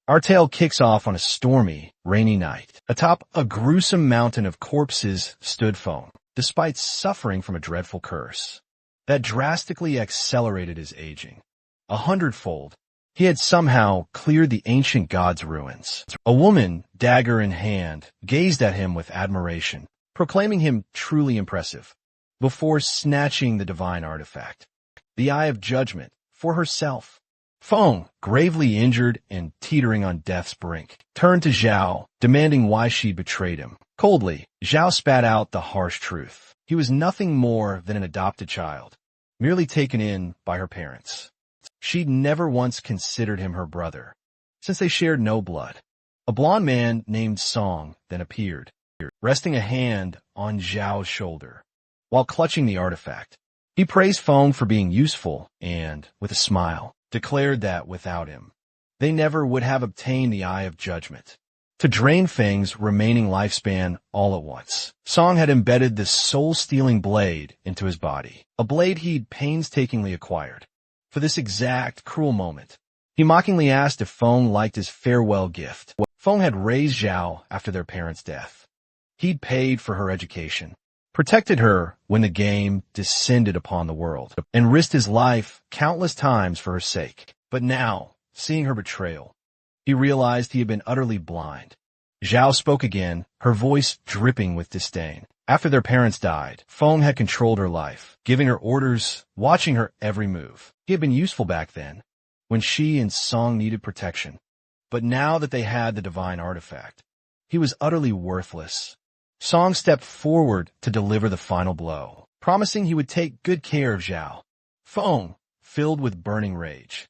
Our tale kicks off on a stormy, rainy night. Atop a gruesome mountain of corpses stood Feng, despite suffering from a dreadful curse that drastically accelerated his aging. 100-fold, he had somehow cleared the ancient god's ruins. A woman, dagger in hand, gazed at him with admiration, proclaiming him truly impressive, before snatching the divine artifact, the Eye of Judgment, for herself. Feng, gravely injured and teetering on death's brink, turned to Zhao, demanding why she betrayed him. Coldly, Zhao spat out the harsh truth. He was nothing more than an adopted child, merely taken in by her parents. She'd never once considered him her brother, since they shared no blood. A blond man named Song then appeared, resting a hand on Zhao's shoulder, while clutching the artifact. He praised Feng for being useful and, with a smile, declared that without him, they never would have obtained the Eye of Judgment to drain Feng's remaining lifespan all at once. Song had embedded this soul-stealing blade into his body, a blade he'd painstakingly acquired for this exact cruel moment. He mockingly asked if Feng liked his farewell gift. Feng had raised Zhao after their parents' death. He'd paid for her education, protected her when the game descended upon the world, and risked his life countless times for her sake. But now, seeing her betrayal, he realized he had been utterly blind. Zhao spoke again, her voice dripping with disdain. After their parents died, Feng had controlled her life, giving her orders, watching her every move. He had been useful back then, when she and Song needed protection. But now that they had the divine artifact, he was utterly worthless. Song stepped forward to deliver the final blow, promising he would take good care of Zhao. Feng, filled with burning rage,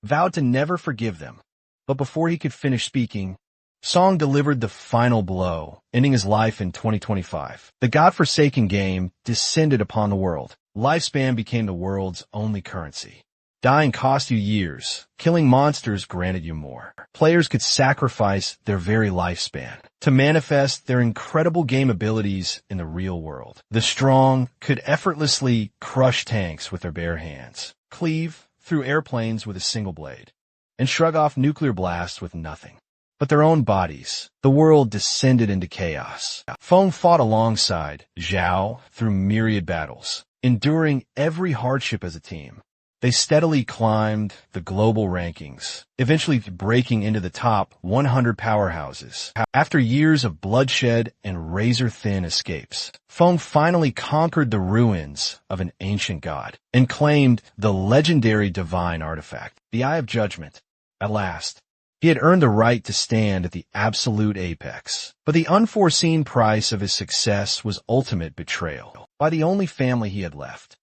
vowed to never forgive them. But before he could finish speaking, Song delivered the final blow, ending his life in 2025. The godforsaken game descended upon the world. Lifespan became the world's only currency. Dying cost you years. Killing monsters granted you more. Players could sacrifice their very lifespan to manifest their incredible game abilities in the real world. The strong could effortlessly crush tanks with their bare hands, cleave through airplanes with a single blade, and shrug off nuclear blasts with nothing but their own bodies. The world descended into chaos. Feng fought alongside Zhao through myriad battles, enduring every hardship as a team. They steadily climbed the global rankings, eventually breaking into the top 100 powerhouses. After years of bloodshed and razor-thin escapes, Feng finally conquered the ruins of an ancient god and claimed the legendary divine artifact, the Eye of Judgment. At last, he had earned the right to stand at the absolute apex. But the unforeseen price of his success was ultimate betrayal by the only family he had left.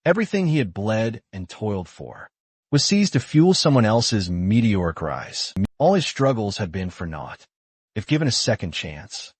Everything he had bled and toiled for was seized to fuel someone else's meteoric rise. All his struggles had been for naught. If given a second chance,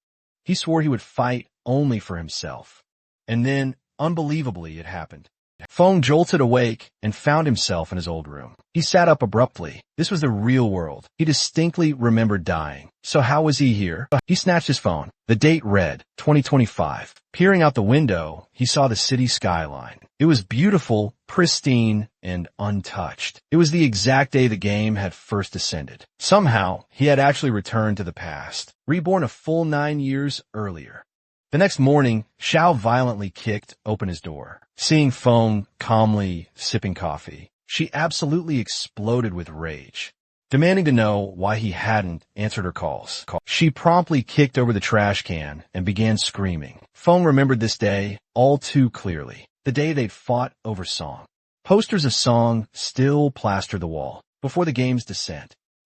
he swore he would fight only for himself. And then, unbelievably, it happened. Feng jolted awake and found himself in his old room. He sat up abruptly. This was the real world. He distinctly remembered dying. So how was he here? He snatched his phone. The date read, 2025. Peering out the window, he saw the city skyline. It was beautiful, pristine, and untouched. It was the exact day the game had first descended. Somehow, he had actually returned to the past, reborn a full 9 years earlier. The next morning, Xiao violently kicked open his door. Seeing Feng calmly sipping coffee, she absolutely exploded with rage, demanding to know why he hadn't answered her calls. She promptly kicked over the trash can and began screaming. Feng remembered this day all too clearly, the day they'd fought over Song. Posters of Song still plastered the wall. Before the game's descent,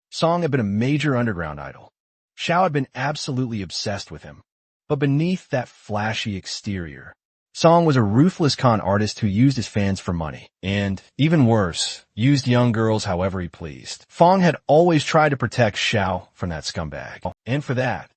Song had been a major underground idol. Xiao had been absolutely obsessed with him. But beneath that flashy exterior, Song was a ruthless con artist who used his fans for money, and, even worse, used young girls however he pleased. Feng had always tried to protect Xiao from that scumbag, and for that,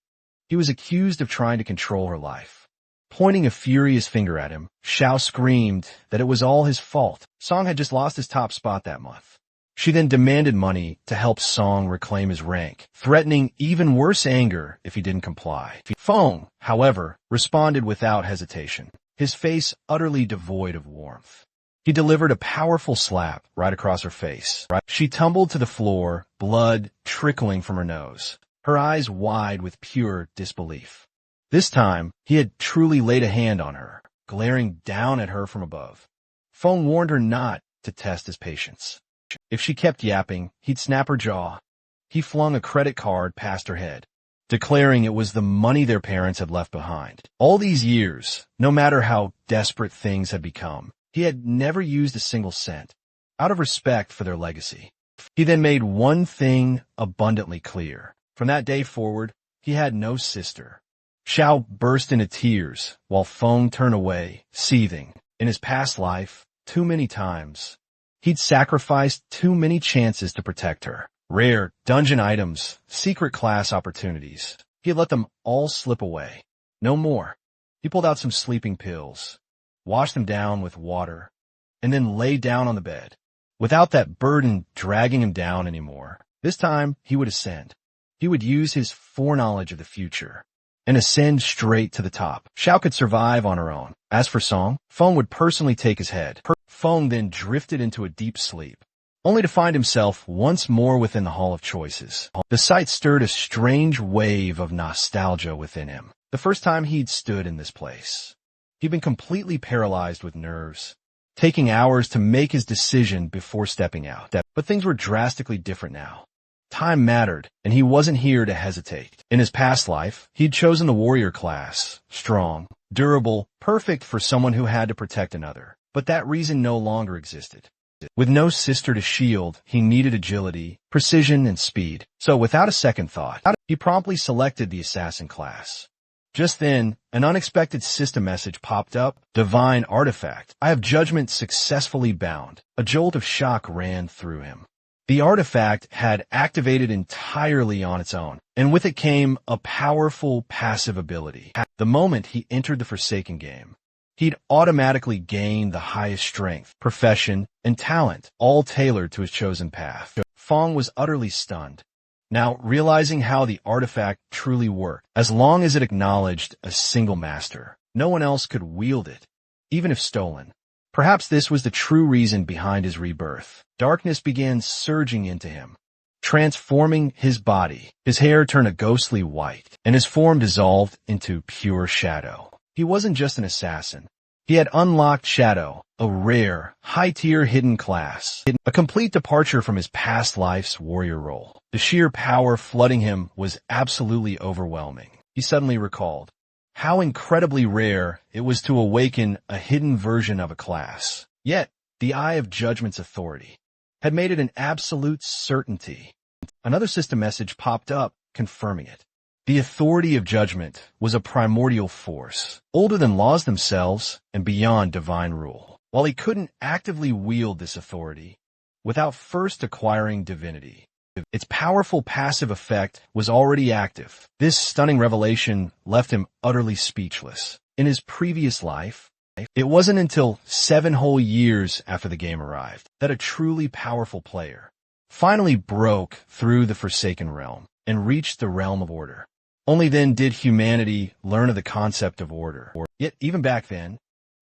he was accused of trying to control her life. Pointing a furious finger at him, Xiao screamed that it was all his fault. Song had just lost his top spot that month. She then demanded money to help Song reclaim his rank, threatening even worse anger if he didn't comply. Feng, however, responded without hesitation, his face utterly devoid of warmth. He delivered a powerful slap right across her face. She tumbled to the floor, blood trickling from her nose, her eyes wide with pure disbelief. This time, he had truly laid a hand on her, glaring down at her from above. Fong warned her not to test his patience. If she kept yapping, he'd snap her jaw. He flung a credit card past her head, declaring it was the money their parents had left behind. All these years, no matter how desperate things had become, he had never used a single cent, out of respect for their legacy. He then made one thing abundantly clear. From that day forward, he had no sister. Xiao burst into tears, while Feng turned away, seething. In his past life, too many times, he'd sacrificed too many chances to protect her. Rare dungeon items, secret class opportunities. He had let them all slip away. No more. He pulled out some sleeping pills, washed them down with water, and then lay down on the bed. Without that burden dragging him down anymore, this time he would ascend. He would use his foreknowledge of the future and ascend straight to the top. Xiao could survive on her own. As for Song, Feng would personally take his head. Feng then drifted into a deep sleep, only to find himself once more within the Hall of Choices. The sight stirred a strange wave of nostalgia within him. The first time he'd stood in this place, he'd been completely paralyzed with nerves, taking hours to make his decision before stepping out. But things were drastically different now. Time mattered, and he wasn't here to hesitate. In his past life, he'd chosen the warrior class, strong, durable, perfect for someone who had to protect another. But that reason no longer existed. With no sister to shield, he needed agility, precision, and speed. So without a second thought, he promptly selected the assassin class. Just then, an unexpected system message popped up. Divine artifact. I have judgment successfully bound. A jolt of shock ran through him. The artifact had activated entirely on its own, and with it came a powerful passive ability. The moment he entered the Forsaken game, he'd automatically gained the highest strength, profession, and talent, all tailored to his chosen path. Fong was utterly stunned. Now, realizing how the artifact truly worked, as long as it acknowledged a single master, no one else could wield it, even if stolen. Perhaps this was the true reason behind his rebirth. Darkness began surging into him, transforming his body. His hair turned a ghostly white, and his form dissolved into pure shadow. He wasn't just an assassin. He had unlocked Shadow, a rare, high-tier hidden class, a complete departure from his past life's warrior role. The sheer power flooding him was absolutely overwhelming. He suddenly recalled how incredibly rare it was to awaken a hidden version of a class. Yet, the Eye of Judgment's authority had made it an absolute certainty. Another system message popped up, confirming it. The authority of judgment was a primordial force, older than laws themselves and beyond divine rule. While he couldn't actively wield this authority without first acquiring divinity, its powerful passive effect was already active. This stunning revelation left him utterly speechless. In his previous life, it wasn't until 7 whole years after the game arrived that a truly powerful player finally broke through the Forsaken realm and reached the realm of order. Only then did humanity learn of the concept of order. Yet, even back then,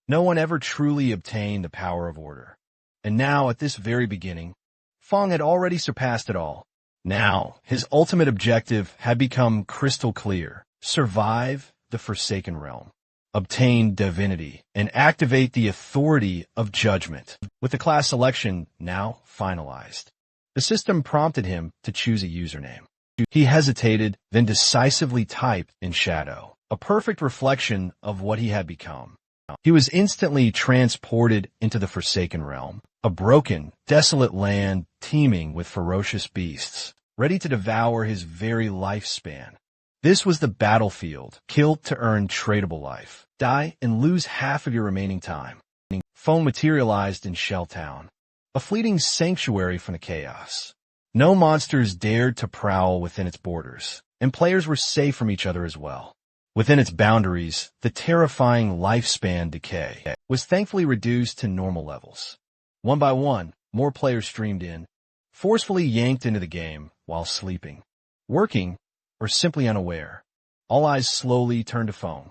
no one ever truly obtained the power of order. And now, at this very beginning, Fong had already surpassed it all. Now, his ultimate objective had become crystal clear. Survive the Forsaken realm, obtain divinity, and activate the authority of judgment. With the class selection now finalized, the system prompted him to choose a username. He hesitated, then decisively typed in Shadow, a perfect reflection of what he had become. He was instantly transported into the Forsaken realm, a broken, desolate land teeming with ferocious beasts, ready to devour his very lifespan. This was the battlefield, kill to earn tradable life. Die and lose half of your remaining time. Fong materialized in Shell Town, a fleeting sanctuary from the chaos. No monsters dared to prowl within its borders, and players were safe from each other as well. Within its boundaries, the terrifying lifespan decay was thankfully reduced to normal levels. One by one, more players streamed in, forcefully yanked into the game while sleeping, working, or simply unaware. All eyes slowly turned to Fong.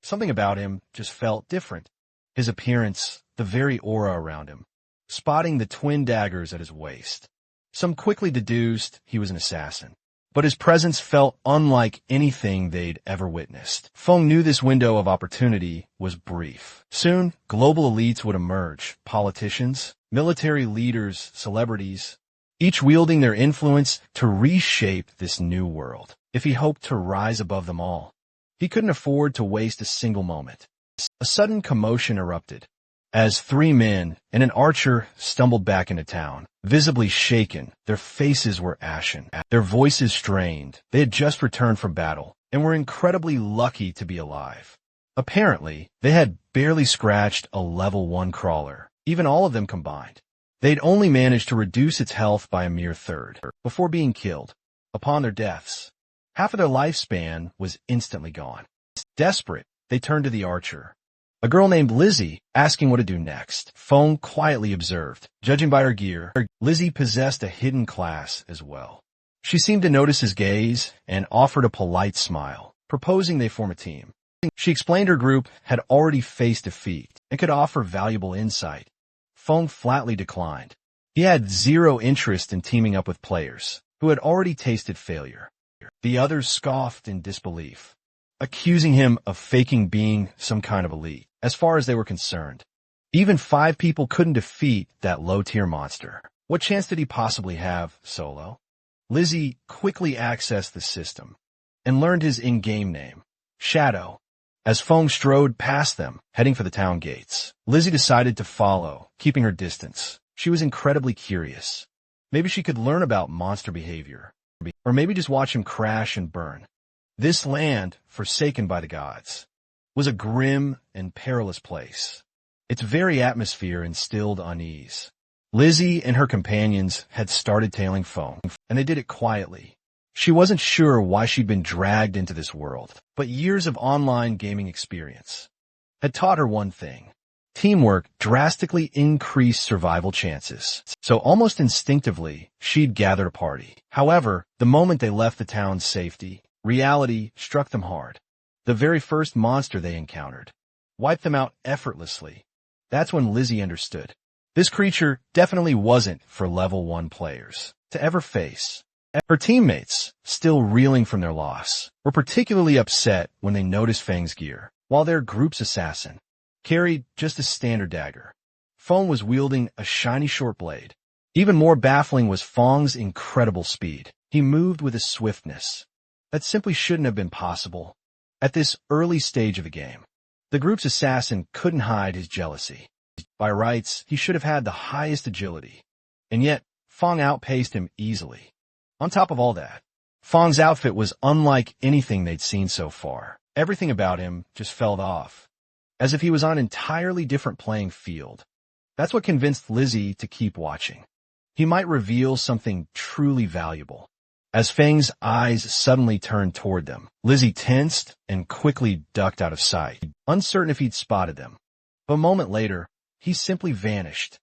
Something about him just felt different. his appearance, the very aura around him, spotting the twin daggers at his waist. Some quickly deduced he was an assassin. But his presence felt unlike anything they'd ever witnessed. Feng knew this window of opportunity was brief. Soon, global elites would emerge, politicians, military leaders, celebrities, each wielding their influence to reshape this new world. If he hoped to rise above them all, he couldn't afford to waste a single moment. A sudden commotion erupted as 3 men and an archer stumbled back into town, visibly shaken. Their faces were ashen, their voices strained. They had just returned from battle and were incredibly lucky to be alive. Apparently, they had barely scratched a level 1 crawler, even all of them combined. They'd only managed to reduce its health by a mere third before being killed. Upon their deaths, half of their lifespan was instantly gone. Desperate, they turned to the archer, a girl named Lizzie, asking what to do next. Feng quietly observed. Judging by her gear, Lizzie possessed a hidden class as well. She seemed to notice his gaze and offered a polite smile, proposing they form a team. She explained her group had already faced defeat and could offer valuable insight. Feng flatly declined. He had zero interest in teaming up with players who had already tasted failure. The others scoffed in disbelief, accusing him of faking being some kind of elite. As far as they were concerned, even 5 people couldn't defeat that low-tier monster. What chance did he possibly have, solo? Lizzie quickly accessed the system and learned his in-game name, Shadow. As Feng strode past them, heading for the town gates, Lizzie decided to follow, keeping her distance. She was incredibly curious. Maybe she could learn about monster behavior, or maybe just watch him crash and burn. This land, forsaken by the gods, was a grim and perilous place. Its very atmosphere instilled unease. Lizzie and her companions had started tailing Feng, and they did it quietly. She wasn't sure why she'd been dragged into this world, but years of online gaming experience had taught her one thing. Teamwork drastically increased survival chances. So almost instinctively, she'd gathered a party. However, the moment they left the town's safety, reality struck them hard. The very first monster they encountered wiped them out effortlessly. That's when Lizzie understood. This creature definitely wasn't for level 1 players to ever face. Her teammates, still reeling from their loss, were particularly upset when they noticed Feng's gear, while their group's assassin carried just a standard dagger. Feng was wielding a shiny short blade. Even more baffling was Feng's incredible speed. He moved with a swiftness that simply shouldn't have been possible at this early stage of the game. The group's assassin couldn't hide his jealousy. By rights, he should have had the highest agility, and yet Feng outpaced him easily. On top of all that, Feng's outfit was unlike anything they'd seen so far. Everything about him just fell off, as if he was on an entirely different playing field. That's what convinced Lizzie to keep watching. He might reveal something truly valuable. As Feng's eyes suddenly turned toward them, Lizzie tensed and quickly ducked out of sight, uncertain if he'd spotted them. But a moment later, he simply vanished.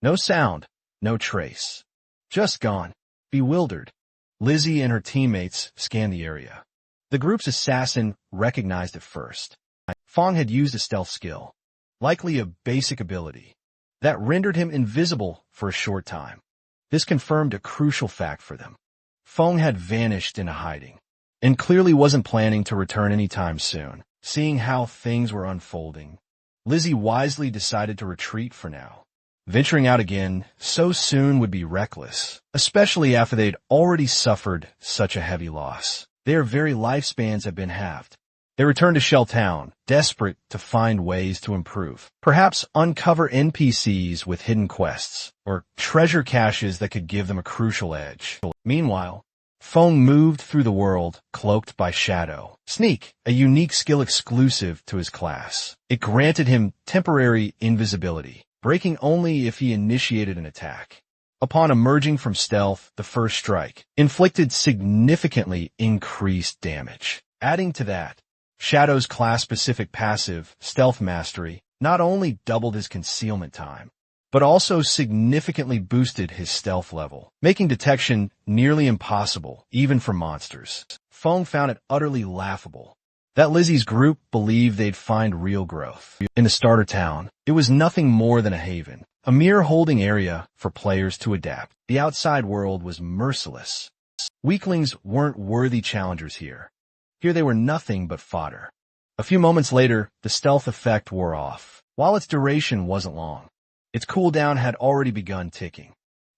No sound, no trace. Just gone. Bewildered, Lizzie and her teammates scanned the area. The group's assassin recognized it first. Feng had used a stealth skill, likely a basic ability, that rendered him invisible for a short time. This confirmed a crucial fact for them. Feng had vanished into hiding, and clearly wasn't planning to return anytime soon. Seeing how things were unfolding, Lizzie wisely decided to retreat for now. Venturing out again so soon would be reckless, especially after they'd already suffered such a heavy loss. Their very lifespans had been halved. They returned to Shell Town, desperate to find ways to improve. Perhaps uncover NPCs with hidden quests, or treasure caches that could give them a crucial edge. Meanwhile, Feng moved through the world, cloaked by Shadow. Sneak, a unique skill exclusive to his class. It granted him temporary invisibility, breaking only if he initiated an attack. Upon emerging from stealth, the first strike inflicted significantly increased damage. Adding to that, Shadow's class-specific passive, Stealth Mastery, not only doubled his concealment time, but also significantly boosted his stealth level, making detection nearly impossible, even for monsters. Feng found it utterly laughable that Lizzie's group believed they'd find real growth. In the starter town, it was nothing more than a haven, a mere holding area for players to adapt. The outside world was merciless. Weaklings weren't worthy challengers here. Here they were nothing but fodder. A few moments later, the stealth effect wore off. While its duration wasn't long, its cooldown had already begun ticking.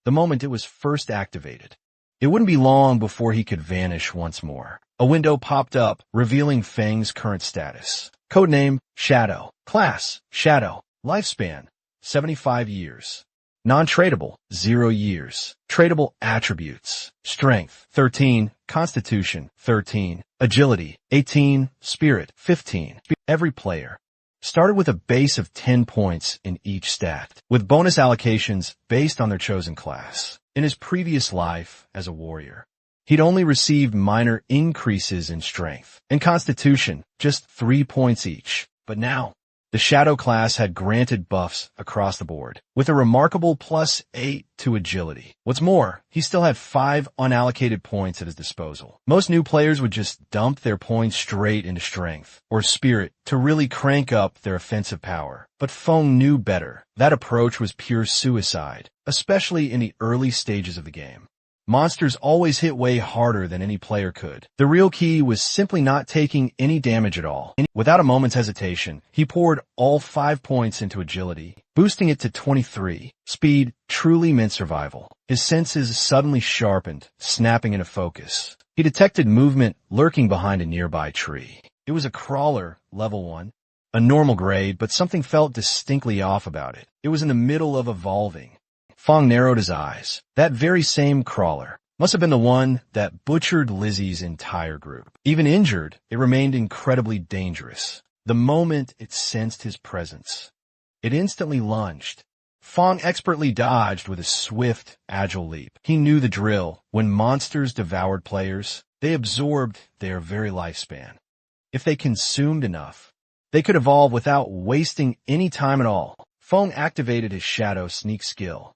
The moment it was first activated, it wouldn't be long before he could vanish once more. A window popped up, revealing Feng's current status. Codename, Shadow. Class, Shadow. Lifespan, 75 years. Non-tradable, 0 years. Tradable attributes. Strength, 13. Constitution, 13. Agility, 18. Spirit, 15. Every player started with a base of 10 points in each stat, with bonus allocations based on their chosen class. In his previous life as a warrior, he'd only received minor increases in strength and constitution, just 3 points each. But now, the Shadow class had granted buffs across the board, with a remarkable +8 to agility. What's more, he still had 5 unallocated points at his disposal. Most new players would just dump their points straight into strength or spirit to really crank up their offensive power. But Feng knew better. That approach was pure suicide, especially in the early stages of the game. Monsters always hit way harder than any player could. The real key was simply not taking any damage at all. Without a moment's hesitation, he poured all 5 points into agility, boosting it to 23. Speed truly meant survival. His senses suddenly sharpened, snapping into focus. He detected movement lurking behind a nearby tree. It was a crawler, level 1. A normal grade, but something felt distinctly off about it. It was in the middle of evolving. Feng narrowed his eyes. That very same crawler must have been the one that butchered Lizzie's entire group. Even injured, it remained incredibly dangerous. The moment it sensed his presence, it instantly lunged. Feng expertly dodged with a swift, agile leap. He knew the drill. When monsters devoured players, they absorbed their very lifespan. If they consumed enough, they could evolve without wasting any time at all. Feng activated his Shadow sneak skill,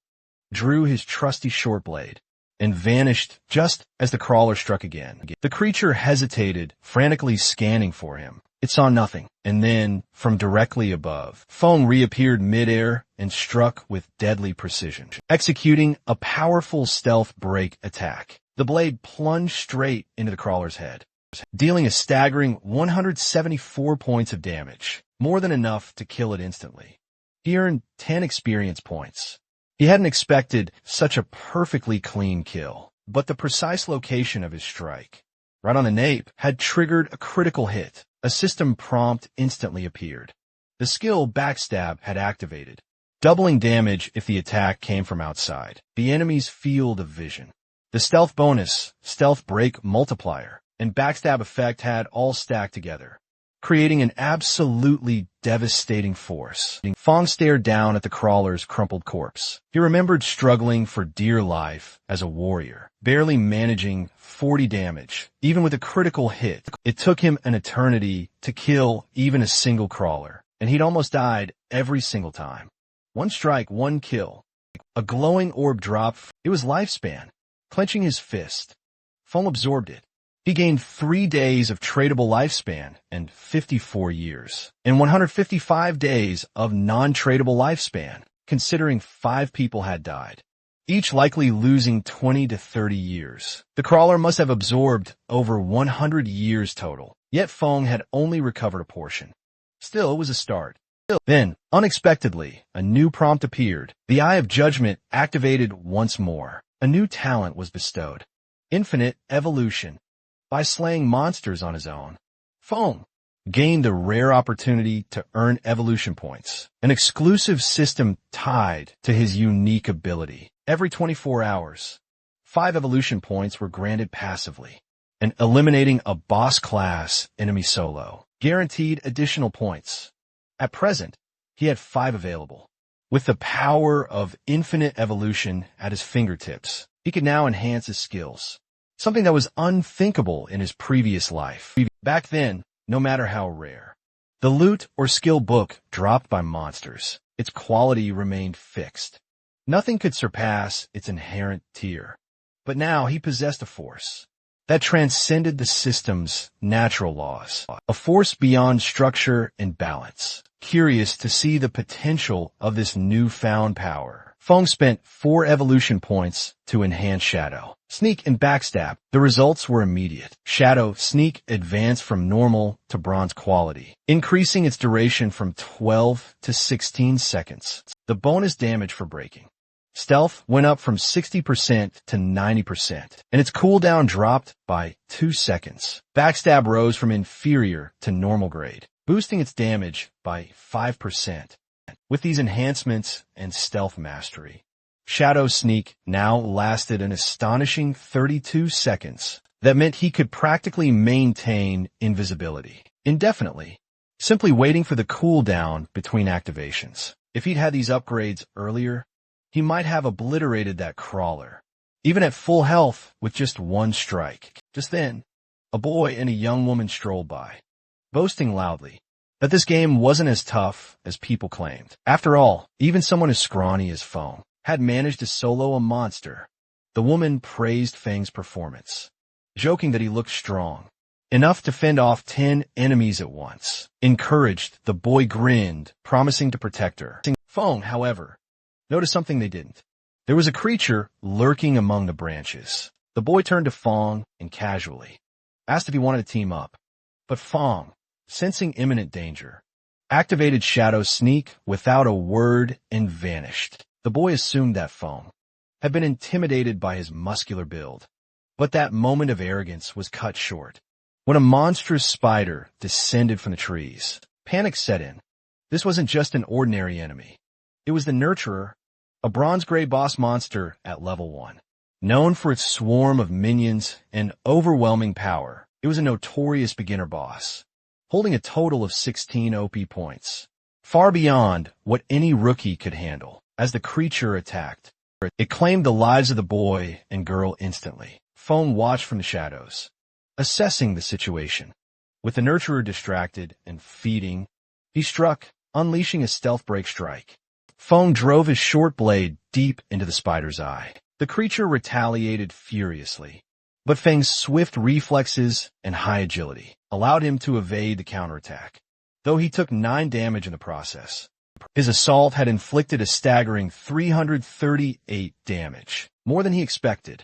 drew his trusty short blade, and vanished just as the crawler struck again. The creature hesitated, frantically scanning for him. It saw nothing, and then, from directly above, Feng reappeared midair and struck with deadly precision, executing a powerful stealth break attack. The blade plunged straight into the crawler's head, dealing a staggering 174 points of damage, more than enough to kill it instantly. He earned 10 experience points. He hadn't expected such a perfectly clean kill, but the precise location of his strike, right on the nape, had triggered a critical hit. A system prompt instantly appeared. The skill Backstab had activated, doubling damage if the attack came from outside the enemy's field of vision. The stealth bonus, Stealth Break Multiplier, and Backstab effect had all stacked together, creating an absolutely devastating force. Feng stared down at the crawler's crumpled corpse. He remembered struggling for dear life as a warrior, barely managing 40 damage, even with a critical hit. It took him an eternity to kill even a single crawler, and he'd almost died every single time. One strike, one kill. A glowing orb dropped. It was lifespan. Clenching his fist, Feng absorbed it. He gained 3 days of tradable lifespan and 54 years, and 155 days of non-tradable lifespan, considering 5 people had died, each likely losing 20 to 30 years. The crawler must have absorbed over 100 years total, yet Feng had only recovered a portion. Still, it was a start. Then, unexpectedly, a new prompt appeared. The Eye of Judgment activated once more. A new talent was bestowed. Infinite Evolution. By slaying monsters on his own, Feng gained the rare opportunity to earn evolution points, an exclusive system tied to his unique ability. Every 24 hours, 5 evolution points were granted passively, and eliminating a boss class enemy solo guaranteed additional points. At present, he had 5 available. With the power of infinite evolution at his fingertips, he could now enhance his skills. Something that was unthinkable in his previous life. Back then, no matter how rare, the loot or skill book dropped by monsters, its quality remained fixed. Nothing could surpass its inherent tier. But now he possessed a force, that transcended the system's natural laws, a force beyond structure and balance. Curious to see the potential of this newfound power, Feng spent 4 evolution points to enhance Shadow, Sneak, and Backstab. The results were immediate. Shadow Sneak advanced from normal to bronze quality, increasing its duration from 12 to 16 seconds. The bonus damage for breaking Stealth went up from 60% to 90%, and its cooldown dropped by 2 seconds. Backstab rose from inferior to normal grade, boosting its damage by 5%. With these enhancements and stealth mastery, Shadow Sneak now lasted an astonishing 32 seconds. That meant he could practically maintain invisibility indefinitely, simply waiting for the cooldown between activations. If he'd had these upgrades earlier, he might have obliterated that crawler, even at full health with just 1 strike. Just then, a boy and a young woman strolled by, boasting loudly that this game wasn't as tough as people claimed. After all, even someone as scrawny as Feng had managed to solo a monster. The woman praised Feng's performance, joking that he looked strong, enough to fend off 10 enemies at once. Encouraged, the boy grinned, promising to protect her. Feng, however, noticed something they didn't. There was a creature lurking among the branches. The boy turned to Feng and casually asked if he wanted to team up. But Feng, sensing imminent danger, activated Shadow Sneak without a word and vanished. The boy assumed that Feng had been intimidated by his muscular build, but that moment of arrogance was cut short when a monstrous spider descended from the trees. Panic set in. This wasn't just an ordinary enemy. It was the Nurturer, a bronze-gray boss monster at level 1. Known for its swarm of minions and overwhelming power, it was a notorious beginner boss, holding a total of 16 OP points, far beyond what any rookie could handle. As the creature attacked, it claimed the lives of the boy and girl instantly. Feng watched from the shadows, assessing the situation. With the Nurturer distracted and feeding, he struck, unleashing a stealth break strike. Feng drove his short blade deep into the spider's eye. The creature retaliated furiously, but Feng's swift reflexes and high agility allowed him to evade the counterattack, though he took 9 damage in the process. His assault had inflicted a staggering 338 damage, more than he expected.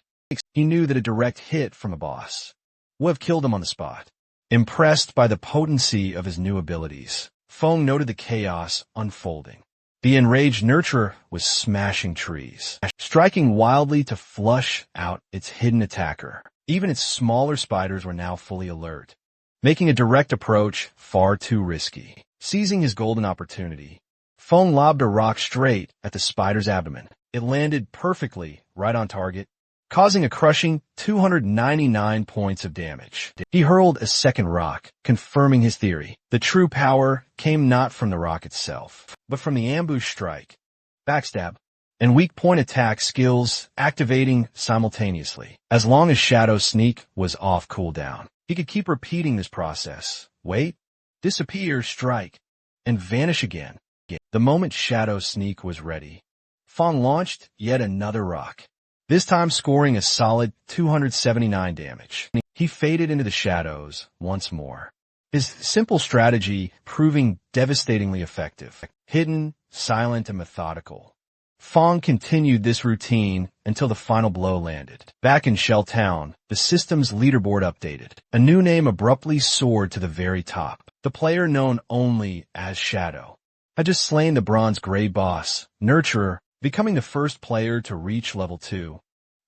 He knew that a direct hit from a boss would have killed him on the spot. Impressed by the potency of his new abilities, Feng noted the chaos unfolding. The enraged Nurturer was smashing trees, striking wildly to flush out its hidden attacker. Even its smaller spiders were now fully alert, making a direct approach far too risky. Seizing his golden opportunity, Feng lobbed a rock straight at the spider's abdomen. It landed perfectly right on target, causing a crushing 299 points of damage. He hurled a second rock, confirming his theory. The true power came not from the rock itself, but from the ambush strike, backstab, and weak point attack skills activating simultaneously. As long as Shadow Sneak was off cooldown, he could keep repeating this process. Wait, disappear, strike, and vanish again. The moment Shadow Sneak was ready, Feng launched yet another rock, this time scoring a solid 279 damage. He faded into the shadows once more, his simple strategy proving devastatingly effective. Hidden, silent, and methodical, Feng continued this routine until the final blow landed. Back in Shell Town, the system's leaderboard updated. A new name abruptly soared to the very top. The player known only as Shadow had just slain the bronze-gray boss, Nurturer, becoming the first player to reach level 2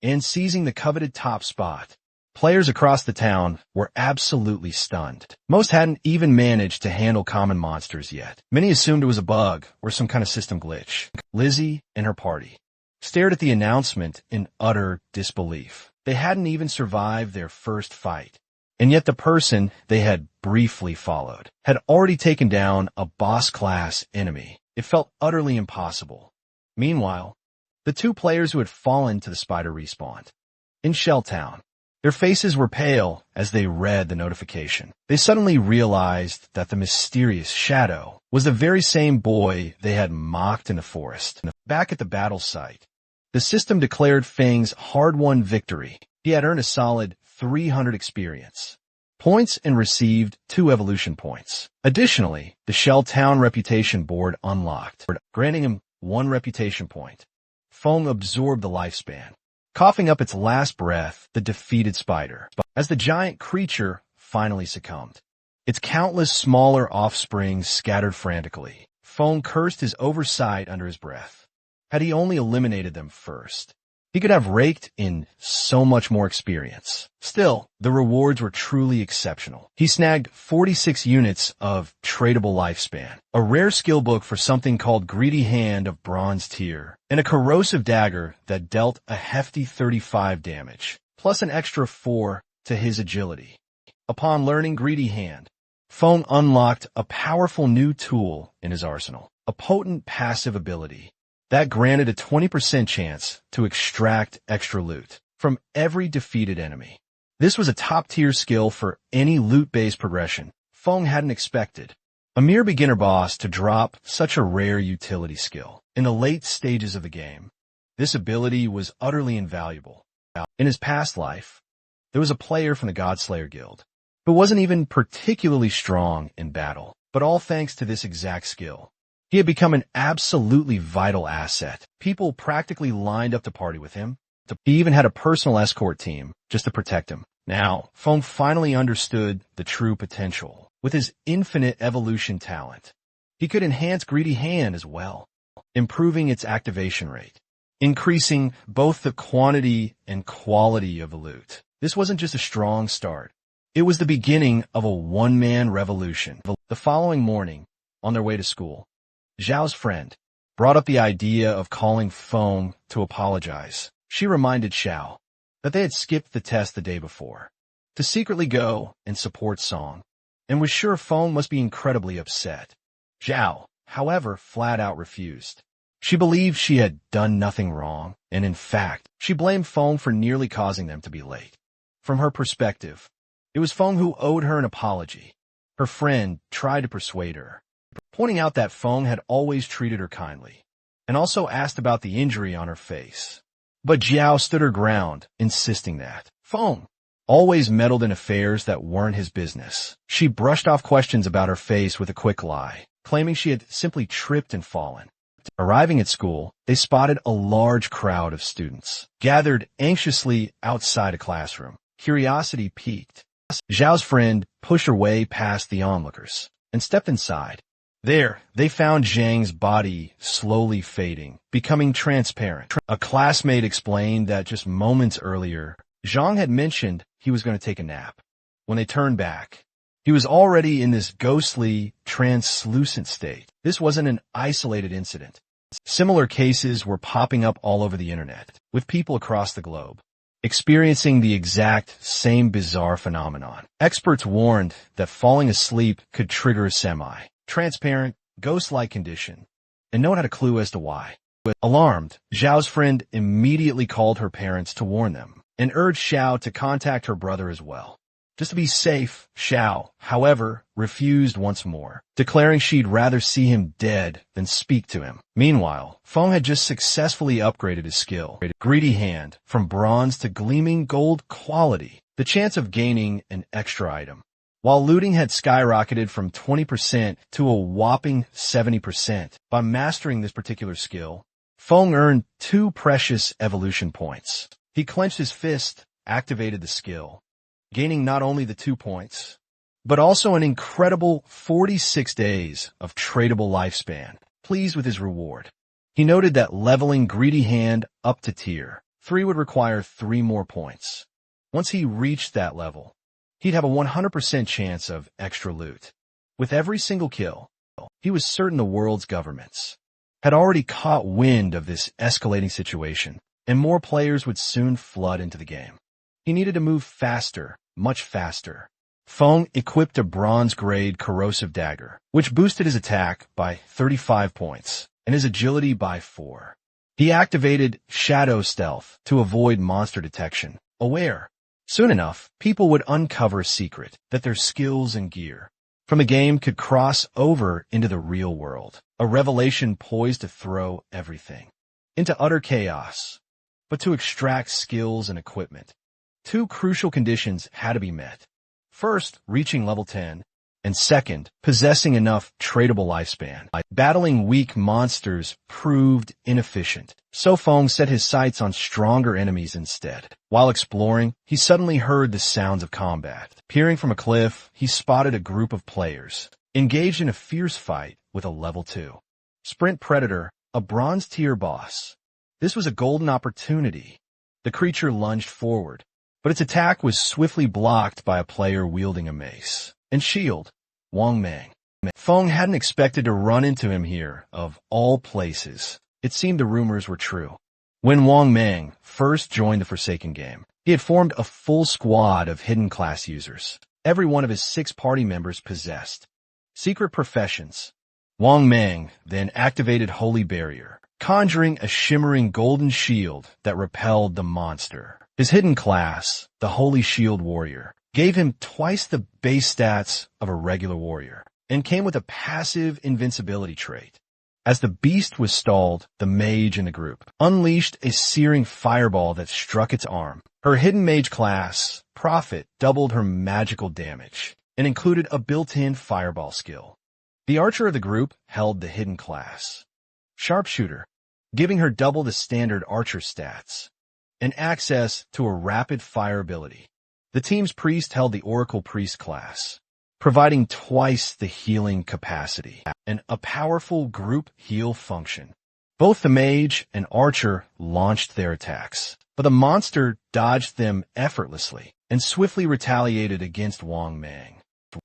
and seizing the coveted top spot. Players across the town were absolutely stunned. Most hadn't even managed to handle common monsters yet. Many assumed it was a bug or some kind of system glitch. Lizzie and her party stared at the announcement in utter disbelief. They hadn't even survived their first fight, and yet the person they had briefly followed had already taken down a boss-class enemy. It felt utterly impossible. Meanwhile, the 2 players who had fallen to the spider respawned in Shell Town. Their faces were pale as they read the notification. They suddenly realized that the mysterious Shadow was the very same boy they had mocked in the forest. Back at the battle site, the system declared Feng's hard-won victory. He had earned a solid 300 experience points and received 2 evolution points. Additionally, the Shell Town reputation board unlocked, granting him 1 reputation point. Feng absorbed the lifespan, coughing up its last breath, the defeated spider. As the giant creature finally succumbed, its countless smaller offspring scattered frantically. Feng cursed his oversight under his breath. Had he only eliminated them first, he could have raked in so much more experience. Still, the rewards were truly exceptional. He snagged 46 units of tradable lifespan, a rare skill book for something called Greedy Hand of Bronze Tier, and a corrosive dagger that dealt a hefty 35 damage, plus an extra 4 to his agility. Upon learning Greedy Hand, Feng unlocked a powerful new tool in his arsenal, a potent passive ability that granted a 20% chance to extract extra loot from every defeated enemy. This was a top-tier skill for any loot-based progression Feng hadn't expected. A mere beginner boss to drop such a rare utility skill in the late stages of the game. This ability was utterly invaluable. In his past life, there was a player from the Godslayer Guild who wasn't even particularly strong in battle, but all thanks to this exact skill, he had become an absolutely vital asset. People practically lined up to party with him. He even had a personal escort team just to protect him. Now, Feng finally understood the true potential. With his infinite evolution talent, he could enhance Greedy Hand as well, improving its activation rate, increasing both the quantity and quality of the loot. This wasn't just a strong start. It was the beginning of a one-man revolution. The following morning, on their way to school, Zhao's friend brought up the idea of calling Feng to apologize. She reminded Xiao that they had skipped the test the day before to secretly go and support Song, and was sure Feng must be incredibly upset. Zhao, however, flat out refused. She believed she had done nothing wrong, and in fact, she blamed Feng for nearly causing them to be late. From her perspective, it was Feng who owed her an apology. Her friend tried to persuade her, pointing out that Feng had always treated her kindly, and also asked about the injury on her face. But Jiao stood her ground, insisting that Feng always meddled in affairs that weren't his business. She brushed off questions about her face with a quick lie, claiming she had simply tripped and fallen. Arriving at school, they spotted a large crowd of students, gathered anxiously outside a classroom. Curiosity piqued. Zhao's friend pushed her way past the onlookers and stepped inside. There, they found Zhang's body slowly fading, becoming transparent. A classmate explained that just moments earlier, Zhang had mentioned he was going to take a nap. When they turned back, he was already in this ghostly, translucent state. This wasn't an isolated incident. Similar cases were popping up all over the internet, with people across the globe experiencing the exact same bizarre phenomenon. Experts warned that falling asleep could trigger a semi-transparent, ghost-like condition, and no one had a clue as to why. Alarmed, Zhao's friend immediately called her parents to warn them, and urged Xiao to contact her brother as well. Just to be safe, Xiao, however, refused once more, declaring she'd rather see him dead than speak to him. Meanwhile, Feng had just successfully upgraded his skill, Greedy Hand, from bronze to gleaming gold quality, the chance of gaining an extra item. While looting had skyrocketed from 20% to a whopping 70%. By mastering this particular skill, Feng earned 2 precious evolution points. He clenched his fist, activated the skill, gaining not only the 2 points, but also an incredible 46 days of tradable lifespan. Pleased with his reward, he noted that leveling Greedy Hand up to tier 3 would require 3 more points. Once he reached that level, he'd have a 100% chance of extra loot. With every single kill, he was certain the world's governments had already caught wind of this escalating situation, and more players would soon flood into the game. He needed to move faster, much faster. Feng equipped a bronze-grade corrosive dagger, which boosted his attack by 35 points and his agility by 4. He activated Shadow Stealth to avoid monster detection. Aware, soon enough, people would uncover a secret that their skills and gear from the game could cross over into the real world, a revelation poised to throw everything into utter chaos. But to extract skills and equipment, Two crucial conditions had to be met. First, reaching level 10, and second, possessing enough tradable lifespan. Battling weak monsters proved inefficient, so Feng set his sights on stronger enemies instead. While exploring, he suddenly heard the sounds of combat. Peering from a cliff, he spotted a group of players, engaged in a fierce fight with a level 2 sprint predator, a bronze tier boss. This was a golden opportunity. The creature lunged forward, but its attack was swiftly blocked by a player wielding a mace and shield, Wang Mang. Feng hadn't expected to run into him here, of all places. It seemed the rumors were true. When Wang Mang first joined the Forsaken game, he had formed a full squad of hidden class users. Every one of his 6 party members possessed secret professions. Wang Mang then activated Holy Barrier, conjuring a shimmering golden shield that repelled the monster. His hidden class, the Holy Shield Warrior, gave him twice the base stats of a regular warrior, and came with a passive invincibility trait. As the beast was stalled, the mage in the group unleashed a searing fireball that struck its arm. Her hidden mage class, Prophet, doubled her magical damage, and included a built-in fireball skill. The archer of the group held the hidden class, Sharpshooter, giving her double the standard archer stats, and access to a rapid-fire ability. The team's priest held the Oracle Priest class, providing twice the healing capacity and a powerful group heal function. Both the mage and archer launched their attacks, but the monster dodged them effortlessly and swiftly retaliated against Wang Mang.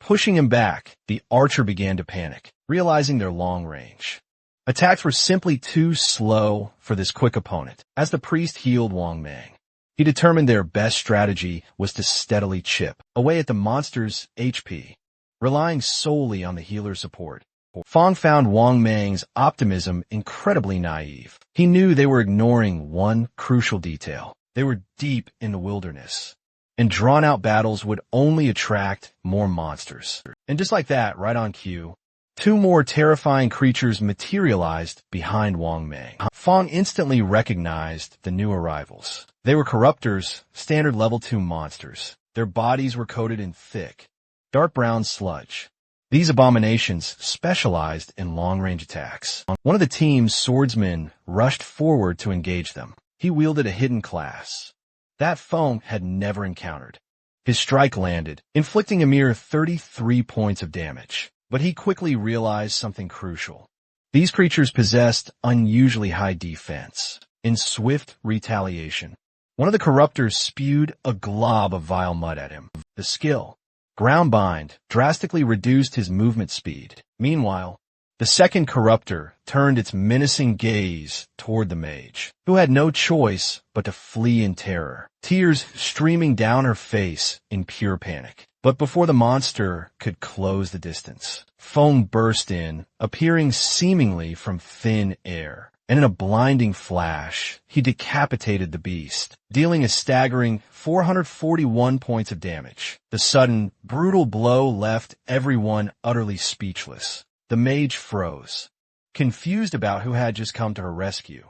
Pushing him back, the archer began to panic, realizing their long range. Attacks were simply too slow for this quick opponent. As the priest healed Wang Mang, he determined their best strategy was to steadily chip away at the monster's HP, relying solely on the healer's support. Feng found Wang Mang's optimism incredibly naive. He knew they were ignoring one crucial detail. They were deep in the wilderness, and drawn-out battles would only attract more monsters. And just like that, right on cue, 2 more terrifying creatures materialized behind Wang Mang. Feng instantly recognized the new arrivals. They were corruptors, standard level 2 monsters. Their bodies were coated in thick, dark brown sludge. These abominations specialized in long-range attacks. One of the team's swordsmen rushed forward to engage them. He wielded a hidden class that Feng had never encountered. His strike landed, inflicting a mere 33 points of damage. But he quickly realized something crucial. These creatures possessed unusually high defense. In swift retaliation, one of the corruptors spewed a glob of vile mud at him. The skill, Ground Bind, drastically reduced his movement speed. Meanwhile, the second corruptor turned its menacing gaze toward the mage, who had no choice but to flee in terror, tears streaming down her face in pure panic. But before the monster could close the distance, Feng burst in, appearing seemingly from thin air. And in a blinding flash, he decapitated the beast, dealing a staggering 441 points of damage. The sudden, brutal blow left everyone utterly speechless. The mage froze, confused about who had just come to her rescue,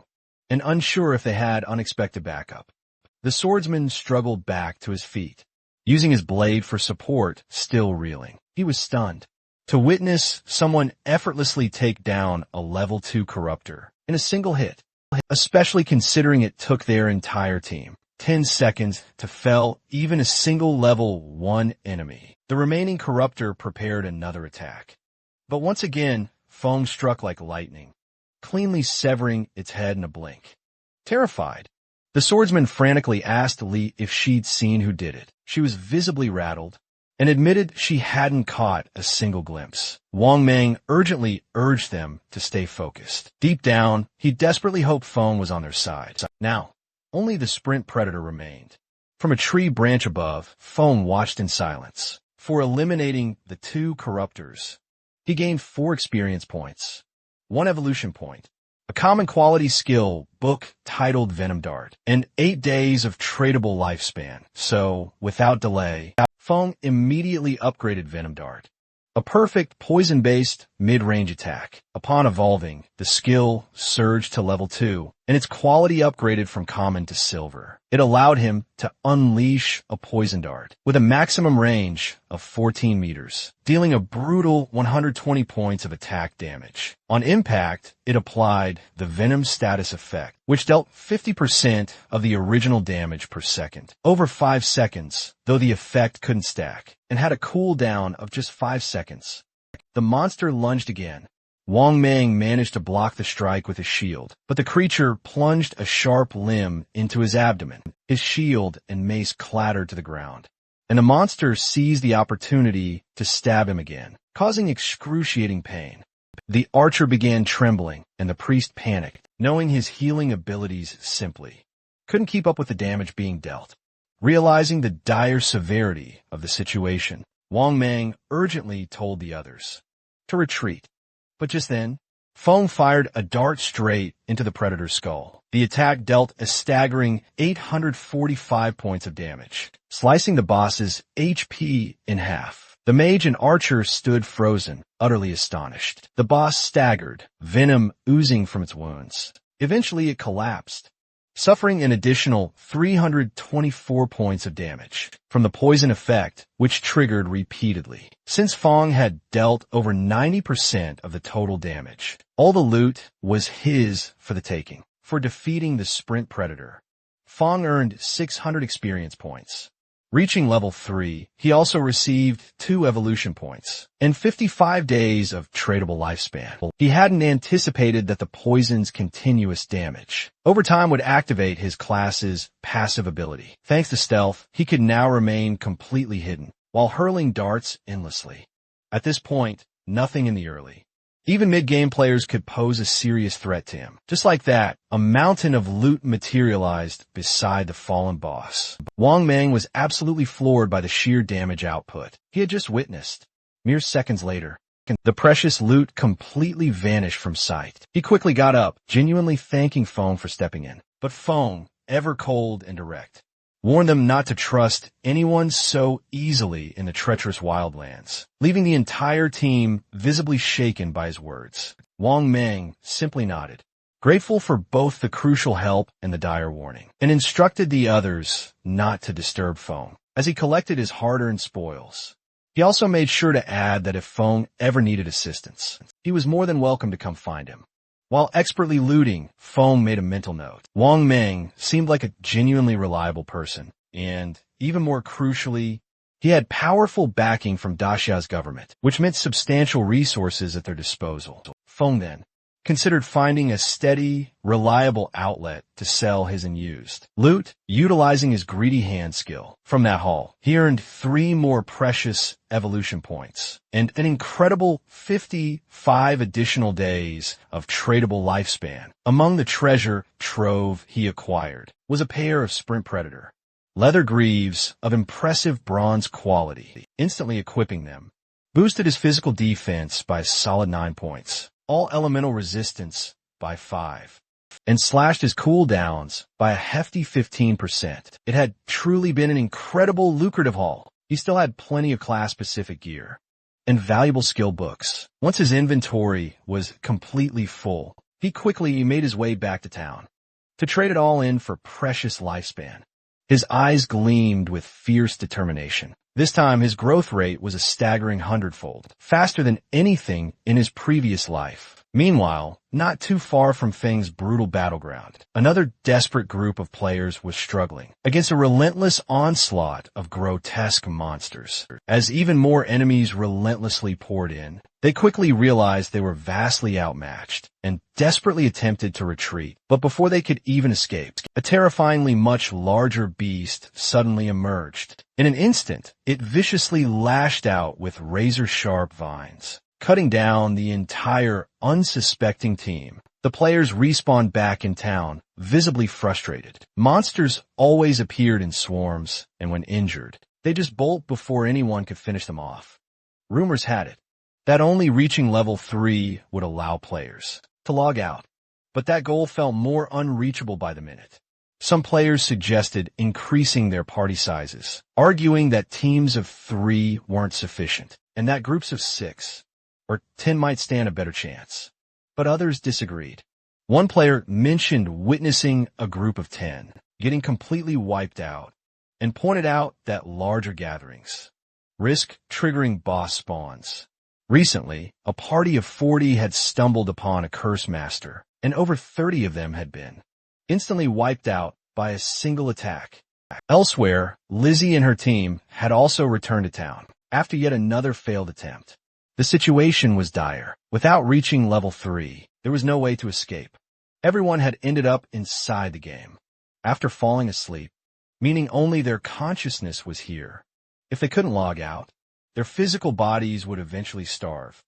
and unsure if they had unexpected backup. The swordsman struggled back to his feet, using his blade for support, still reeling. He was stunned. To witness someone effortlessly take down a level 2 corruptor in a single hit, especially considering it took their entire team 10 seconds to fell even a single level 1 enemy. The remaining corruptor prepared another attack. But once again, Feng struck like lightning, cleanly severing its head in a blink. Terrified, the swordsman frantically asked Li if she'd seen who did it. She was visibly rattled and admitted she hadn't caught a single glimpse. Wang Mang urgently urged them to stay focused. Deep down, he desperately hoped Feng was on their side. Now, only the sprint predator remained. From a tree branch above, Feng watched in silence. For eliminating the 2 corruptors, he gained 4 experience points, 1 evolution point, a common quality skill book titled Venom Dart, and 8 days of tradable lifespan. So, without delay, Feng immediately upgraded Venom Dart, a perfect poison-based mid-range attack. Upon evolving, the skill surged to level 2 and its quality upgraded from common to silver. It allowed him to unleash a poison dart with a maximum range of 14 meters, dealing a brutal 120 points of attack damage. On impact, it applied the Venom status effect, which dealt 50% of the original damage per second, over 5 seconds, though the effect couldn't stack, and had a cooldown of just 5 seconds. The monster lunged again. Wang Mang managed to block the strike with his shield, but the creature plunged a sharp limb into his abdomen. His shield and mace clattered to the ground, and the monster seized the opportunity to stab him again, causing excruciating pain. The archer began trembling, and the priest panicked, knowing his healing abilities simply couldn't keep up with the damage being dealt. Realizing the dire severity of the situation, Wang Mang urgently told the others to retreat. But just then, Feng fired a dart straight into the predator's skull. The attack dealt a staggering 845 points of damage, slicing the boss's HP in half. The mage and archer stood frozen, utterly astonished. The boss staggered, venom oozing from its wounds. Eventually it collapsed, suffering an additional 324 points of damage from the poison effect, which triggered repeatedly. Since Fong had dealt over 90% of the total damage, all the loot was his for the taking. For defeating the sprint predator, Fong earned 600 experience points. Reaching level 3, he also received 2 evolution points and 55 days of tradable lifespan. He hadn't anticipated that the poison's continuous damage over time would activate his class's passive ability. Thanks to stealth, he could now remain completely hidden while hurling darts endlessly. At this point, nothing in the early, even mid-game players could pose a serious threat to him. Just like that, a mountain of loot materialized beside the fallen boss. Wang Mang was absolutely floored by the sheer damage output he had just witnessed. Mere seconds later, the precious loot completely vanished from sight. He quickly got up, genuinely thanking Feng for stepping in. But Feng, ever cold and direct, warned them not to trust anyone so easily in the treacherous wildlands, leaving the entire team visibly shaken by his words. Wang Mang simply nodded, grateful for both the crucial help and the dire warning, and instructed the others not to disturb Feng as he collected his hard-earned spoils. He also made sure to add that if Feng ever needed assistance, he was more than welcome to come find him. While expertly looting, Feng made a mental note. Wang Mang seemed like a genuinely reliable person, and, even more crucially, he had powerful backing from Daxia's government, which meant substantial resources at their disposal. Feng then considered finding a steady, reliable outlet to sell his unused loot, utilizing his greedy hand skill. From that haul, he earned 3 more precious evolution points and an incredible 55 additional days of tradable lifespan. Among the treasure trove he acquired was a pair of sprint predator leather greaves of impressive bronze quality. Instantly equipping them boosted his physical defense by a solid 9 points, all elemental resistance by 5, and slashed his cooldowns by a hefty 15%. It had truly been an incredible lucrative haul. He still had plenty of class-specific gear and valuable skill books. Once his inventory was completely full, he quickly made his way back to town to trade it all in for precious lifespan. His eyes gleamed with fierce determination. This time, his growth rate was a staggering 100-fold, faster than anything in his previous life. Meanwhile, not too far from Feng's brutal battleground, another desperate group of players was struggling against a relentless onslaught of grotesque monsters. As even more enemies relentlessly poured in, they quickly realized they were vastly outmatched and desperately attempted to retreat. But before they could even escape, a terrifyingly much larger beast suddenly emerged. In an instant, it viciously lashed out with razor-sharp vines, cutting down the entire unsuspecting team. The players respawned back in town, visibly frustrated. Monsters always appeared in swarms, and when injured, they just bolt before anyone could finish them off. Rumors had it that only reaching level 3 would allow players to log out, but that goal felt more unreachable by the minute. Some players suggested increasing their party sizes, arguing that teams of 3 weren't sufficient, and that groups of 6 or 10 might stand a better chance. But others disagreed. One player mentioned witnessing a group of 10 getting completely wiped out and pointed out that larger gatherings risk triggering boss spawns. Recently, a party of 40 had stumbled upon a curse master, and over 30 of them had been instantly wiped out by a single attack. Elsewhere, Lizzie and her team had also returned to town after yet another failed attempt. The situation was dire. Without reaching level 3, there was no way to escape. Everyone had ended up inside the game. After falling asleep, meaning only their consciousness was here. If they couldn't log out, their physical bodies would eventually starve.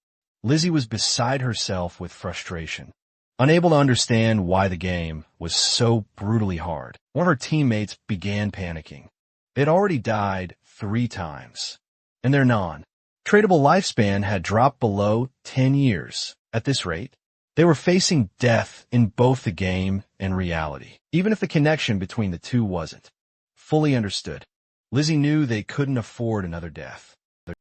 Lizzie was beside herself with frustration, unable to understand why the game was so brutally hard. One of her teammates began panicking. They'd already died 3 times, and their non-tradable lifespan had dropped below 10 years. At this rate, they were facing death in both the game and reality, even if the connection between the two wasn't fully understood. Lizzie knew they couldn't afford another death.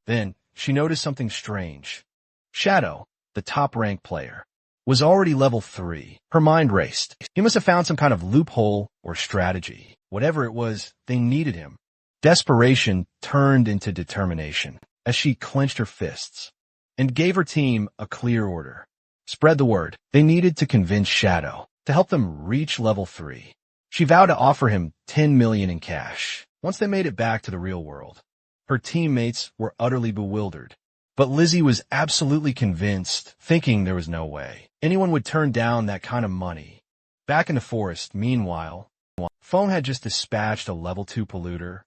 Then, she noticed something strange. Shadow, the top-ranked player, was already level 3. Her mind raced. He must have found some kind of loophole or strategy. Whatever it was, they needed him. Desperation turned into determination as she clenched her fists and gave her team a clear order. Spread the word. They needed to convince Shadow to help them reach level 3. She vowed to offer him 10 million in cash once they made it back to the real world. Her teammates were utterly bewildered, but Lizzie was absolutely convinced, thinking there was no way anyone would turn down that kind of money. Back in the forest, meanwhile, Phone had just dispatched a level 2 polluter,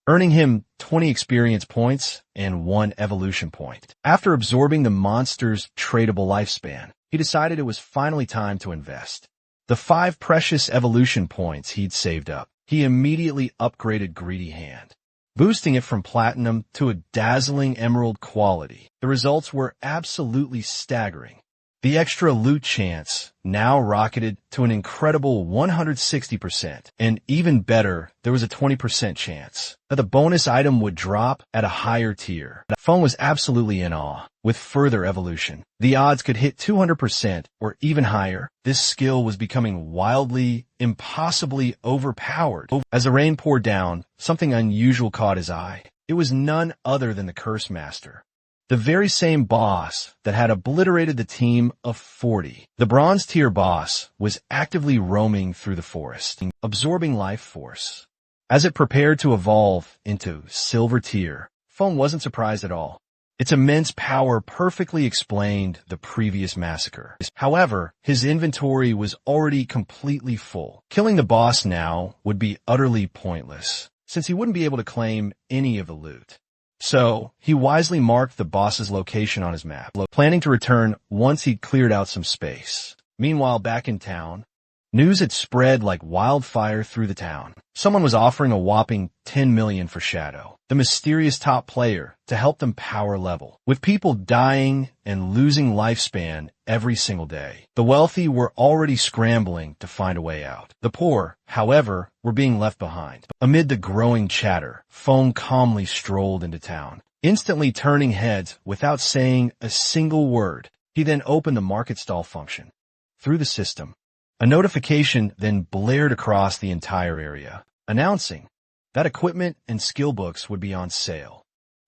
earning him 20 experience points and 1 evolution point. After absorbing the monster's tradable lifespan, he decided it was finally time to invest. The 5 precious evolution points he'd saved up, he immediately upgraded Greedy Hand, boosting it from platinum to a dazzling emerald quality. The results were absolutely staggering. The extra loot chance now rocketed to an incredible 160%, and even better, there was a 20% chance that the bonus item would drop at a higher tier. Phone was absolutely in awe. With further evolution, the odds could hit 200% or even higher. This skill was becoming wildly, impossibly overpowered. As the rain poured down, something unusual caught his eye. It was none other than the Curse Master, the very same boss that had obliterated the team of 40. The bronze tier boss was actively roaming through the forest, absorbing life force. As it prepared to evolve into silver tier, Phone wasn't surprised at all. Its immense power perfectly explained the previous massacre. However, his inventory was already completely full. Killing the boss now would be utterly pointless, since he wouldn't be able to claim any of the loot. So, he wisely marked the boss's location on his map, planning to return once he'd cleared out some space. Meanwhile, back in town, news had spread like wildfire through the town. Someone was offering a whopping 10 million for Shadow, the mysterious top player, to help them power level. With people dying and losing lifespan every single day, the wealthy were already scrambling to find a way out. The poor, however, were being left behind. Amid the growing chatter, Phone calmly strolled into town, instantly turning heads without saying a single word. He then opened the market stall function. Through the system, a notification then blared across the entire area, announcing that equipment and skill books would be on sale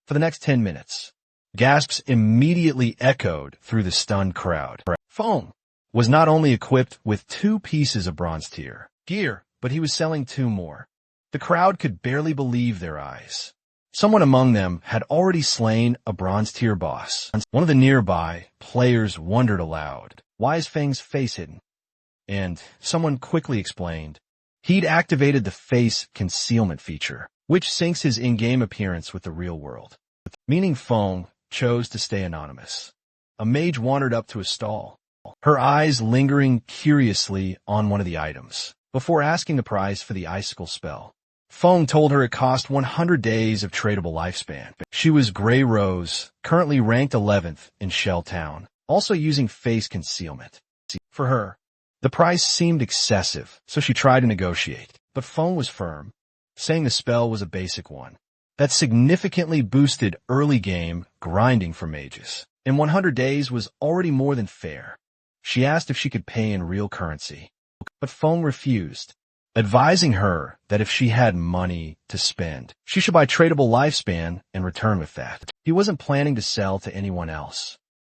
for the next 10 minutes. Gasps immediately echoed through the stunned crowd. Phone was not only equipped with 2 pieces of bronze tier gear, but he was selling 2 more. The crowd could barely believe their eyes. Someone among them had already slain a bronze tier boss. One of the nearby players wondered aloud, why is Fang's face hidden? And someone quickly explained, he'd activated the face concealment feature, which syncs his in-game appearance with the real world. Meaning Phone chose to stay anonymous. A mage wandered up to a stall, her eyes lingering curiously on one of the items, before asking the price for the icicle spell. Phone told her it cost 100 days of tradable lifespan. She was Grey Rose, currently ranked 11th in Shell Town, also using face concealment. For her, the price seemed excessive, so she tried to negotiate, but Phone was firm, saying the spell was a basic one that significantly boosted early game grinding for mages, and 100 days was already more than fair. She asked if she could pay in real currency, but Feng refused, advising her that if she had money to spend, she should buy tradable lifespan and return with that. He wasn't planning to sell to anyone else.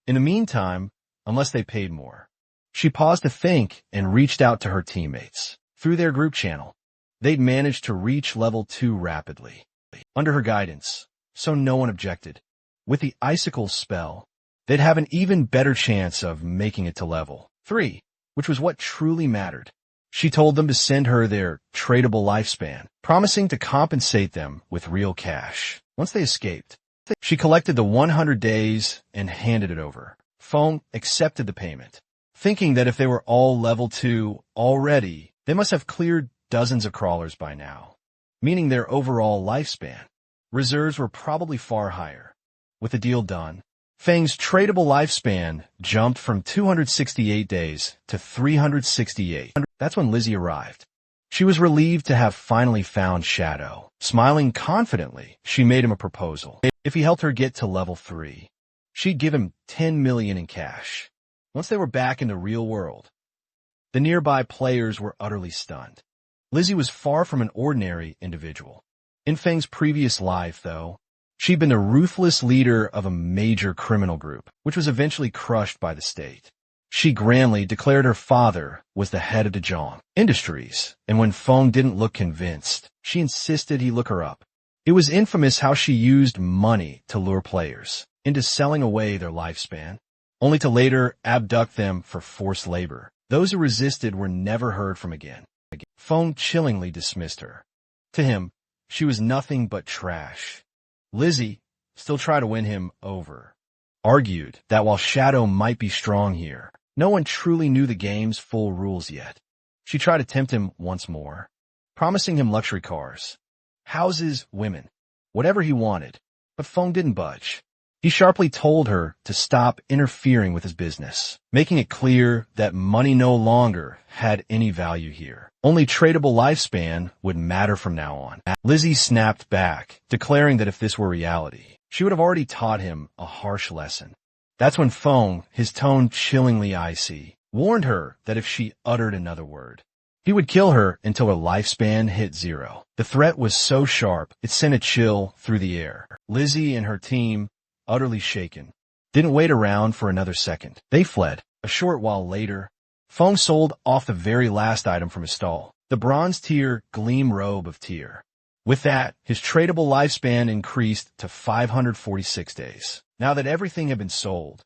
In the meantime, unless they paid more. She paused to think and reached out to her teammates. Through their group channel, they'd managed to reach level 2 rapidly. Under her guidance, so no one objected. With the icicle spell, they'd have an even better chance of making it to level 3, which was what truly mattered. She told them to send her their tradable lifespan, promising to compensate them with real cash. Once they escaped, she collected the 100 days and handed it over. Feng accepted the payment, thinking that if they were all level 2 already, they must have cleared dozens of crawlers by now, meaning their overall lifespan reserves were probably far higher. With the deal done, Feng's tradable lifespan jumped from 268 days to 368. That's when Lizzie arrived. She was relieved to have finally found Shadow. Smiling confidently, she made him a proposal. If he helped her get to level 3, she'd give him 10 million in cash. Once they were back in the real world, the nearby players were utterly stunned. Lizzie was far from an ordinary individual. In Feng's previous life, though, she'd been the ruthless leader of a major criminal group, which was eventually crushed by the state. She grandly declared her father was the head of the Zhong Industries, and when Feng didn't look convinced, she insisted he look her up. It was infamous how she used money to lure players into selling away their lifespan, only to later abduct them for forced labor. Those who resisted were never heard from again. Feng chillingly dismissed her. To him, she was nothing but trash. Lizzie still tried to win him over, argued that while Shadow might be strong here, no one truly knew the game's full rules yet. She tried to tempt him once more, promising him luxury cars, houses, women, whatever he wanted, but Feng didn't budge. He sharply told her to stop interfering with his business, making it clear that money no longer had any value here. Only tradable lifespan would matter from now on. Lizzie snapped back, declaring that if this were reality, she would have already taught him a harsh lesson. That's when Feng, his tone chillingly icy, warned her that if she uttered another word, he would kill her until her lifespan hit 0. The threat was so sharp, it sent a chill through the air. Lizzie and her team, utterly shaken, didn't wait around for another second. They fled. A short while later, Feng sold off the very last item from his stall, the bronze tier gleam robe of tier. With that, his tradable lifespan increased to 546 days. Now that everything had been sold,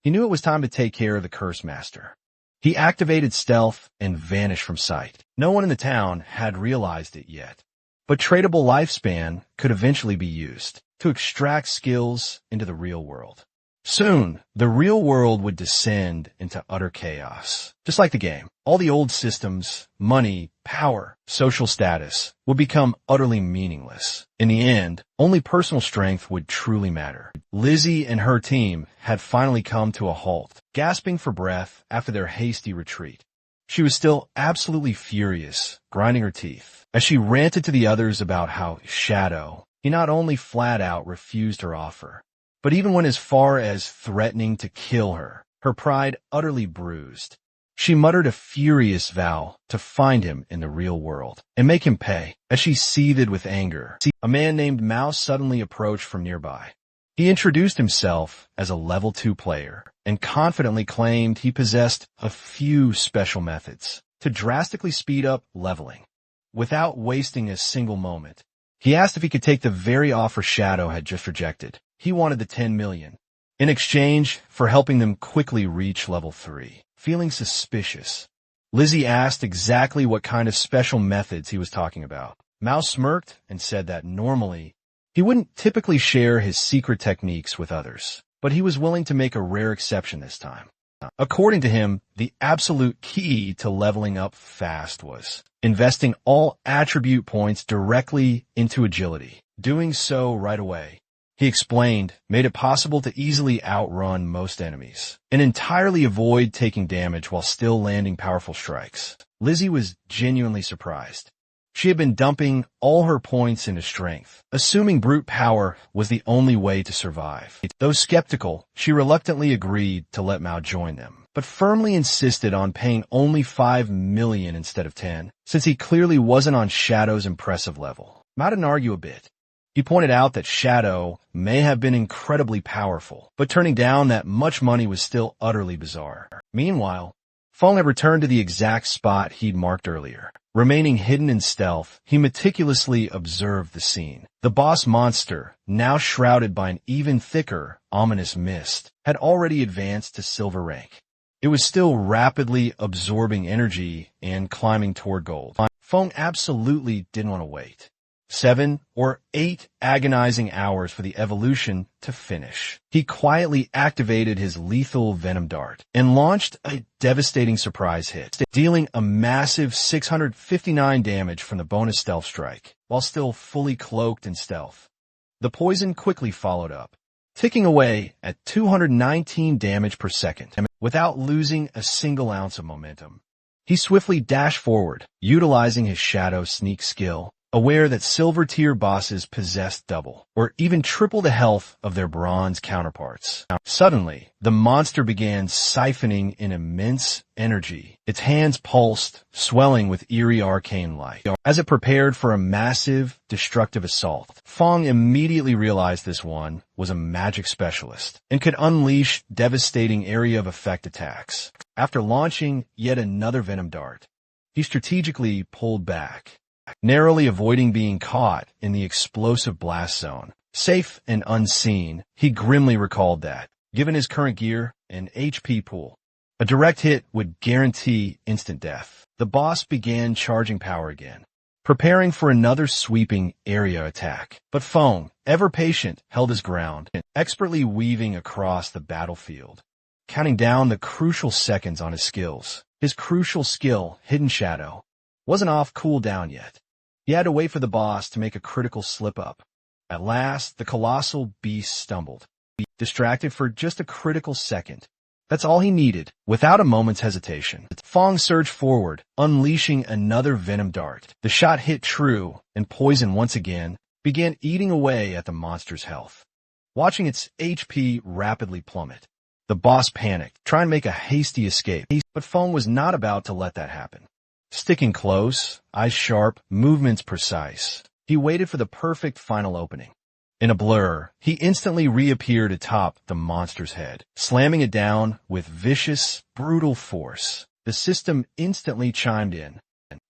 he knew it was time to take care of the Curse Master. He activated stealth and vanished from sight. No one in the town had realized it yet, but tradable lifespan could eventually be used to extract skills into the real world. Soon, the real world would descend into utter chaos. Just like the game, all the old systems, money, power, social status would become utterly meaningless. In the end, only personal strength would truly matter. Lizzie and her team had finally come to a halt, gasping for breath after their hasty retreat. She was still absolutely furious, grinding her teeth, as she ranted to the others about how Shadow, he not only flat out refused her offer, but even went as far as threatening to kill her, her pride utterly bruised. She muttered a furious vow to find him in the real world and make him pay. As she seethed with anger, a man named Mao suddenly approached from nearby. He introduced himself as a level 2 player and confidently claimed he possessed a few special methods to drastically speed up leveling. Without wasting a single moment, he asked if he could take the very offer Shadow had just rejected. He wanted the 10 million in exchange for helping them quickly reach level 3. Feeling suspicious, Lizzie asked exactly what kind of special methods he was talking about. Mao smirked and said that normally he wouldn't typically share his secret techniques with others, but he was willing to make a rare exception this time. According to him, the absolute key to leveling up fast was investing all attribute points directly into agility. Doing so right away, he explained, made it possible to easily outrun most enemies and entirely avoid taking damage while still landing powerful strikes. Lizzie was genuinely surprised. She had been dumping all her points into strength, assuming brute power was the only way to survive. Though skeptical, she reluctantly agreed to let Mao join them, but firmly insisted on paying only 5 million instead of 10, since he clearly wasn't on Shadow's impressive level. Mao didn't argue a bit. He pointed out that Shadow may have been incredibly powerful, but turning down that much money was still utterly bizarre. Meanwhile, Feng had returned to the exact spot he'd marked earlier. Remaining hidden in stealth, he meticulously observed the scene. The boss monster, now shrouded by an even thicker, ominous mist, had already advanced to silver rank. It was still rapidly absorbing energy and climbing toward gold. Feng absolutely didn't want to wait. 7 or 8 agonizing hours for the evolution to finish. He quietly activated his lethal venom dart and launched a devastating surprise hit, dealing a massive 659 damage from the bonus stealth strike, while still fully cloaked in stealth. The poison quickly followed up, ticking away at 219 damage per second, without losing a single ounce of momentum. He swiftly dashed forward, utilizing his shadow sneak skill, aware that silver-tier bosses possessed double, or even triple the health of their bronze counterparts. Suddenly, the monster began siphoning in immense energy. Its hands pulsed, swelling with eerie arcane light. As it prepared for a massive, destructive assault, Feng immediately realized this one was a magic specialist, and could unleash devastating area of effect attacks. After launching yet another venom dart, he strategically pulled back, narrowly avoiding being caught in the explosive blast zone. Safe and unseen, he grimly recalled that, given his current gear and HP pool, a direct hit would guarantee instant death. The boss began charging power again, preparing for another sweeping area attack. But Feng, ever patient, held his ground, expertly weaving across the battlefield, counting down the crucial seconds on his skills. His crucial skill, Hidden Shadow, wasn't off cooldown yet. He had to wait for the boss to make a critical slip-up. At last, the colossal beast stumbled, distracted for just a critical second. That's all he needed, without a moment's hesitation. Feng surged forward, unleashing another venom dart. The shot hit true, and poison once again began eating away at the monster's health. Watching its HP rapidly plummet, the boss panicked, trying to make a hasty escape. But Feng was not about to let that happen. Sticking close, eyes sharp, movements precise, he waited for the perfect final opening. In a blur, he instantly reappeared atop the monster's head, slamming it down with vicious, brutal force. The system instantly chimed in.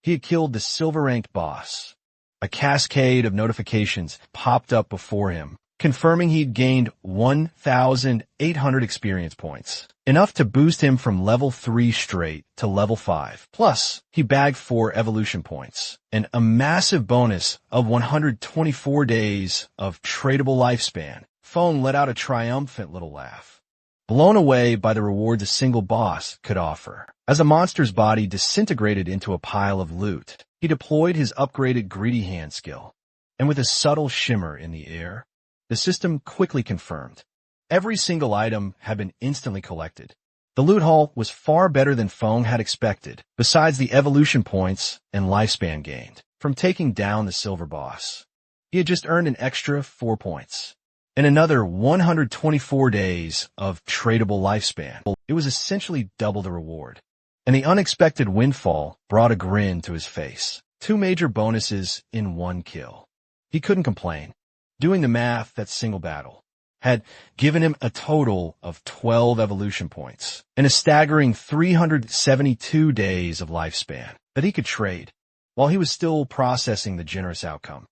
He had killed the silver-ranked boss. A cascade of notifications popped up before him, confirming he'd gained 1,800 experience points, enough to boost him from level 3 straight to level 5. Plus, he bagged 4 evolution points, and a massive bonus of 124 days of tradable lifespan. Feng let out a triumphant little laugh, blown away by the rewards a single boss could offer. As the monster's body disintegrated into a pile of loot, he deployed his upgraded Greedy Hand skill, and with a subtle shimmer in the air, the system quickly confirmed. Every single item had been instantly collected. The loot haul was far better than Feng had expected, besides the evolution points and lifespan gained from taking down the silver boss. He had just earned an extra 4 points, and another 124 days of tradable lifespan. It was essentially double the reward, and the unexpected windfall brought a grin to his face. 2 major bonuses in 1 kill. He couldn't complain. Doing the math, that single battle had given him a total of 12 evolution points and a staggering 372 days of lifespan that he could trade while he was still processing the generous outcome.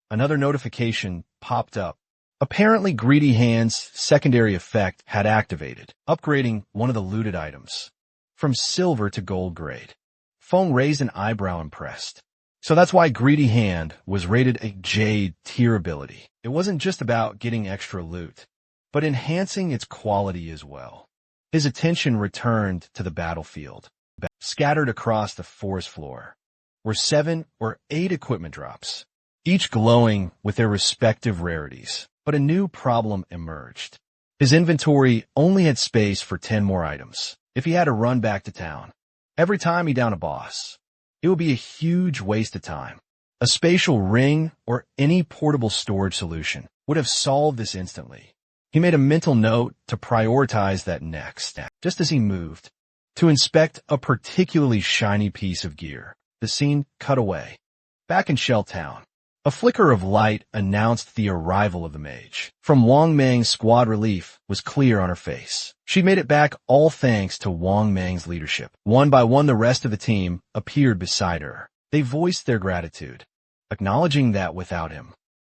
Another notification popped up. Apparently, Greedy Hand's secondary effect had activated, upgrading one of the looted items from silver to gold grade. Feng raised an eyebrow, impressed. So that's why Greedy Hand was rated a Jade tier ability. It wasn't just about getting extra loot, but enhancing its quality as well. His attention returned to the battlefield. Scattered across the forest floor were 7 or 8 equipment drops, each glowing with their respective rarities. But a new problem emerged. His inventory only had space for 10 more items. If he had to run back to town every time he downed a boss, it would be a huge waste of time. A spatial ring or any portable storage solution would have solved this instantly. He made a mental note to prioritize that next, just as he moved to inspect a particularly shiny piece of gear. The scene cut away. Back in Shell Town, a flicker of light announced the arrival of the mage. From Wang Mang's squad, relief was clear on her face. She made it back all thanks to Wang Mang's leadership. One by one, the rest of the team appeared beside her. They voiced their gratitude, acknowledging that without him,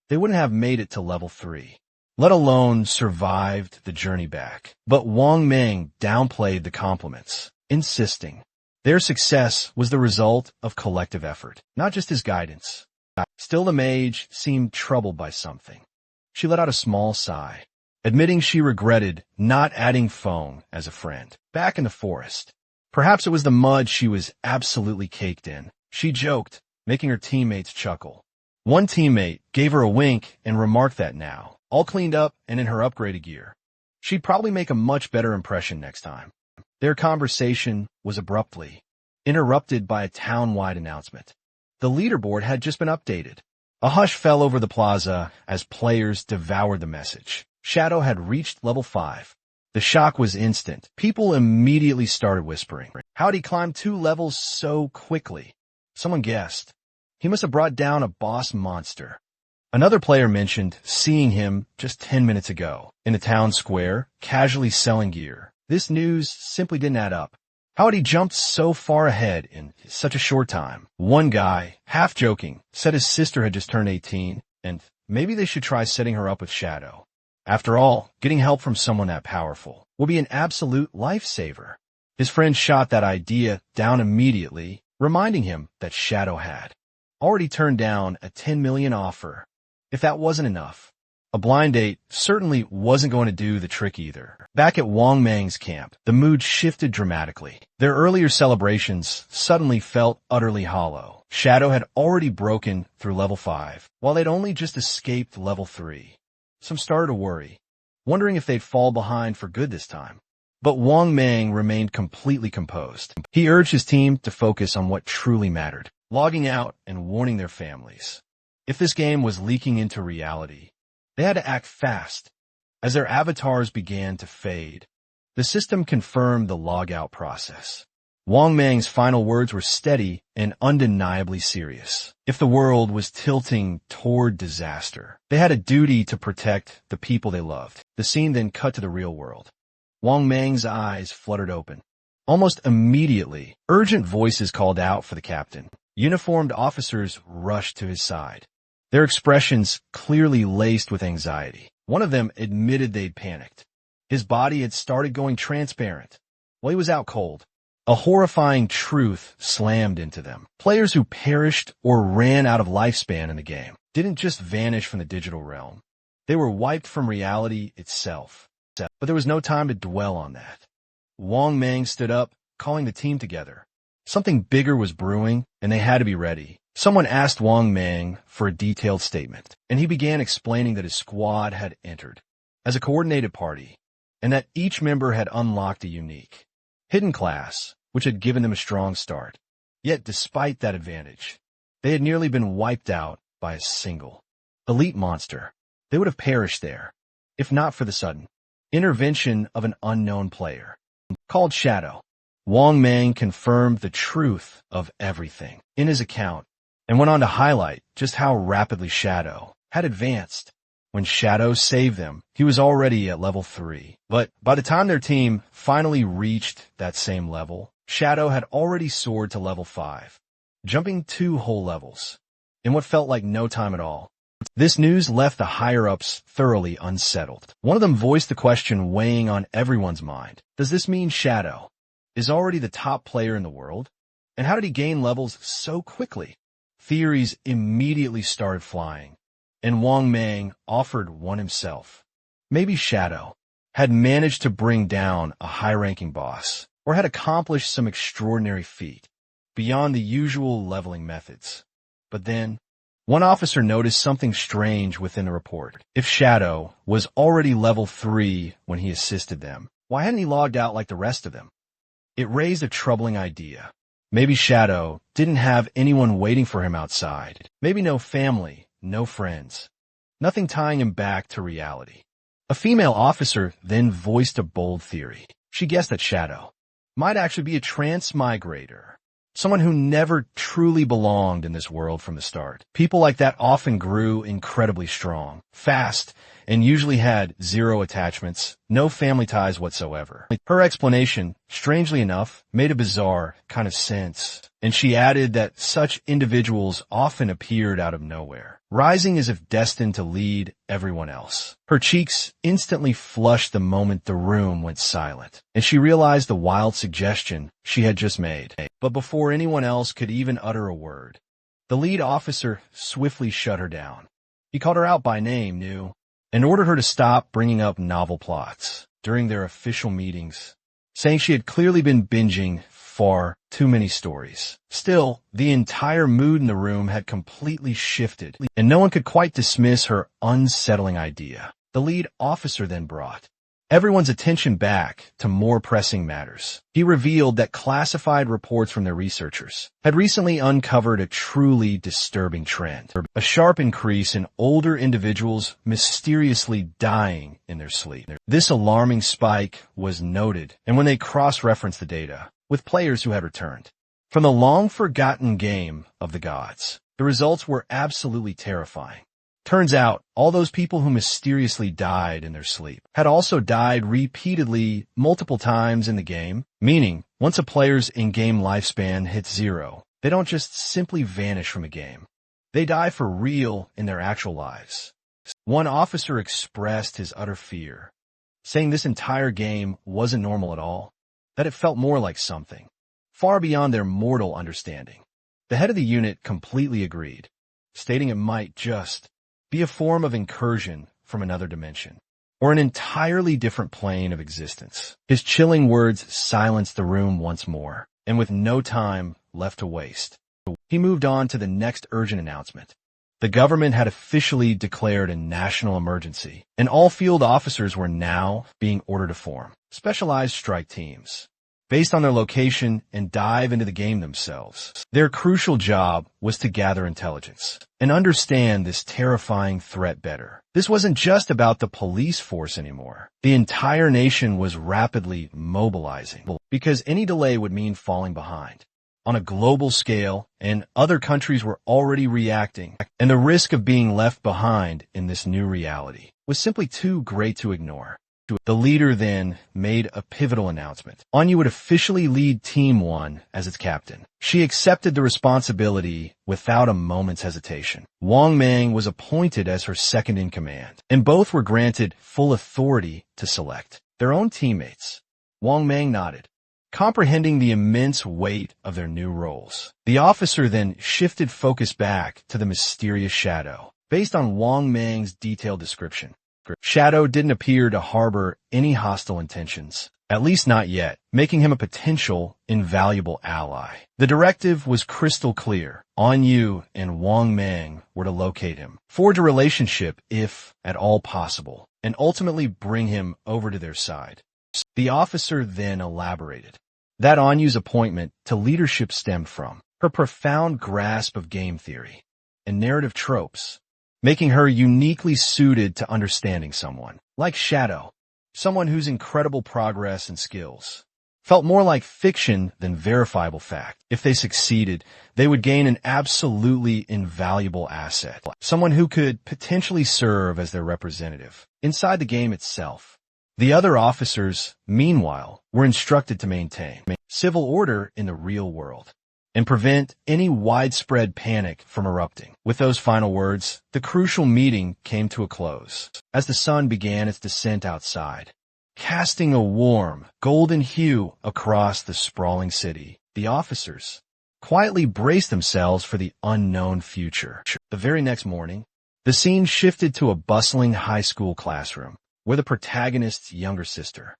they wouldn't have made it to level 3, let alone survived the journey back. But Wang Mang downplayed the compliments, insisting their success was the result of collective effort, not just his guidance. Still, the mage seemed troubled by something. She let out a small sigh, admitting she regretted not adding Feng as a friend. Back in the forest, perhaps it was the mud she was absolutely caked in. She joked, making her teammates chuckle. One teammate gave her a wink and remarked that now, all cleaned up and in her upgraded gear, she'd probably make a much better impression next time. Their conversation was abruptly interrupted by a town-wide announcement. The leaderboard had just been updated. A hush fell over the plaza as players devoured the message. Shadow had reached level 5. The shock was instant. People immediately started whispering. How'd he climb 2 levels so quickly? Someone guessed he must have brought down a boss monster. Another player mentioned seeing him just 10 minutes ago in the town square, casually selling gear. This news simply didn't add up. How had he jumped so far ahead in such a short time? One guy, half joking, said his sister had just turned 18, and maybe they should try setting her up with Shadow. After all, getting help from someone that powerful will be an absolute lifesaver. His friend shot that idea down immediately, reminding him that Shadow had already turned down a 10 million offer. If that wasn't enough, a blind date certainly wasn't going to do the trick either. Back at Wang Mang's camp, the mood shifted dramatically. Their earlier celebrations suddenly felt utterly hollow. Shadow had already broken through level 5, while they'd only just escaped level 3. Some started to worry, wondering if they'd fall behind for good this time. But Wang Mang remained completely composed. He urged his team to focus on what truly mattered, logging out and warning their families. If this game was leaking into reality, they had to act fast. As their avatars began to fade, the system confirmed the log-out process. Wang Mang's final words were steady and undeniably serious. If the world was tilting toward disaster, they had a duty to protect the people they loved. The scene then cut to the real world. Wang Mang's eyes fluttered open. Almost immediately, urgent voices called out for the captain. Uniformed officers rushed to his side, their expressions clearly laced with anxiety. One of them admitted they'd panicked. His body had started going transparent. Well, he was out cold. A horrifying truth slammed into them. Players who perished or ran out of lifespan in the game didn't just vanish from the digital realm. They were wiped from reality itself. But there was no time to dwell on that. Wang Mang stood up, calling the team together. Something bigger was brewing, and they had to be ready. Someone asked Wang Mang for a detailed statement, and he began explaining that his squad had entered as a coordinated party, and that each member had unlocked a unique, hidden class, which had given them a strong start. Yet, despite that advantage, they had nearly been wiped out by a single elite monster. They would have perished there, if not for the sudden intervention of an unknown player called Shadow. Wang Mang confirmed the truth of everything in his account and went on to highlight just how rapidly Shadow had advanced. When Shadow saved them, he was already at level 3. But by the time their team finally reached that same level, Shadow had already soared to level 5, jumping 2 whole levels in what felt like no time at all. This news left the higher-ups thoroughly unsettled. One of them voiced the question weighing on everyone's mind. Does this mean Shadow is already the top player in the world? And how did he gain levels so quickly? Theories immediately started flying, and Wang Mang offered one himself. Maybe Shadow had managed to bring down a high-ranking boss, or had accomplished some extraordinary feat beyond the usual leveling methods. But then, one officer noticed something strange within the report. If Shadow was already level 3 when he assisted them, why hadn't he logged out like the rest of them? It raised a troubling idea. Maybe Shadow didn't have anyone waiting for him outside. Maybe no family, no friends. Nothing tying him back to reality. A female officer then voiced a bold theory. She guessed that Shadow might actually be a transmigrator. Someone who never truly belonged in this world from the start. People like that often grew incredibly strong, fast, and usually had zero attachments, no family ties whatsoever. Her explanation, strangely enough, made a bizarre kind of sense, and she added that such individuals often appeared out of nowhere, rising as if destined to lead everyone else. Her cheeks instantly flushed the moment the room went silent, and she realized the wild suggestion she had just made. But before anyone else could even utter a word, the lead officer swiftly shut her down. He called her out by name, and ordered her to stop bringing up novel plots during their official meetings, saying she had clearly been binging far too many stories. Still, the entire mood in the room had completely shifted, and no one could quite dismiss her unsettling idea. The lead officer then brought everyone's attention back to more pressing matters. He revealed that classified reports from their researchers had recently uncovered a truly disturbing trend, a sharp increase in older individuals mysteriously dying in their sleep. This alarming spike was noted, and when they cross-referenced the data with players who had returned from the long-forgotten game of the gods, the results were absolutely terrifying. Turns out, all those people who mysteriously died in their sleep had also died repeatedly multiple times in the game, meaning once a player's in-game lifespan hits 0, they don't just simply vanish from a game. They die for real in their actual lives. One officer expressed his utter fear, saying this entire game wasn't normal at all, that it felt more like something far beyond their mortal understanding. The head of the unit completely agreed, stating it might just be a form of incursion from another dimension, or an entirely different plane of existence. His chilling words silenced the room once more, and with no time left to waste, he moved on to the next urgent announcement. The government had officially declared a national emergency, and all field officers were now being ordered to form specialized strike teams based on their location and dive into the game themselves. Their crucial job was to gather intelligence and understand this terrifying threat better. This wasn't just about the police force anymore. The entire nation was rapidly mobilizing because any delay would mean falling behind on a global scale, and other countries were already reacting, and the risk of being left behind in this new reality was simply too great to ignore. The leader then made a pivotal announcement. Anya would officially lead Team 1 as its captain. She accepted the responsibility without a moment's hesitation. Wang Mang was appointed as her second-in-command, and both were granted full authority to select their own teammates. Wang Mang nodded, comprehending the immense weight of their new roles. The officer then shifted focus back to the mysterious Shadow, based on Wang Mang's detailed description. Shadow didn't appear to harbor any hostile intentions, at least not yet, making him a potential, invaluable ally. The directive was crystal clear. Yu and Wang Mang were to locate him, forge a relationship if at all possible, and ultimately bring him over to their side. The officer then elaborated that Yu's appointment to leadership stemmed from her profound grasp of game theory and narrative tropes, making her uniquely suited to understanding someone like Shadow, someone whose incredible progress and skills felt more like fiction than verifiable fact. If they succeeded, they would gain an absolutely invaluable asset, someone who could potentially serve as their representative inside the game itself. The other officers, meanwhile, were instructed to maintain civil order in the real world and prevent any widespread panic from erupting. With those final words, the crucial meeting came to a close as the sun began its descent outside, casting a warm, golden hue across the sprawling city. The officers quietly braced themselves for the unknown future. The very next morning, the scene shifted to a bustling high school classroom where the protagonist's younger sister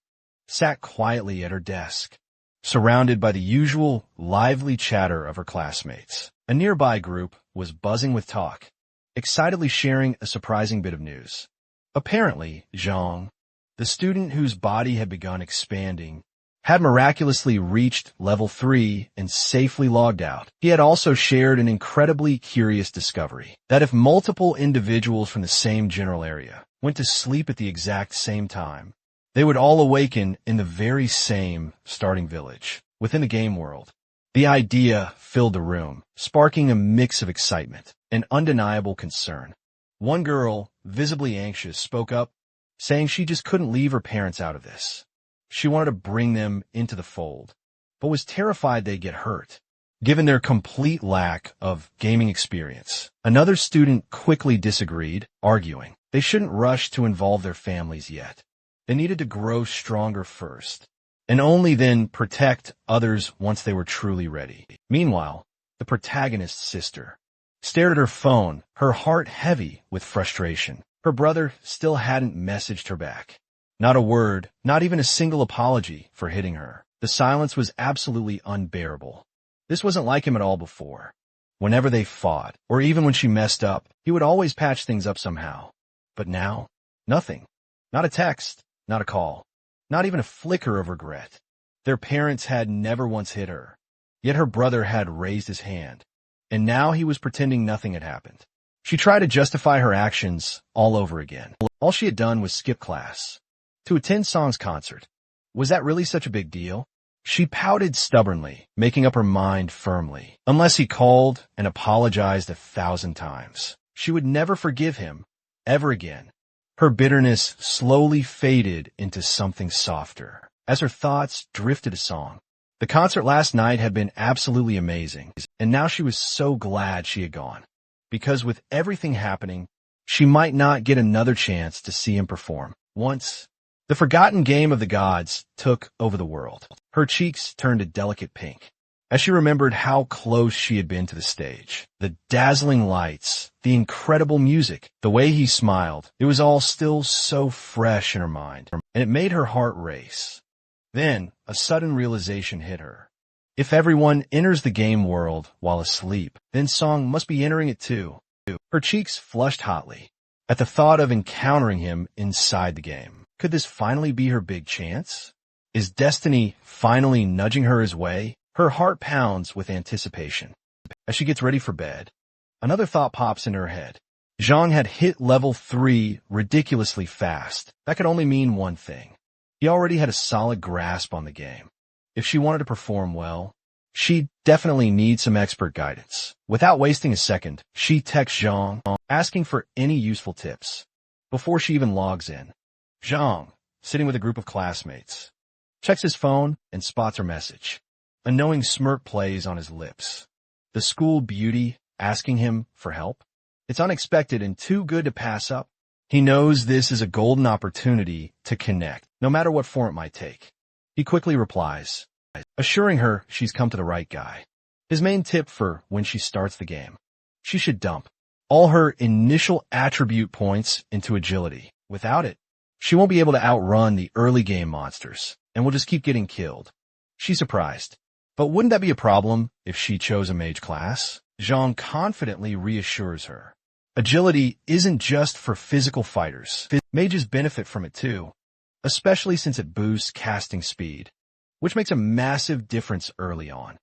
sat quietly at her desk, surrounded by the usual lively chatter of her classmates. A nearby group was buzzing with talk, excitedly sharing a surprising bit of news. Apparently, Zhang, the student whose body had begun expanding, had miraculously reached level 3 and safely logged out. He had also shared an incredibly curious discovery that if multiple individuals from the same general area went to sleep at the exact same time, they would all awaken in the very same starting village within the game world. The idea filled the room, sparking a mix of excitement and undeniable concern. One girl, visibly anxious, spoke up, saying she just couldn't leave her parents out of this. She wanted to bring them into the fold, but was terrified they'd get hurt, given their complete lack of gaming experience. Another student quickly disagreed, arguing they shouldn't rush to involve their families yet. They needed to grow stronger first, and only then protect others once they were truly ready. Meanwhile, the protagonist's sister stared at her phone, her heart heavy with frustration. Her brother still hadn't messaged her back. Not a word, not even a single apology for hitting her. The silence was absolutely unbearable. This wasn't like him at all before. Whenever they fought, or even when she messed up, he would always patch things up somehow. But now, nothing. Not a text, not a call, not even a flicker of regret. Their parents had never once hit her, yet her brother had raised his hand, and now he was pretending nothing had happened. She tried to justify her actions all over again. All she had done was skip class to attend Song's concert. Was that really such a big deal? She pouted stubbornly, making up her mind firmly. Unless he called and apologized 1,000 times, she would never forgive him, ever again. Her bitterness slowly faded into something softer as her thoughts drifted to Song. The concert last night had been absolutely amazing, and now she was so glad she had gone. Because with everything happening, she might not get another chance to see him perform. Once, the forgotten game of the gods took over the world. Her cheeks turned a delicate pink as she remembered how close she had been to the stage. The dazzling lights, the incredible music, the way he smiled, it was all still so fresh in her mind, and it made her heart race. Then, a sudden realization hit her. If everyone enters the game world while asleep, then Song must be entering it too. Her cheeks flushed hotly at the thought of encountering him inside the game. Could this finally be her big chance? Is destiny finally nudging her his way? Her heart pounds with anticipation. As she gets ready for bed, another thought pops into her head. Zhang had hit level 3 ridiculously fast. That could only mean one thing. He already had a solid grasp on the game. If she wanted to perform well, she'd definitely need some expert guidance. Without wasting a second, she texts Zhang, asking for any useful tips. Before she even logs in, Zhang, sitting with a group of classmates, checks his phone and spots her message. A knowing smirk plays on his lips. The school beauty asking him for help? It's unexpected and too good to pass up. He knows this is a golden opportunity to connect, no matter what form it might take. He quickly replies, assuring her she's come to the right guy. His main tip for when she starts the game: she should dump all her initial attribute points into agility. Without it, she won't be able to outrun the early game monsters, and will just keep getting killed. She's surprised. But wouldn't that be a problem if she chose a mage class? Zhang confidently reassures her. Agility isn't just for physical fighters. Mages benefit from it too, especially since it boosts casting speed, which makes a massive difference early on.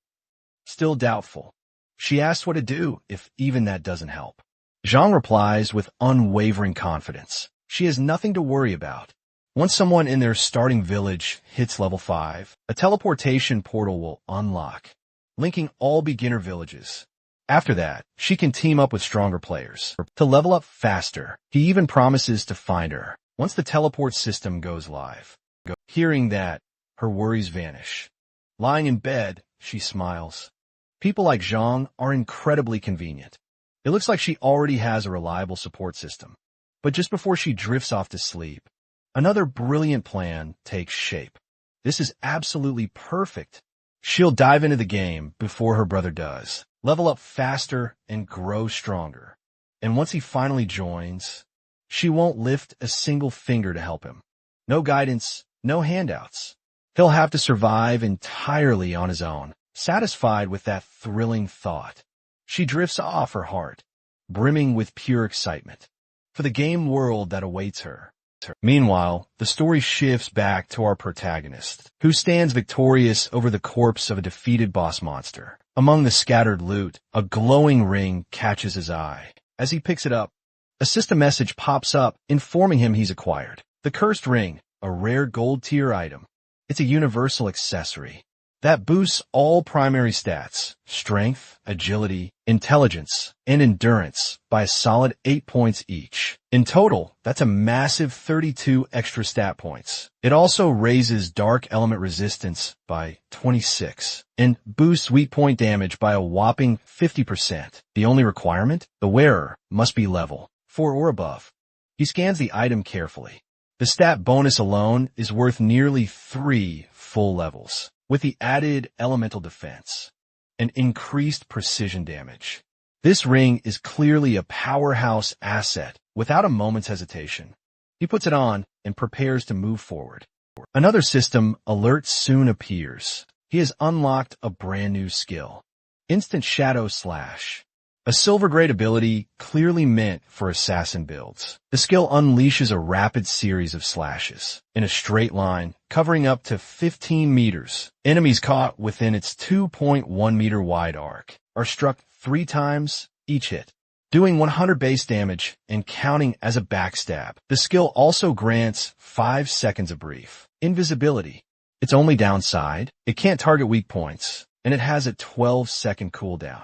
Still doubtful, she asks what to do if even that doesn't help. Zhang replies with unwavering confidence. She has nothing to worry about. Once someone in their starting village hits level 5, a teleportation portal will unlock, linking all beginner villages. After that, she can team up with stronger players to level up faster. He even promises to find her once the teleport system goes live. Hearing that, her worries vanish. Lying in bed, she smiles. People like Zhang are incredibly convenient. It looks like she already has a reliable support system. But just before she drifts off to sleep, another brilliant plan takes shape. This is absolutely perfect. She'll dive into the game before her brother does, level up faster and grow stronger. And once he finally joins, she won't lift a single finger to help him. No guidance, no handouts. He'll have to survive entirely on his own. Satisfied with that thrilling thought, she drifts off, her heart brimming with pure excitement for the game world that awaits her. Meanwhile, the story shifts back to our protagonist, who stands victorious over the corpse of a defeated boss monster. Among the scattered loot, a glowing ring catches his eye. As he picks it up, a system message pops up informing him he's acquired the cursed ring, a rare gold-tier item. It's a universal accessory that boosts all primary stats, strength, agility, intelligence, and endurance by a solid 8 points each. In total, that's a massive 32 extra stat points. It also raises dark element resistance by 26 and boosts weak point damage by a whopping 50%. The only requirement? The wearer must be level 4 or above. He scans the item carefully. The stat bonus alone is worth nearly 3 full levels, with the added elemental defense and increased precision damage. This ring is clearly a powerhouse asset without a moment's hesitation. He puts it on and prepares to move forward. Another system alert soon appears. He has unlocked a brand new skill, Instant Shadow Slash. A silver-grade ability clearly meant for assassin builds. The skill unleashes a rapid series of slashes in a straight line, covering up to 15 meters. Enemies caught within its 2.1-meter wide arc are struck 3 times each hit, doing 100 base damage and counting as a backstab. The skill also grants 5 seconds of brief invisibility. Its only downside, it can't target weak points, and it has a 12-second cooldown.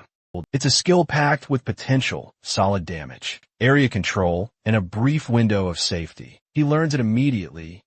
It's a skill packed with potential, solid damage, area control, and a brief window of safety. He learns it immediately,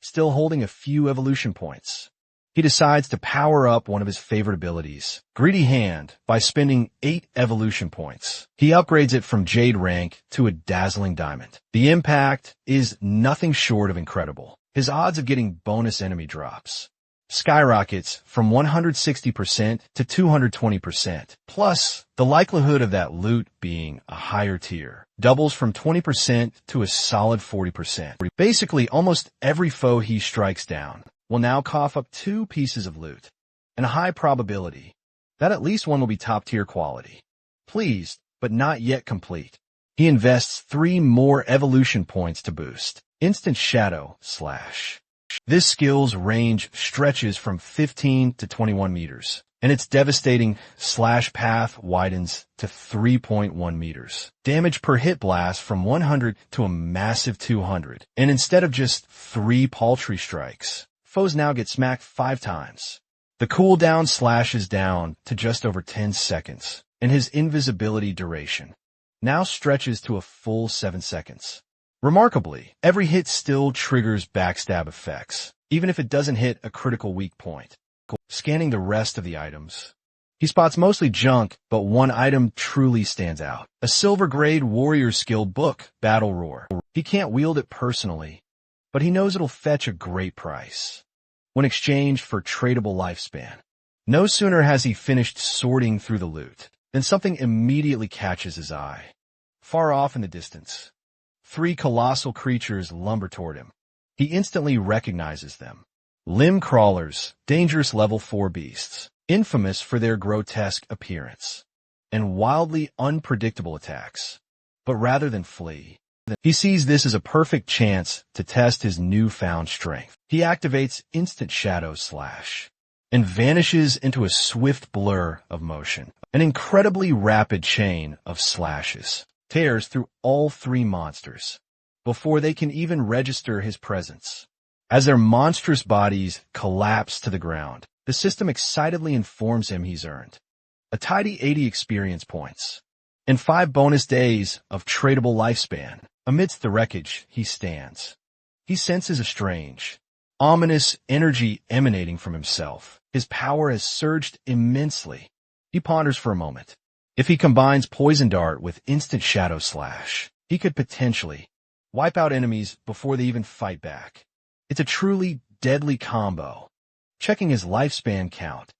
still holding a few evolution points. He decides to power up one of his favorite abilities, Greedy Hand, by spending 8 evolution points. He upgrades it from Jade rank to a dazzling diamond. The impact is nothing short of incredible. His odds of getting bonus enemy drops skyrockets from 160% to 220%. Plus, the likelihood of that loot being a higher tier doubles from 20% to a solid 40%. Basically, almost every foe he strikes down will now cough up 2 pieces of loot, and a high probability that at least one will be top-tier quality. Pleased, but not yet complete, he invests 3 more evolution points to boost Instant Shadow Slash. This skill's range stretches from 15 to 21 meters, and its devastating slash path widens to 3.1 meters. Damage per hit blast from 100 to a massive 200, and instead of just 3 paltry strikes, foes now get smacked 5 times. The cooldown slashes down to just over 10 seconds, and his invisibility duration now stretches to a full 7 seconds. Remarkably, every hit still triggers backstab effects, even if it doesn't hit a critical weak point. Scanning the rest of the items, he spots mostly junk, but one item truly stands out. A silver-grade warrior skill book, Battle Roar. He can't wield it personally, but he knows it'll fetch a great price when exchanged for tradable lifespan. No sooner has he finished sorting through the loot than something immediately catches his eye. Far off in the distance, 3 colossal creatures lumber toward him. He instantly recognizes them. Limb crawlers, dangerous level 4 beasts, infamous for their grotesque appearance and wildly unpredictable attacks. But rather than flee, he sees this as a perfect chance to test his newfound strength. He activates Instant Shadow Slash and vanishes into a swift blur of motion. An incredibly rapid chain of slashes tears through all 3 monsters before they can even register his presence. As their monstrous bodies collapse to the ground, the system excitedly informs him he's earned a tidy 80 experience points and 5 bonus days of tradable lifespan. Amidst the wreckage, he stands. He senses a strange, ominous energy emanating from himself. His power has surged immensely. He ponders for a moment. If he combines Poison Dart with Instant Shadow Slash, he could potentially wipe out enemies before they even fight back. It's a truly deadly combo. Checking his lifespan count,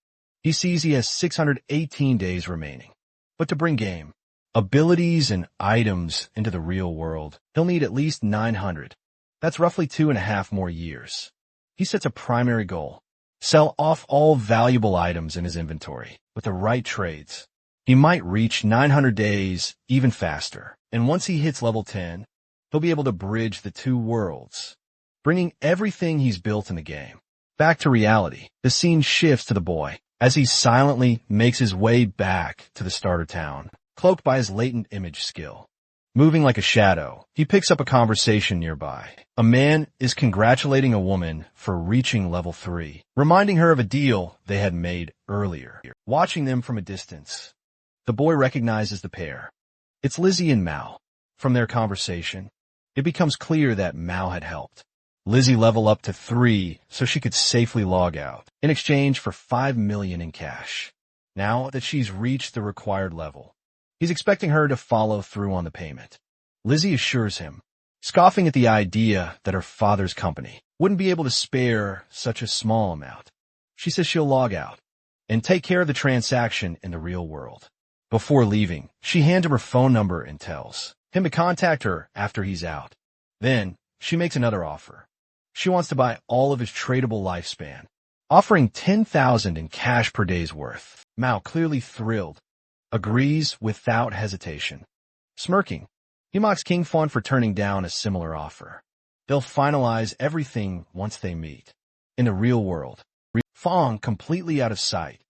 he sees he has 618 days remaining. But to bring game, abilities, and items into the real world, he'll need at least 900. That's roughly 2.5 more years. He sets a primary goal: sell off all valuable items in his inventory. With the right trades, he might reach 900 days even faster. And once he hits level 10, he'll be able to bridge the two worlds, bringing everything he's built in the game back to reality. The scene shifts to the boy as he silently makes his way back to the starter town, cloaked by his latent image skill. Moving like a shadow, he picks up a conversation nearby. A man is congratulating a woman for reaching level 3, reminding her of a deal they had made earlier. Watching them from a distance, the boy recognizes the pair. It's Lizzie and Mao. From their conversation, it becomes clear that Mao had helped Lizzie level up to 3 so she could safely log out, in exchange for $5 million in cash. Now that she's reached the required level, he's expecting her to follow through on the payment. Lizzie assures him, scoffing at the idea that her father's company wouldn't be able to spare such a small amount. She says she'll log out and take care of the transaction in the real world. Before leaving, she hands him her phone number and tells him to contact her after he's out. Then, she makes another offer. She wants to buy all of his tradable lifespan, offering $10,000 in cash per day's worth. Mao, clearly thrilled, agrees without hesitation. Smirking, he mocks King Fon for turning down a similar offer. They'll finalize everything once they meet. In the real world, Fong, completely out of sight,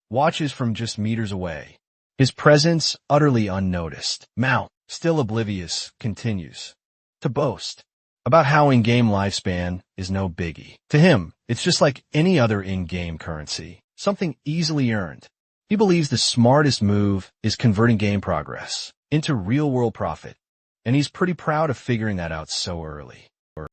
watches from just meters away, his presence utterly unnoticed. Mao, still oblivious, continues to boast about how in-game lifespan is no biggie. To him, it's just like any other in-game currency, something easily earned. He believes the smartest move is converting game progress into real-world profit, and he's pretty proud of figuring that out so early.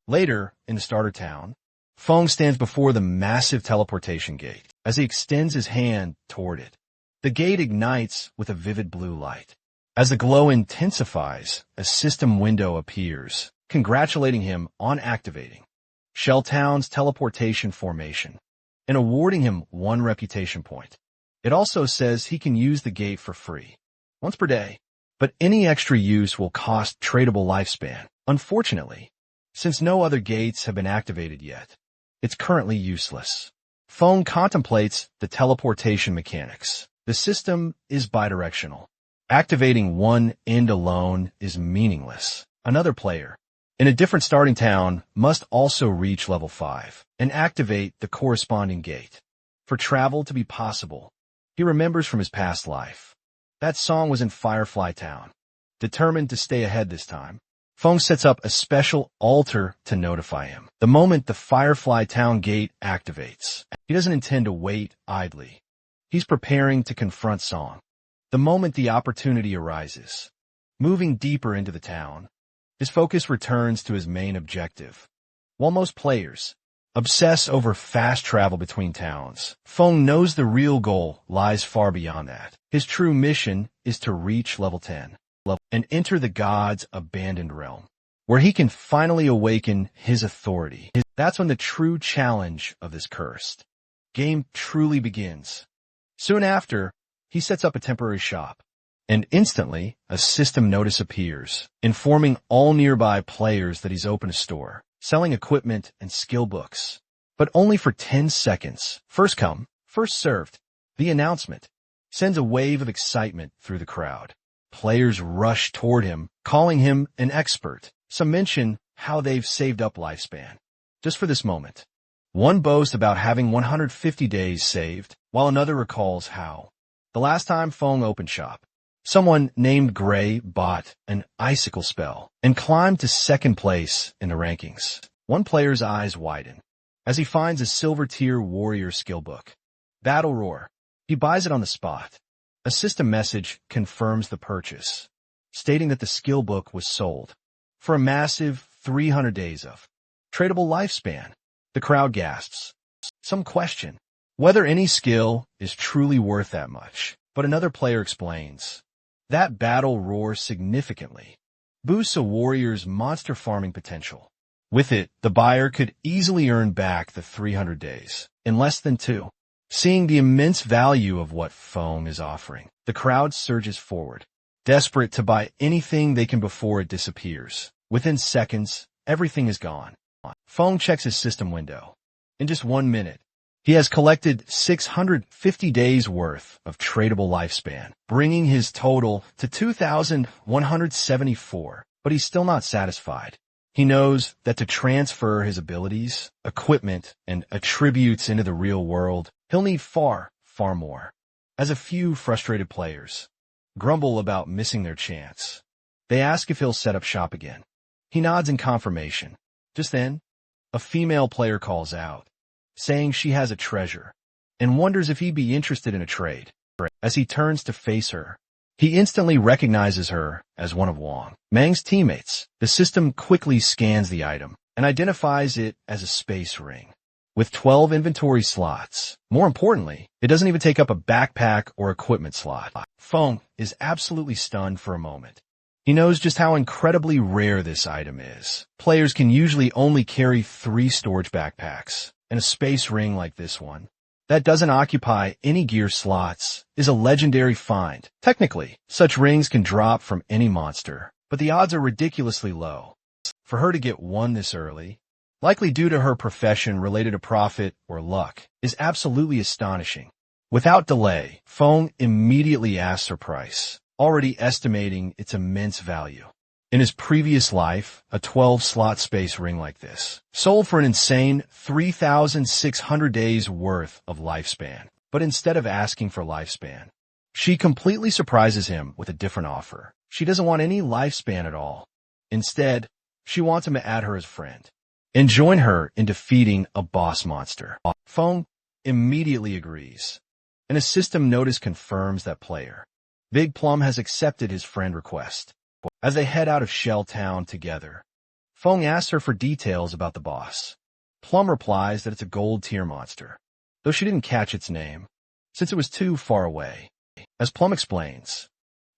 Later, in the starter town, Fong stands before the massive teleportation gate. As he extends his hand toward it, the gate ignites with a vivid blue light. As the glow intensifies, a system window appears, congratulating him on activating Shelltown's teleportation formation and awarding him 1 reputation point. It also says he can use the gate for free, once per day, but any extra use will cost tradable lifespan. Unfortunately, since no other gates have been activated yet, it's currently useless. Fong contemplates the teleportation mechanics. The system is bidirectional. Activating one end alone is meaningless. Another player, in a different starting town, must also reach level 5 and activate the corresponding gate. For travel to be possible, he remembers from his past life. That song was in Firefly Town. Determined to stay ahead this time, Fong sets up a special altar to notify him. The moment the Firefly Town gate activates, he doesn't intend to wait idly. He's preparing to confront Song the moment the opportunity arises. Moving deeper into the town, his focus returns to his main objective. While most players obsess over fast travel between towns, Fong knows the real goal lies far beyond that. His true mission is to reach level 10 and enter the gods' abandoned realm, where he can finally awaken his authority. That's when the true challenge of this cursed game truly begins. Soon after, he sets up a temporary shop, and instantly a system notice appears, informing all nearby players that he's opened a store, selling equipment and skill books, but only for 10 seconds. First come, first served. The announcement sends a wave of excitement through the crowd. Players rush toward him, calling him an expert. Some mention how they've saved up lifespan just for this moment. One boasts about having 150 days saved, while another recalls how the last time Fong opened shop, someone named Gray bought an icicle spell and climbed to second place in the rankings. One player's eyes widen as he finds a silver tier warrior skill book. Battle Roar. He buys it on the spot. A system message confirms the purchase, stating that the skill book was sold for a massive 300 days of tradable lifespan. The crowd gasps. Some question whether any skill is truly worth that much, but another player explains that Battle Roar significantly boosts a warrior's monster farming potential. With it, the buyer could easily earn back the 300 days in less than 2. Seeing the immense value of what Fong is offering, the crowd surges forward, desperate to buy anything they can before it disappears. Within seconds, everything is gone. Fong checks his system window. In just 1 minute, he has collected 650 days worth of tradable lifespan, bringing his total to 2,174. but he's still not satisfied. He knows that to transfer his abilities, equipment, and attributes into the real world, he'll need far, far more. As a few frustrated players grumble about missing their chance, they ask if he'll set up shop again. He nods in confirmation. Just then, a female player calls out, saying she has a treasure, and wonders if he'd be interested in a trade. As he turns to face her, he instantly recognizes her as one of Wang Mang's teammates. The system quickly scans the item and identifies it as a space ring with 12 inventory slots. More importantly, it doesn't even take up a backpack or equipment slot. Feng is absolutely stunned for a moment. He knows just how incredibly rare this item is. Players can usually only carry 3 storage backpacks, and a space ring like this one that doesn't occupy any gear slots is a legendary find. Technically, such rings can drop from any monster, but the odds are ridiculously low. For her to get one this early, likely due to her profession related to profit or luck, is absolutely astonishing. Without delay, Feng immediately asks her price, already estimating its immense value. In his previous life, a 12-slot space ring like this sold for an insane 3,600 days worth of lifespan. But instead of asking for lifespan, she completely surprises him with a different offer. She doesn't want any lifespan at all. Instead, she wants him to add her as friend and join her in defeating a boss monster. Feng immediately agrees, and a system notice confirms that player. Big Plum has accepted his friend request. As they head out of Shell Town together, Feng asks her for details about the boss. Plum replies that it's a gold-tier monster, though she didn't catch its name, since it was too far away. As Plum explains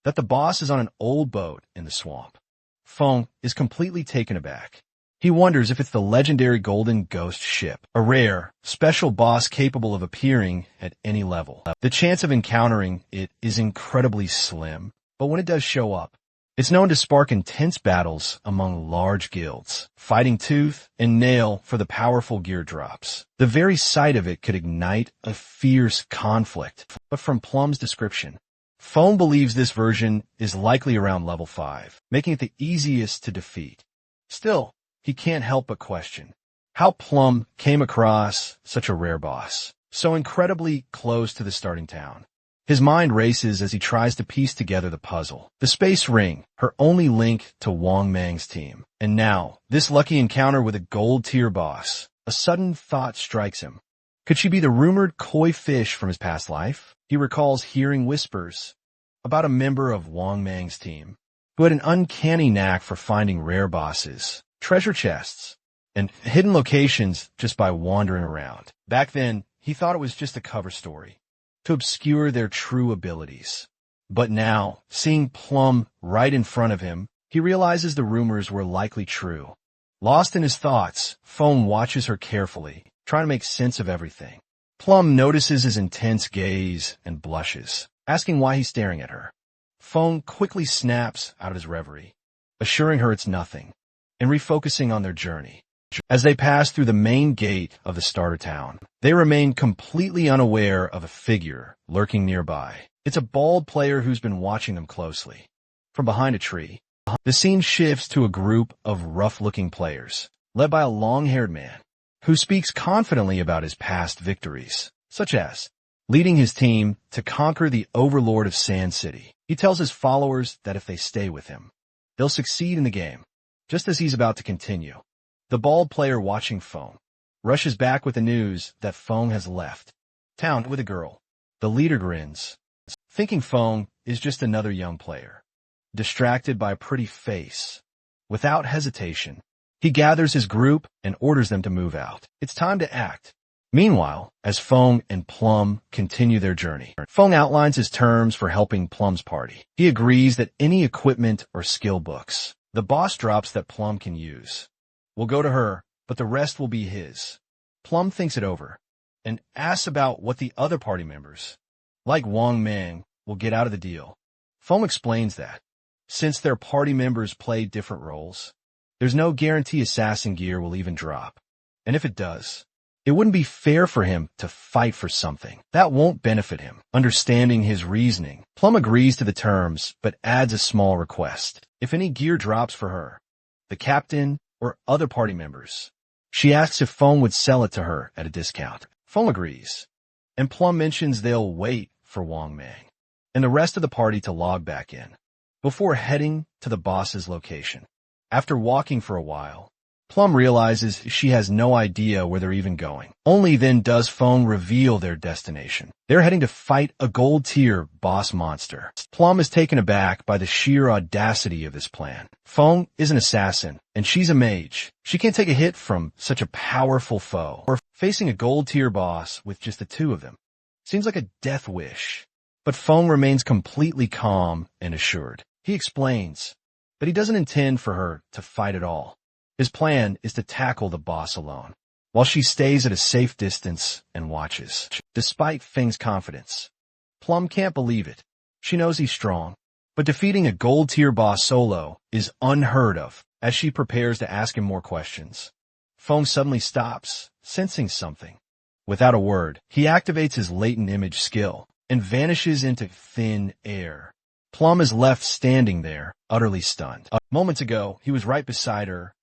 that the boss is on an old boat in the swamp, Feng is completely taken aback. He wonders if it's the legendary Golden Ghost ship, a rare, special boss capable of appearing at any level. The chance of encountering it is incredibly slim, but when it does show up, it's known to spark intense battles among large guilds, fighting tooth and nail for the powerful gear drops. The very sight of it could ignite a fierce conflict. But from Plum's description, Feng believes this version is likely around level 5, making it the easiest to defeat. Still, he can't help but question how Plum came across such a rare boss, so incredibly close to the starting town. His mind races as he tries to piece together the puzzle. The space ring, her only link to Wang Mang's team. And now, this lucky encounter with a gold-tier boss. A sudden thought strikes him. Could she be the rumored koi fish from his past life? He recalls hearing whispers about a member of Wang Mang's team who had an uncanny knack for finding rare bosses, treasure chests, and hidden locations just by wandering around. Back then, he thought it was just a cover story to obscure their true abilities. But now, seeing Plum right in front of him, he realizes the rumors were likely true. Lost in his thoughts, Feng watches her carefully, trying to make sense of everything. Plum notices his intense gaze and blushes, asking why he's staring at her. Feng quickly snaps out of his reverie, assuring her it's nothing, and refocusing on their journey. As they pass through the main gate of the starter town, they remain completely unaware of a figure lurking nearby. It's a bald player who's been watching them closely. From behind a tree, the scene shifts to a group of rough-looking players, led by a long-haired man, who speaks confidently about his past victories, such as leading his team to conquer the overlord of Sand City. He tells his followers that if they stay with him, they'll succeed in the game. Just as he's about to continue, the bald player watching Feng rushes back with the news that Feng has left town with a girl. The leader grins, thinking Feng is just another young player, distracted by a pretty face. Without hesitation, he gathers his group and orders them to move out. It's time to act. Meanwhile, as Feng and Plum continue their journey, Feng outlines his terms for helping Plum's party. He agrees that any equipment or skill books the boss drops that Plum can use will go to her, but the rest will be his. Plum thinks it over and asks about what the other party members, like Wang Mang, will get out of the deal. Feng explains that, since their party members play different roles, there's no guarantee assassin gear will even drop. And if it does, It wouldn't be fair for him to fight for something that won't benefit him. Understanding his reasoning, Plum agrees to the terms, but adds a small request. If any gear drops for her, the captain, or other party members, she asks if Fong would sell it to her at a discount. Fong agrees, and Plum mentions they'll wait for Wang Mang and the rest of the party to log back in before heading to the boss's location. After walking for a while, Plum realizes she has no idea where they're even going. Only then does Fong reveal their destination. They're heading to fight a gold-tier boss monster. Plum is taken aback by the sheer audacity of this plan. Fong is an assassin, and she's a mage. She can't take a hit from such a powerful foe, or facing a gold-tier boss with just the two of them seems like a death wish. But Fong remains completely calm and assured. He explains that he doesn't intend for her to fight at all. His plan is to tackle the boss alone, while she stays at a safe distance and watches. Despite Feng's confidence, Plum can't believe it. She knows he's strong, but defeating a gold-tier boss solo is unheard of. As she prepares to ask him more questions, Feng suddenly stops, sensing something. Without a word, he activates his latent image skill and vanishes into thin air. Plum is left standing there, utterly stunned. Moments ago, he was right beside her,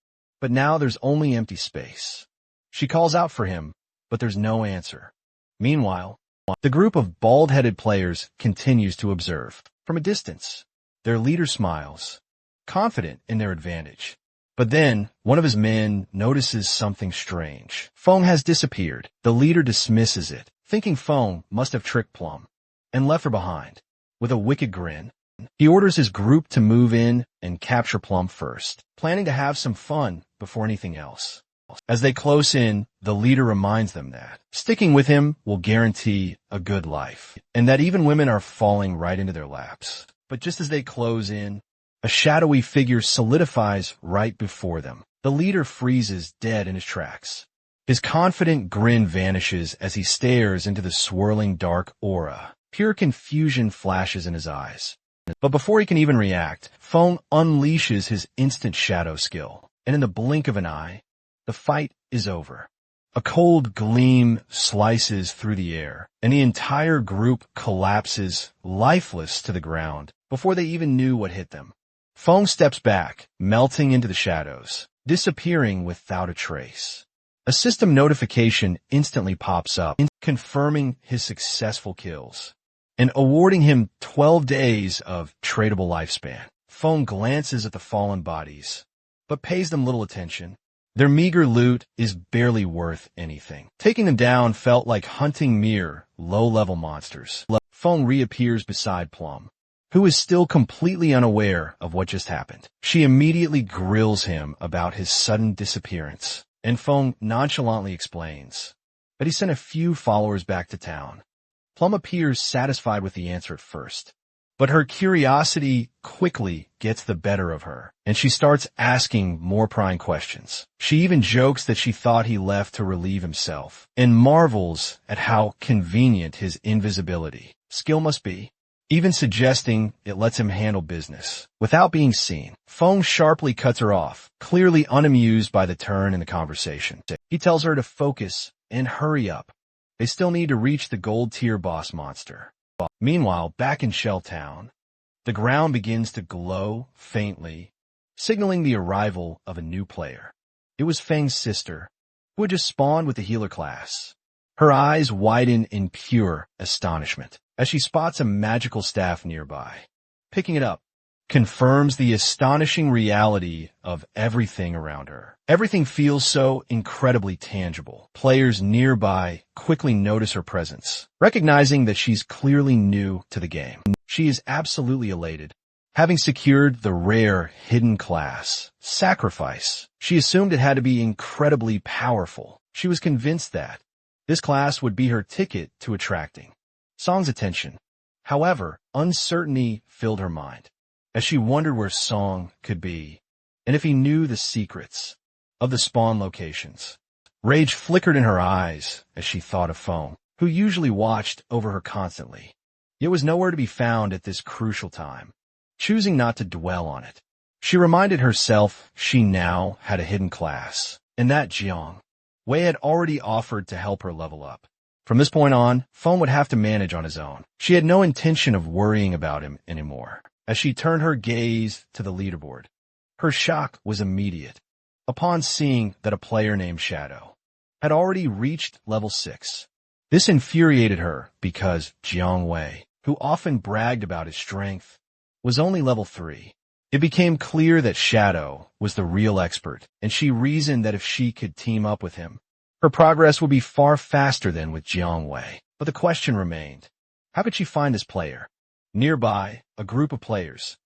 but now there's only empty space. She calls out for him, but there's no answer. Meanwhile, the group of bald-headed players continues to observe. From a distance, their leader smiles, confident in their advantage. But then, one of his men notices something strange. Feng has disappeared. The leader dismisses it, thinking Feng must have tricked Plum, and left her behind. With a wicked grin, he orders his group to move in and capture Plum first, planning to have some fun before anything else. As they close in, the leader reminds them that sticking with him will guarantee a good life, and that even women are falling right into their laps. But just as they close in, a shadowy figure solidifies right before them. The leader freezes dead in his tracks. His confident grin vanishes as he stares into the swirling dark aura. Pure confusion flashes in his eyes. But before he can even react, Feng unleashes his instant shadow skill, and in the blink of an eye, the fight is over. A cold gleam slices through the air, and the entire group collapses, lifeless to the ground, before they even knew what hit them. Feng steps back, melting into the shadows, disappearing without a trace. A system notification instantly pops up, confirming his successful kills and awarding him 12 days of tradable lifespan. Feng glances at the fallen bodies, but pays them little attention. Their meager loot is barely worth anything. Taking them down felt like hunting mere, low-level monsters. Feng reappears beside Plum, who is still completely unaware of what just happened. She immediately grills him about his sudden disappearance, and Feng nonchalantly explains that he sent a few followers back to town. Plum appears satisfied with the answer at first, but her curiosity quickly gets the better of her, and she starts asking more prying questions. She even jokes that she thought he left to relieve himself, and marvels at how convenient his invisibility skill must be, even suggesting it lets him handle business without being seen. Feng sharply cuts her off, clearly unamused by the turn in the conversation. He tells her to focus and hurry up. They still need to reach the gold-tier boss monster. Meanwhile, back in Shell Town, the ground begins to glow faintly, signaling the arrival of a new player. It was Feng's sister, who had just spawned with the healer class. Her eyes widen in pure astonishment as she spots a magical staff nearby. Picking it up confirms the astonishing reality of everything around her. Everything feels so incredibly tangible. Players nearby quickly notice her presence, recognizing that she's clearly new to the game. She is absolutely elated, having secured the rare hidden class, Sacrifice. She assumed it had to be incredibly powerful. She was convinced that this class would be her ticket to attracting Song's attention. However, uncertainty filled her mind as she wondered where Song could be, and if he knew the secrets of the spawn locations. Rage flickered in her eyes as she thought of Feng, who usually watched over her constantly, yet was nowhere to be found at this crucial time. Choosing not to dwell on it, she reminded herself she now had a hidden class, and that Jiang Wei had already offered to help her level up. From this point on, Feng would have to manage on his own. She had no intention of worrying about him anymore. As she turned her gaze to the leaderboard, her shock was immediate upon seeing that a player named Shadow had already reached level 6. This infuriated her because Jiang Wei, who often bragged about his strength, was only level 3. It became clear that Shadow was the real expert, and she reasoned that if she could team up with him, her progress would be far faster than with Jiang Wei. But the question remained, how could she find this player? Nearby, a group of players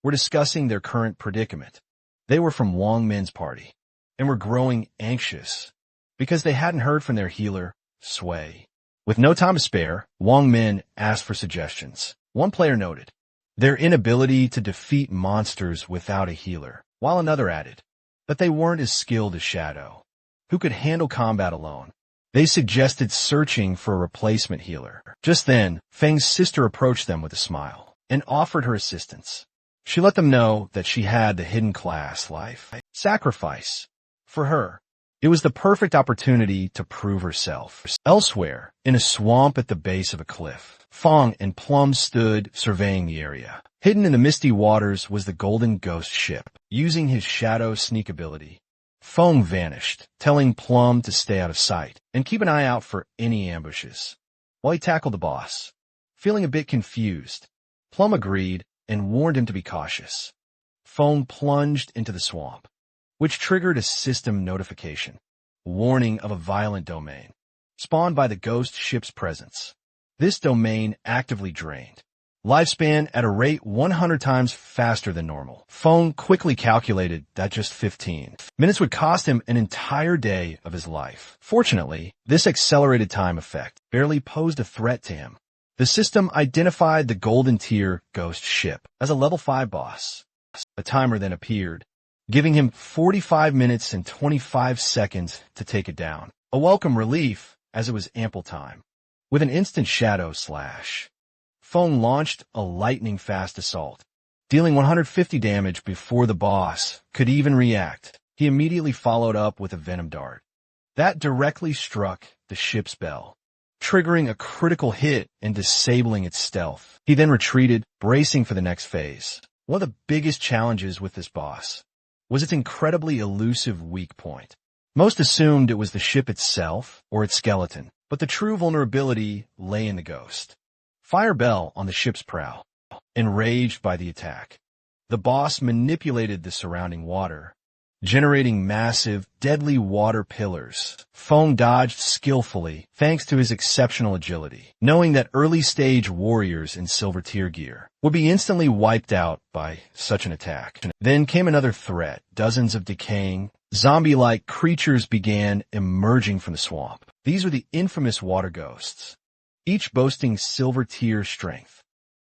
were discussing their current predicament. They were from Wang Min's party, and were growing anxious because they hadn't heard from their healer, Sui. With no time to spare, Wang Min asked for suggestions. One player noted their inability to defeat monsters without a healer, while another added that they weren't as skilled as Shadow, who could handle combat alone. They suggested searching for a replacement healer. Just then, Feng's sister approached them with a smile and offered her assistance. She let them know that she had the hidden class life sacrifice. For her, it was the perfect opportunity to prove herself. Elsewhere, in a swamp at the base of a cliff, Feng and Plum stood surveying the area. Hidden in the misty waters was the golden ghost ship. Using his shadow sneak ability, Feng vanished, telling Plum to stay out of sight and keep an eye out for any ambushes. While he tackled the boss, feeling a bit confused, Plum agreed and warned him to be cautious. Feng plunged into the swamp, which triggered a system notification, warning of a violent domain, spawned by the ghost ship's presence. This domain actively drained lifespan at a rate 100 times faster than normal. Feng quickly calculated that just 15 minutes would cost him an entire day of his life. Fortunately, this accelerated time effect barely posed a threat to him. The system identified the golden tier ghost ship as a level 5 boss. A timer then appeared, giving him 45 minutes and 25 seconds to take it down. A welcome relief, as it was ample time. With an instant shadow slash, Feng launched a lightning-fast assault, dealing 150 damage before the boss could even react. He immediately followed up with a venom dart that directly struck the ship's bell, triggering a critical hit and disabling its stealth. He then retreated, bracing for the next phase. One of the biggest challenges with this boss was its incredibly elusive weak point. Most assumed it was the ship itself or its skeleton, but the true vulnerability lay in the ghost. Fire Bell on the ship's prow. Enraged by the attack, the boss manipulated the surrounding water, generating massive, deadly water pillars. Feng dodged skillfully thanks to his exceptional agility, knowing that early-stage warriors in silver tier gear would be instantly wiped out by such an attack. Then came another threat. Dozens of decaying, zombie-like creatures began emerging from the swamp. These were the infamous water ghosts, each boasting silver tier strength.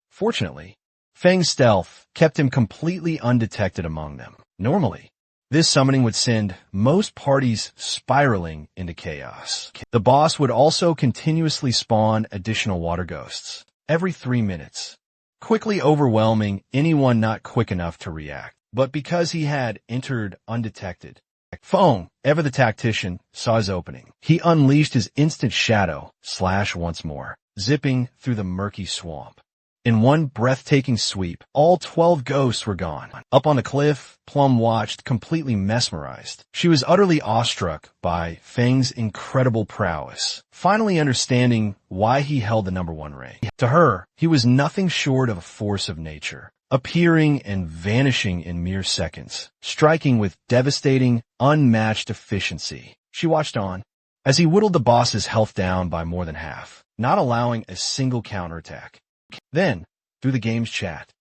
Fortunately, Feng's stealth kept him completely undetected among them. Normally, this summoning would send most parties spiraling into chaos. The boss would also continuously spawn additional water ghosts every 3 minutes, quickly overwhelming anyone not quick enough to react. But because he had entered undetected, Feng, ever the tactician, saw his opening. He unleashed his instant shadow slash once more, zipping through the murky swamp. In one breathtaking sweep, all 12 ghosts were gone. Up on the cliff, Plum watched, completely mesmerized. She was utterly awestruck by Feng's incredible prowess, finally understanding why he held the #1 rank. To her, he was nothing short of a force of nature, appearing and vanishing in mere seconds, striking with devastating, unmatched efficiency. She watched on as he whittled the boss's health down by more than half, not allowing a single counterattack. Then, through the game's chat,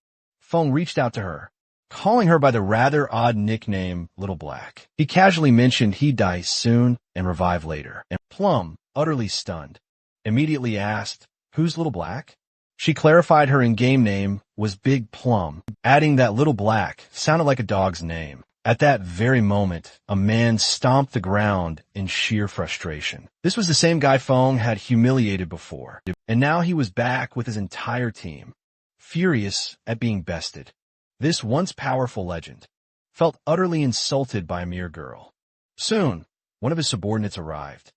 Feng reached out to her, calling her by the rather odd nickname Little Black. He casually mentioned he'd die soon and revive later, and Plum, utterly stunned, immediately asked, "Who's Little Black?" She clarified her in-game name was Big Plum, adding that Little Black sounded like a dog's name. At that very moment, a man stomped the ground in sheer frustration. This was the same guy Feng had humiliated before, and now he was back with his entire team, furious at being bested. This once powerful legend felt utterly insulted by a mere girl. Soon, one of his subordinates arrived,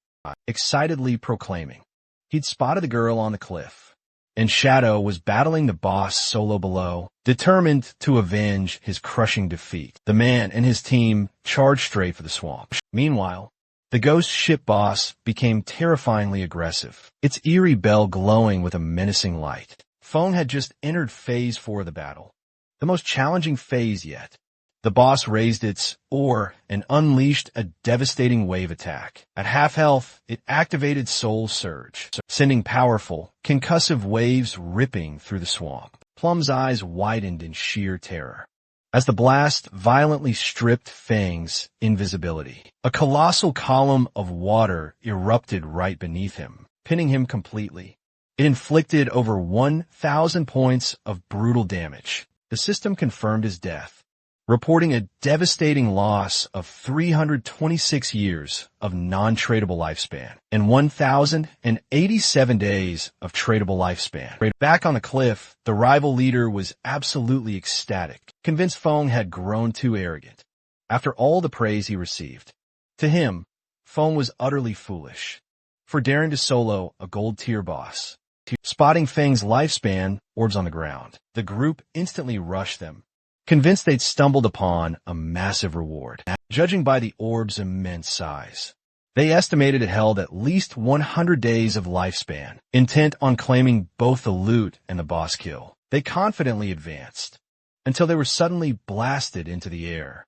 excitedly proclaiming he'd spotted the girl on the cliff, and Shadow was battling the boss solo below, determined to avenge his crushing defeat. The man and his team charged straight for the swamp. Meanwhile, the ghost ship boss became terrifyingly aggressive, its eerie bell glowing with a menacing light. Feng had just entered Phase 4 of the battle, the most challenging phase yet. The boss raised its oar and unleashed a devastating wave attack. At half health, it activated Soul Surge, sending powerful, concussive waves ripping through the swamp. Plum's eyes widened in sheer terror as the blast violently stripped Feng's invisibility. A colossal column of water erupted right beneath him, pinning him completely. It inflicted over 1,000 points of brutal damage. The system confirmed his death, reporting a devastating loss of 326 years of non-tradable lifespan and 1,087 days of tradable lifespan. Back on the cliff, the rival leader was absolutely ecstatic, convinced Feng had grown too arrogant after all the praise he received. To him, Feng was utterly foolish for daring to solo a gold-tier boss. Spotting Feng's lifespan orbs on the ground, the group instantly rushed them, convinced they'd stumbled upon a massive reward. Judging by the orb's immense size, they estimated it held at least 100 days of lifespan. Intent on claiming both the loot and the boss kill, they confidently advanced until they were suddenly blasted into the air.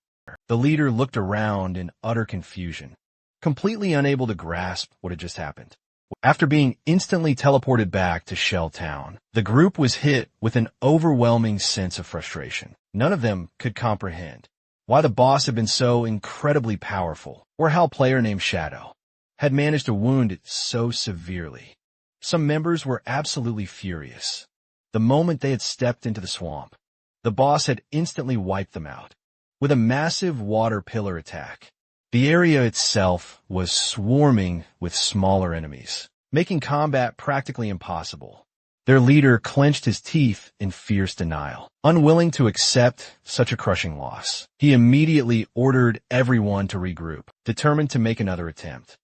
The leader looked around in utter confusion, completely unable to grasp what had just happened. After being instantly teleported back to Shell Town, the group was hit with an overwhelming sense of frustration. None of them could comprehend why the boss had been so incredibly powerful, or how a player named Shadow had managed to wound it so severely. Some members were absolutely furious. The moment they had stepped into the swamp, the boss had instantly wiped them out with a massive water pillar attack. The area itself was swarming with smaller enemies, making combat practically impossible. Their leader clenched his teeth in fierce denial, unwilling to accept such a crushing loss. He immediately ordered everyone to regroup, determined to make another attempt.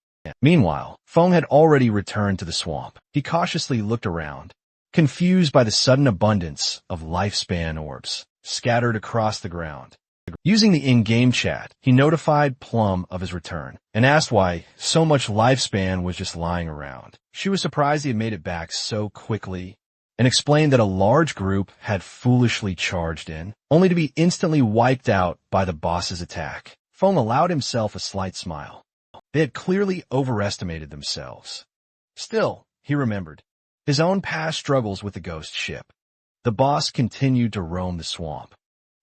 Meanwhile, Feng had already returned to the swamp. He cautiously looked around, confused by the sudden abundance of lifespan orbs scattered across the ground. Using the in-game chat, he notified Plum of his return and asked why so much lifespan was just lying around. She was surprised he had made it back so quickly and explained that a large group had foolishly charged in, only to be instantly wiped out by the boss's attack. Feng allowed himself a slight smile. They had clearly overestimated themselves. Still, he remembered his own past struggles with the ghost ship. The boss continued to roam the swamp,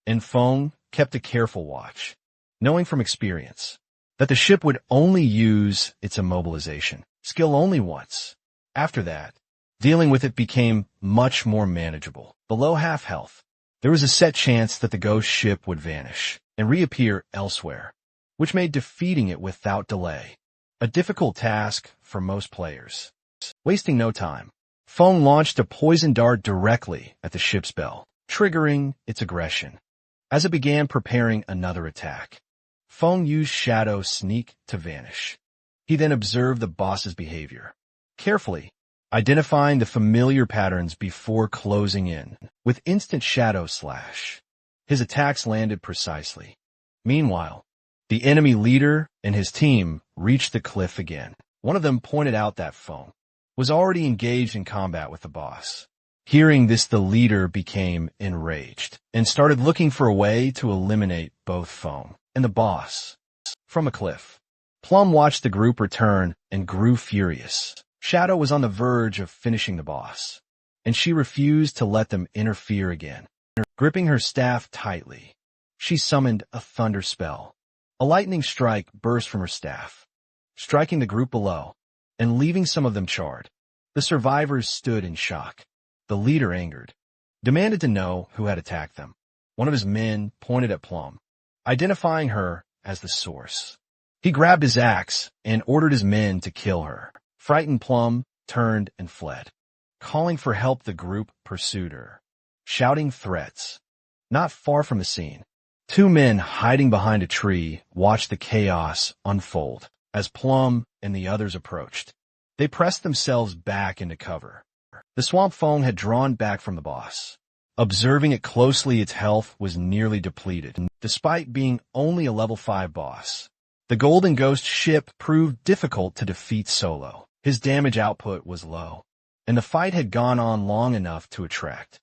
and Feng kept a careful watch, knowing from experience that the ship would only use its immobilization skill only once. After that, dealing with it became much more manageable. Below half health, there was a set chance that the ghost ship would vanish and reappear elsewhere, which made defeating it without delay a difficult task for most players. Wasting no time, Feng launched a poison dart directly at the ship's bell, triggering its aggression. As it began preparing another attack, Feng used Shadow Sneak to vanish. He then observed the boss's behavior, carefully identifying the familiar patterns before closing in. With instant Shadow Slash, his attacks landed precisely. Meanwhile, the enemy leader and his team reached the cliff again. One of them pointed out that Feng was already engaged in combat with the boss. Hearing this, the leader became enraged and started looking for a way to eliminate both Feng and the boss. From a cliff, Plum watched the group return and grew furious. Shadow was on the verge of finishing the boss, and she refused to let them interfere again. Gripping her staff tightly, she summoned a thunder spell. A lightning strike burst from her staff, striking the group below and leaving some of them charred. The survivors stood in shock. The leader, angered, demanded to know who had attacked them. One of his men pointed at Plum, identifying her as the source. He grabbed his axe and ordered his men to kill her. Frightened, Plum turned and fled. Calling for help, the group pursued her, shouting threats. Not far from the scene, two men hiding behind a tree watched the chaos unfold. As Plum and the others approached, they pressed themselves back into cover. The swamp Fong had drawn back from the boss. Observing it closely, its health was nearly depleted, despite being only a level 5 boss. The Golden Ghost ship proved difficult to defeat solo. His damage output was low, and the fight had gone on long enough to attract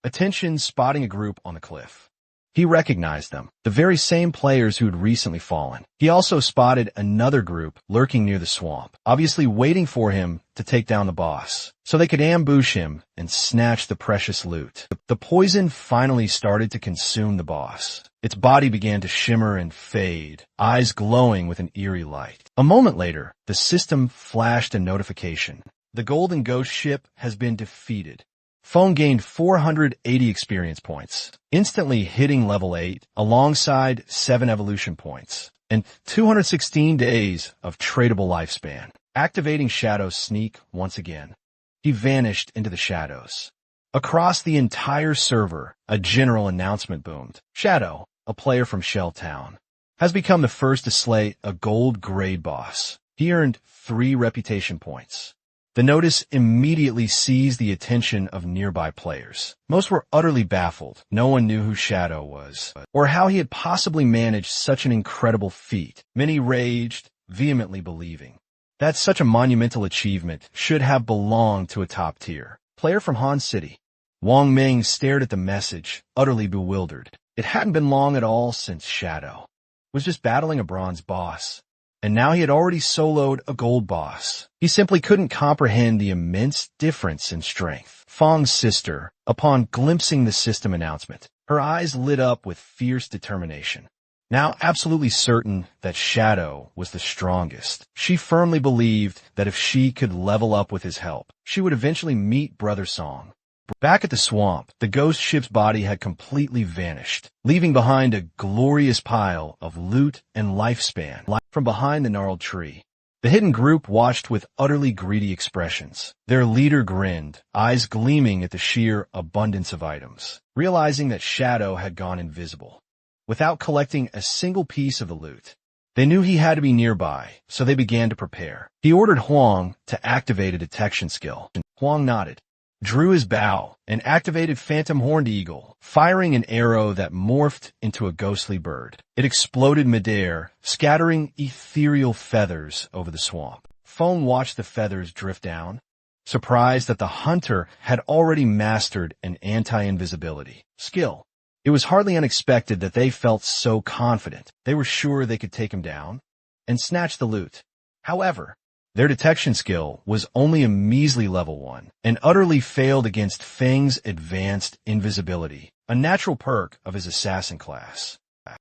attention. Spotting a group on the cliff, he recognized them, the very same players who had recently fallen. He also spotted another group lurking near the swamp, obviously waiting for him to take down the boss, so they could ambush him and snatch the precious loot. The poison finally started to consume the boss. Its body began to shimmer and fade, eyes glowing with an eerie light. A moment later, the system flashed a notification. The Golden Ghost ship has been defeated. Fong gained 480 experience points, instantly hitting level 8 alongside 7 evolution points and 216 days of tradable lifespan. Activating Shadow Sneak once again, he vanished into the shadows. Across the entire server, a general announcement boomed. Shadow, a player from Shell Town, has become the first to slay a gold grade boss. He earned 3 reputation points. The notice immediately seized the attention of nearby players. Most were utterly baffled. No one knew who Shadow was, or how he had possibly managed such an incredible feat. Many raged, vehemently believing that such a monumental achievement should have belonged to a top-tier player from Han City. Wang Ming stared at the message, utterly bewildered. It hadn't been long at all since Shadow was just battling a bronze boss, and now he had already soloed a gold boss. He simply couldn't comprehend the immense difference in strength. Fong's sister, upon glimpsing the system announcement, her eyes lit up with fierce determination. Now absolutely certain that Shadow was the strongest, she firmly believed that if she could level up with his help, she would eventually meet Brother Song. Back at the swamp, the ghost ship's body had completely vanished, leaving behind a glorious pile of loot and lifespan from behind the gnarled tree. The hidden group watched with utterly greedy expressions. Their leader grinned, eyes gleaming at the sheer abundance of items, realizing that Shadow had gone invisible without collecting a single piece of the loot. They knew he had to be nearby, so they began to prepare. He ordered Huang to activate a detection skill. Huang nodded, drew his bow, and activated Phantom Horned Eagle, firing an arrow that morphed into a ghostly bird. It exploded midair, scattering ethereal feathers over the swamp. Fong watched the feathers drift down, surprised that the hunter had already mastered an anti-invisibility skill. It was hardly unexpected that they felt so confident. They were sure they could take him down and snatch the loot. However, their detection skill was only a measly level 1 and utterly failed against Feng's advanced invisibility, a natural perk of his assassin class.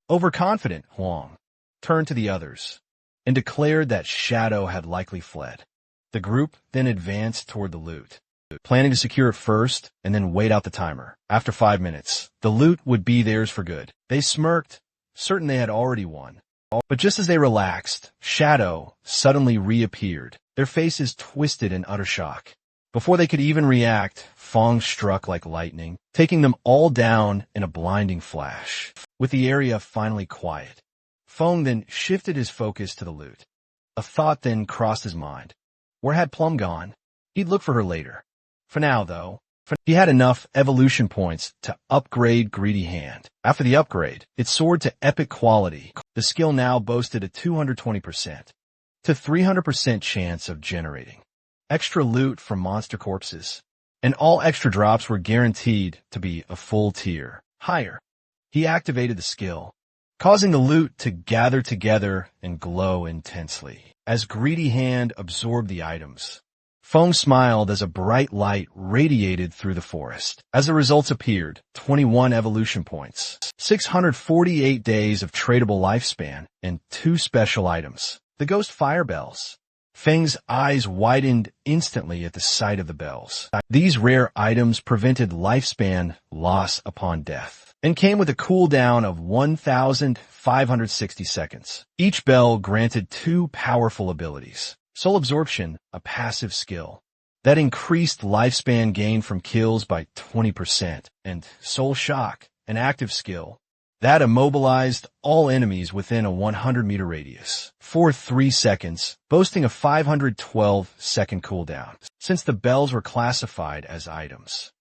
Overconfident, Huang turned to the others and declared that Shadow had likely fled. The group then advanced toward the loot, planning to secure it first and then wait out the timer. After 5 minutes, the loot would be theirs for good. They smirked, certain they had already won. But just as they relaxed, Shadow suddenly reappeared, their faces twisted in utter shock. Before they could even react, Fong struck like lightning, taking them all down in a blinding flash. With the area finally quiet, Fong then shifted his focus to the loot. A thought then crossed his mind. Where had Plum gone? He'd look for her later. For now, though, he had enough evolution points to upgrade Greedy Hand. After the upgrade, it soared to epic quality. The skill now boasted a 220% to 300% chance of generating extra loot from monster corpses, and all extra drops were guaranteed to be a full tier higher. He activated the skill, causing the loot to gather together and glow intensely. As Greedy Hand absorbed the items, Fong smiled as a bright light radiated through the forest. As the results appeared, 21 evolution points, 648 days of tradable lifespan, and 2 special items. The ghost fire bells. Feng's eyes widened instantly at the sight of the bells. These rare items prevented lifespan loss upon death and came with a cooldown of 1,560 seconds. Each bell granted 2 powerful abilities. Soul Absorption, a passive skill that increased lifespan gain from kills by 20%, and Soul Shock, an active skill That immobilized all enemies within a 100-meter radius for 3 seconds, boasting a 512-second cooldown. Since the bells were classified as items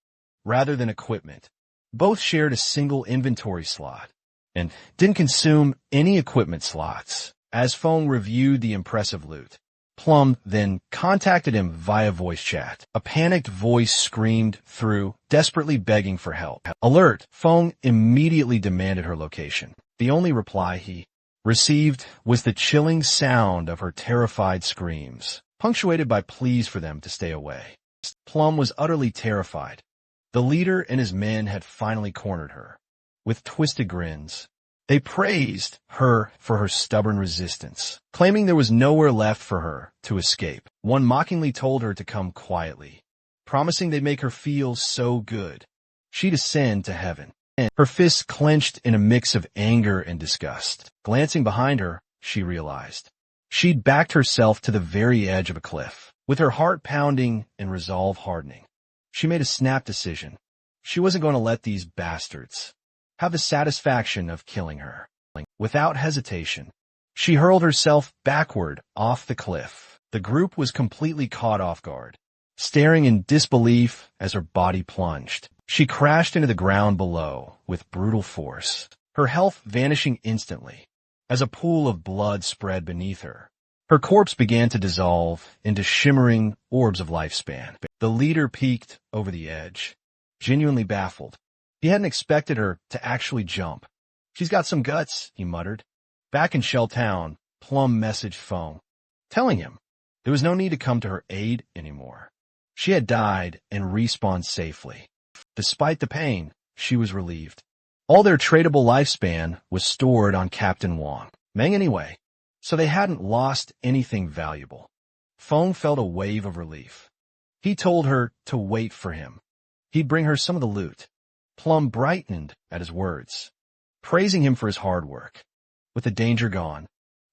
rather than equipment, both shared a single inventory slot and didn't consume any equipment slots. As Fong reviewed the impressive loot, Plum then contacted him via voice chat. A panicked voice screamed through, desperately begging for help. Alert! Fong immediately demanded her location. The only reply he received was the chilling sound of her terrified screams, punctuated by pleas for them to stay away. Plum was utterly terrified. The leader and his men had finally cornered her. With twisted grins, they praised her for her stubborn resistance, claiming there was nowhere left for her to escape. One mockingly told her to come quietly, promising they'd make her feel so good she'd ascend to heaven. Her fists clenched in a mix of anger and disgust. Glancing behind her, she realized she'd backed herself to the very edge of a cliff. With her heart pounding and resolve hardening, she made a snap decision. She wasn't going to let these bastards have the satisfaction of killing her. Without hesitation, she hurled herself backward off the cliff. The group was completely caught off guard, staring in disbelief as her body plunged. She crashed into the ground below with brutal force, her health vanishing instantly as a pool of blood spread beneath her. Her corpse began to dissolve into shimmering orbs of lifespan. The leader peeked over the edge, genuinely baffled. He hadn't expected her to actually jump. She's got some guts, he muttered. Back in Shell Town, Plum messaged Fong, telling him there was no need to come to her aid anymore. She had died and respawned safely. Despite the pain, she was relieved. All their tradable lifespan was stored on Captain Wong. Meng anyway, so they hadn't lost anything valuable. Fong felt a wave of relief. He told her to wait for him. He'd bring her some of the loot. Plum brightened at his words, praising him for his hard work. With the danger gone,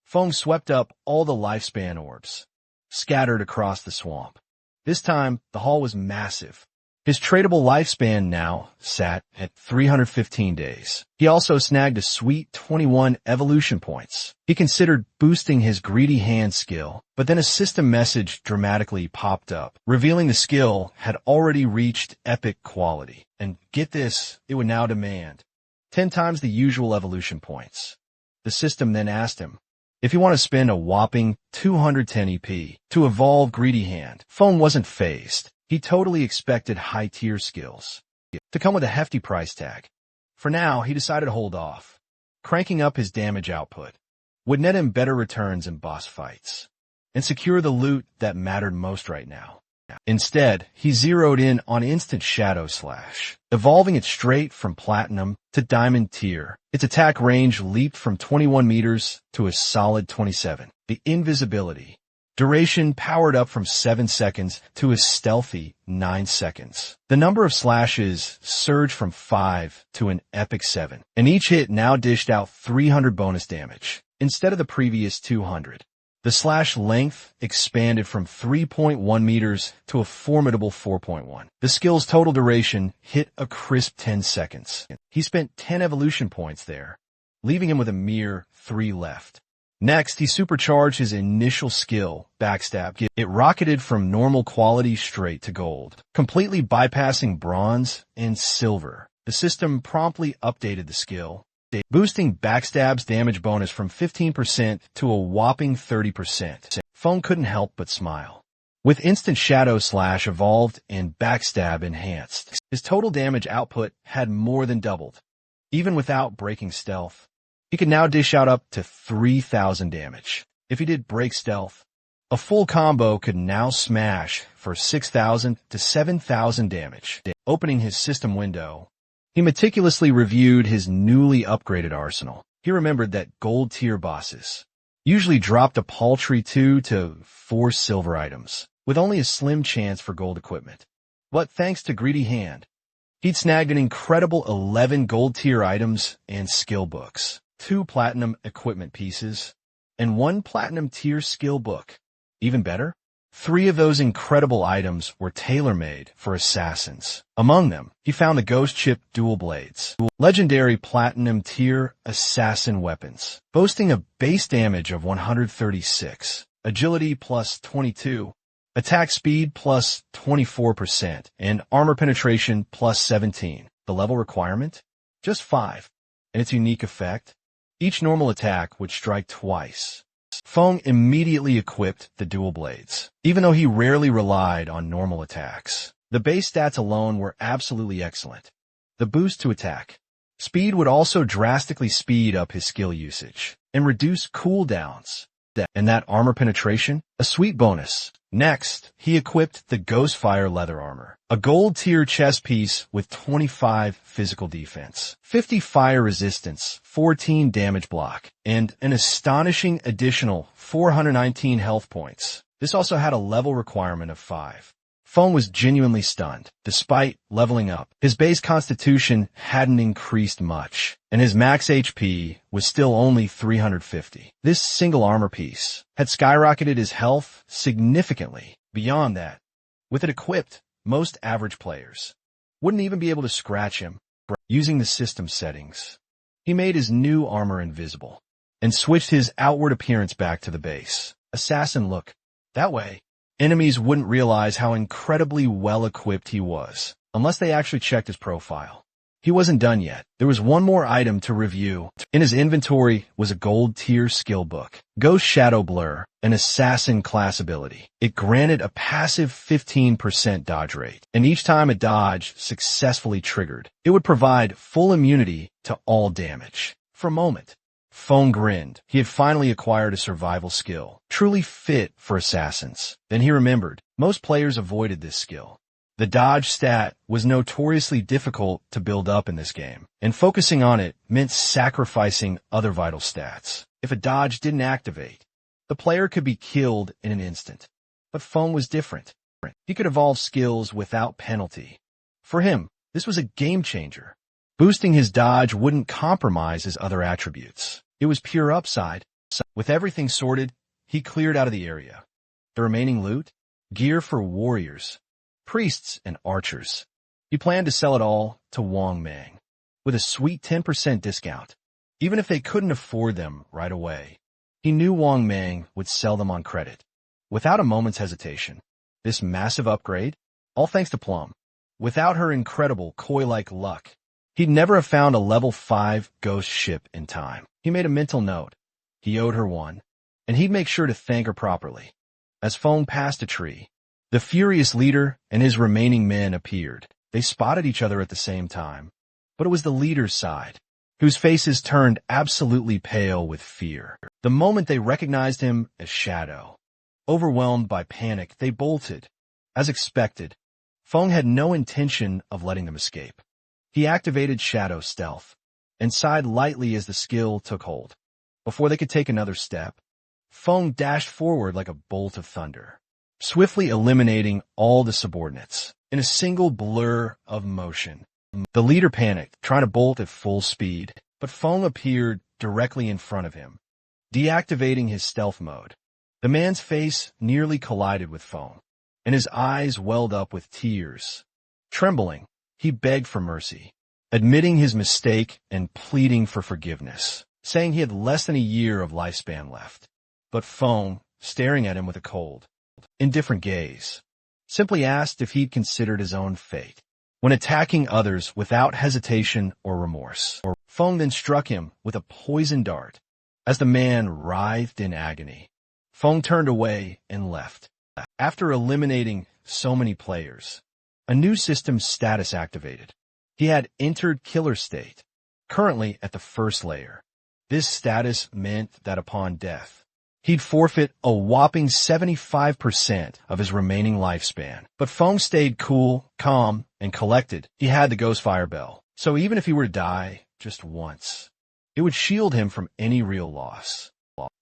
Fong swept up all the lifespan orbs, scattered across the swamp. This time, the haul was massive. His tradable lifespan now sat at 315 days. He also snagged a sweet 21 evolution points. He considered boosting his greedy hand skill, but then a system message dramatically popped up, revealing the skill had already reached epic quality. And get this, it would now demand 10 times the usual evolution points. The system then asked him if he wanted to spend a whopping 210 EP to evolve Greedy Hand. Fong wasn't fazed. He totally expected high-tier skills to come with a hefty price tag. For now, he decided to hold off. Cranking up his damage output would net him better returns in boss fights and secure the loot that mattered most right now. Instead, he zeroed in on Instant Shadow Slash, evolving it straight from Platinum to Diamond tier. Its attack range leaped from 21 meters to a solid 27. The invisibility duration powered up from 7 seconds to a stealthy 9 seconds. The number of slashes surged from 5 to an epic 7, and each hit now dished out 300 bonus damage, instead of the previous 200. The slash length expanded from 3.1 meters to a formidable 4.1. The skill's total duration hit a crisp 10 seconds. He spent 10 evolution points there, leaving him with a mere 3 left. Next, he supercharged his initial skill, Backstab. It rocketed from normal quality straight to gold, completely bypassing bronze and silver. The system promptly updated the skill, boosting Backstab's damage bonus from 15% to a whopping 30%. Fong couldn't help but smile. With Instant Shadow Slash evolved and Backstab enhanced, his total damage output had more than doubled. Even without breaking stealth, he could now dish out up to 3,000 damage. If he did break stealth, a full combo could now smash for 6,000 to 7,000 damage. Opening his system window, he meticulously reviewed his newly upgraded arsenal. He remembered that gold tier bosses usually dropped a paltry 2 to 4 silver items, with only a slim chance for gold equipment. But thanks to Greedy Hand, he'd snagged an incredible 11 gold tier items and skill books, 2 platinum equipment pieces, and 1 platinum tier skill book. Even better, 3 of those incredible items were tailor-made for assassins. Among them, he found the Ghost Chip Dual Blades, legendary Platinum Tier assassin weapons, boasting a base damage of 136, agility plus 22, attack speed plus 24%, and armor penetration plus 17. The level requirement? Just 5. And its unique effect? Each normal attack would strike twice. Feng immediately equipped the dual blades, even though he rarely relied on normal attacks. The base stats alone were absolutely excellent. The boost to attack speed would also drastically speed up his skill usage and reduce cooldowns. And that armor penetration? A sweet bonus. Next, he equipped the Ghostfire leather armor, a gold-tier chest piece with 25 physical defense, 50 fire resistance, 14 damage block, and an astonishing additional 419 health points. This also had a level requirement of 5. Feng was genuinely stunned. Despite leveling up, his base constitution hadn't increased much, and his max HP was still only 350. This single armor piece had skyrocketed his health significantly. Beyond that, with it equipped, most average players wouldn't even be able to scratch him. Using the system settings, he made his new armor invisible and switched his outward appearance back to the base assassin look. That way, enemies wouldn't realize how incredibly well-equipped he was, unless they actually checked his profile. He wasn't done yet. There was one more item to review. In his inventory was a gold-tier skill book, Ghost Shadow Blur, an assassin class ability. It granted a passive 15% dodge rate, and each time a dodge successfully triggered, it would provide full immunity to all damage. For a moment, Feng grinned. He had finally acquired a survival skill, truly fit for assassins. Then he remembered, most players avoided this skill. The dodge stat was notoriously difficult to build up in this game, and focusing on it meant sacrificing other vital stats. If a dodge didn't activate, the player could be killed in an instant. But Feng was different. He could evolve skills without penalty. For him, this was a game changer. Boosting his dodge wouldn't compromise his other attributes. It was pure upside. With everything sorted, he cleared out of the area. The remaining loot? Gear for warriors, priests, and archers. He planned to sell it all to Wang Mang, with a sweet 10% discount, even if they couldn't afford them right away. He knew Wang Mang would sell them on credit, without a moment's hesitation. This massive upgrade? All thanks to Plum. Without her incredible koi-like luck, he'd never have found a level 5 ghost ship in time. He made a mental note. He owed her one, and he'd make sure to thank her properly. As Feng passed a tree, the furious leader and his remaining men appeared. They spotted each other at the same time, but it was the leader's side, whose faces turned absolutely pale with fear. The moment they recognized him as Shadow, overwhelmed by panic, they bolted. As expected, Feng had no intention of letting them escape. He activated Shadow Stealth and sighed lightly as the skill took hold. Before they could take another step, Feng dashed forward like a bolt of thunder, swiftly eliminating all the subordinates in a single blur of motion. The leader panicked, trying to bolt at full speed, but Feng appeared directly in front of him, deactivating his stealth mode. The man's face nearly collided with Feng, and his eyes welled up with tears. Trembling, he begged for mercy, admitting his mistake and pleading for forgiveness, saying he had less than a year of lifespan left. But Feng, staring at him with a cold, indifferent gaze, simply asked if he'd considered his own fate when attacking others without hesitation or remorse. Feng then struck him with a poison dart. As the man writhed in agony, Feng turned away and left. After eliminating so many players, a new system status activated. He had entered Killer State, currently at the first layer. This status meant that upon death, he'd forfeit a whopping 75% of his remaining lifespan. But Feng stayed cool, calm, and collected. He had the Ghostfire Bell, so even if he were to die just once, it would shield him from any real loss.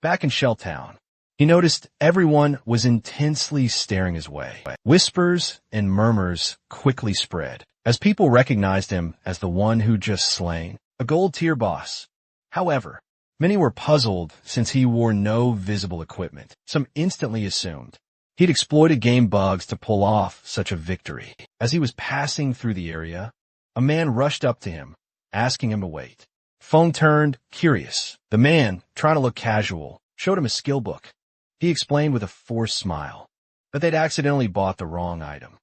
Back in Shelltown, he noticed everyone was intensely staring his way. Whispers and murmurs quickly spread, as people recognized him as the one who'd just slain a gold-tier boss. However, many were puzzled since he wore no visible equipment. Some instantly assumed He'd exploited game bugs to pull off such a victory. As he was passing through the area, a man rushed up to him, asking him to wait. Feng turned, curious. The man, trying to look casual, showed him a skill book. He explained with a forced smile that they'd accidentally bought the wrong item.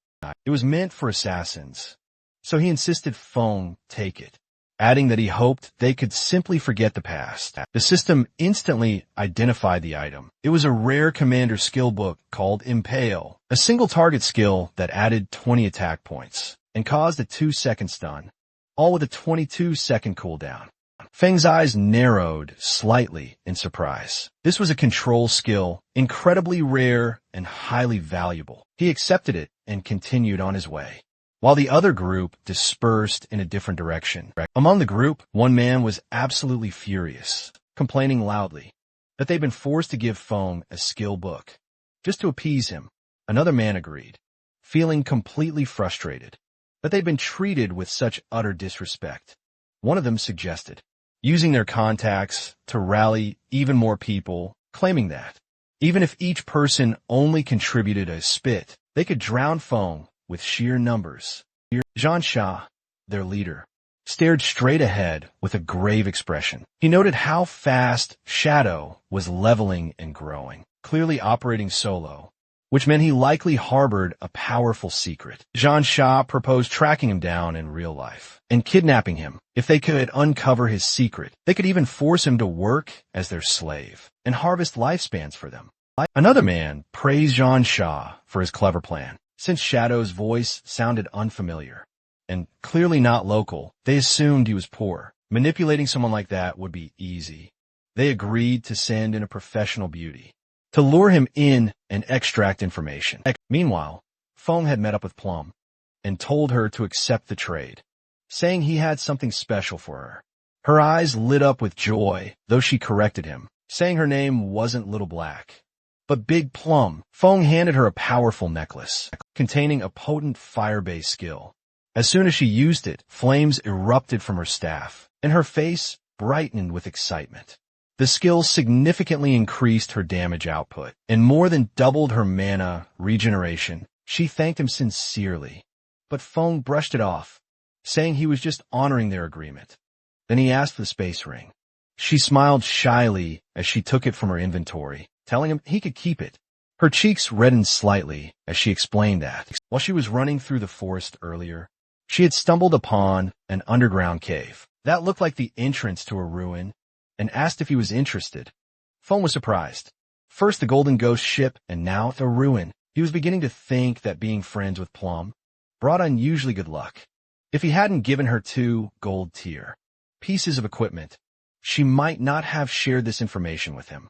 It was meant for assassins, so he insisted Feng take it, adding that he hoped they could simply forget the past. The system instantly identified the item. It was a rare commander skill book called Impale, a single target skill that added 20 attack points and caused a 2-second stun, all with a 22-second cooldown. Feng's eyes narrowed slightly in surprise. This was a control skill, incredibly rare and highly valuable. He accepted it and continued on his way, while the other group dispersed in a different direction. Among the group, one man was absolutely furious, complaining loudly that they'd been forced to give Feng a skill book just to appease him. Another man agreed, feeling completely frustrated that they'd been treated with such utter disrespect. One of them suggested using their contacts to rally even more people, claiming that even if each person only contributed a spit, they could drown Feng with sheer numbers. Zhan Sha, their leader, stared straight ahead with a grave expression. He noted how fast Shadow was leveling and growing, clearly operating solo, which meant he likely harbored a powerful secret. Zhan Sha proposed tracking him down in real life and kidnapping him. If they could uncover his secret, they could even force him to work as their slave and harvest lifespans for them. Another man praised Zhan Sha for his clever plan. Since Shadow's voice sounded unfamiliar and clearly not local, they assumed he was poor. Manipulating someone like that would be easy. They agreed to send in a professional beauty to lure him in and extract information. Meanwhile, Feng had met up with Plum and told her to accept the trade, saying he had something special for her. Her eyes lit up with joy, though she corrected him, saying her name wasn't Little Black, but Big Plum. Feng handed her a powerful necklace containing a potent fire-based skill. As soon as she used it, flames erupted from her staff, and her face brightened with excitement. The skill significantly increased her damage output and more than doubled her mana regeneration. She thanked him sincerely, but Feng brushed it off, saying he was just honoring their agreement. Then he asked for the space ring. She smiled shyly as she took it from her inventory, telling him he could keep it. Her cheeks reddened slightly as she explained that, while she was running through the forest earlier, she had stumbled upon an underground cave that looked like the entrance to a ruin, and asked if he was interested. Feng was surprised. First the Golden Ghost ship, and now the ruin. He was beginning to think that being friends with Plum brought unusually good luck. If he hadn't given her 2 gold tier pieces of equipment, she might not have shared this information with him.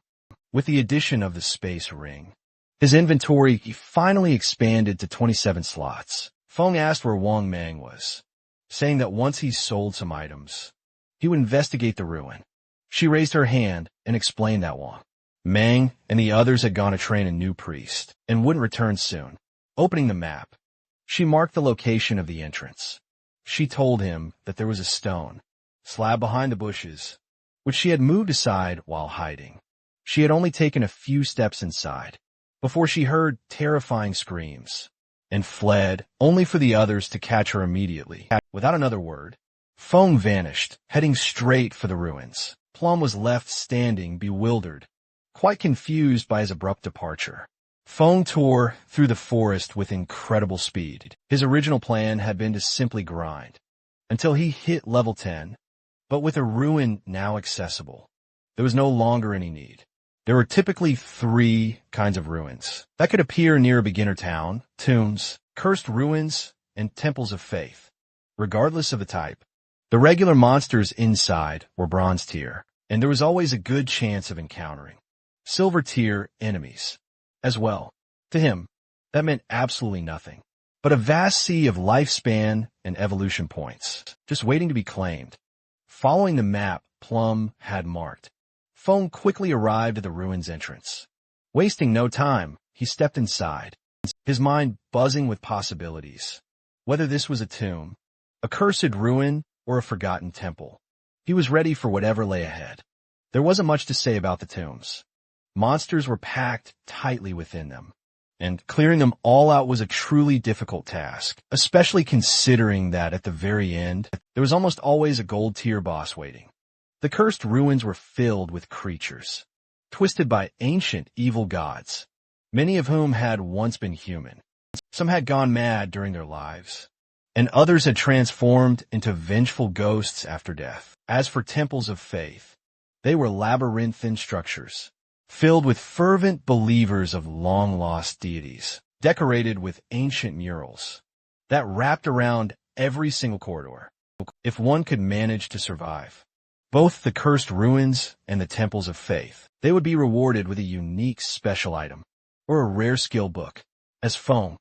With the addition of the space ring, his inventory finally expanded to 27 slots. Feng asked where Wang Mang was, saying that once he sold some items, he would investigate the ruin. She raised her hand and explained that Wang Mang and the others had gone to train a new priest and wouldn't return soon. Opening the map, she marked the location of the entrance. She told him that there was a stone slab behind the bushes, which she had moved aside while hiding. She had only taken a few steps inside before she heard terrifying screams and fled, only for the others to catch her immediately. Without another word, Feng vanished, heading straight for the ruins. Plum was left standing, bewildered, quite confused by his abrupt departure. Feng tore through the forest with incredible speed. His original plan had been to simply grind until he hit level 10, but with a ruin now accessible, there was no longer any need. There were typically 3 kinds of ruins that could appear near a beginner town: tombs, cursed ruins, and temples of faith. Regardless of the type, the regular monsters inside were bronze tier, and there was always a good chance of encountering silver tier enemies as well. To him, that meant absolutely nothing but a vast sea of lifespan and evolution points, just waiting to be claimed. Following the map Plum had marked, Feng quickly arrived at the ruin's entrance. Wasting no time, he stepped inside, his mind buzzing with possibilities. Whether this was a tomb, a cursed ruin, or a forgotten temple, he was ready for whatever lay ahead. There wasn't much to say about the tombs. Monsters were packed tightly within them, and clearing them all out was a truly difficult task, especially considering that at the very end, there was almost always a gold tier boss waiting. The cursed ruins were filled with creatures, twisted by ancient evil gods, many of whom had once been human. Some had gone mad during their lives, and others had transformed into vengeful ghosts after death. As for temples of faith, they were labyrinthine structures, filled with fervent believers of long-lost deities, decorated with ancient murals that wrapped around every single corridor. If one could manage to survive both the cursed ruins and the temples of faith, they would be rewarded with a unique special item or a rare skill book. As Feng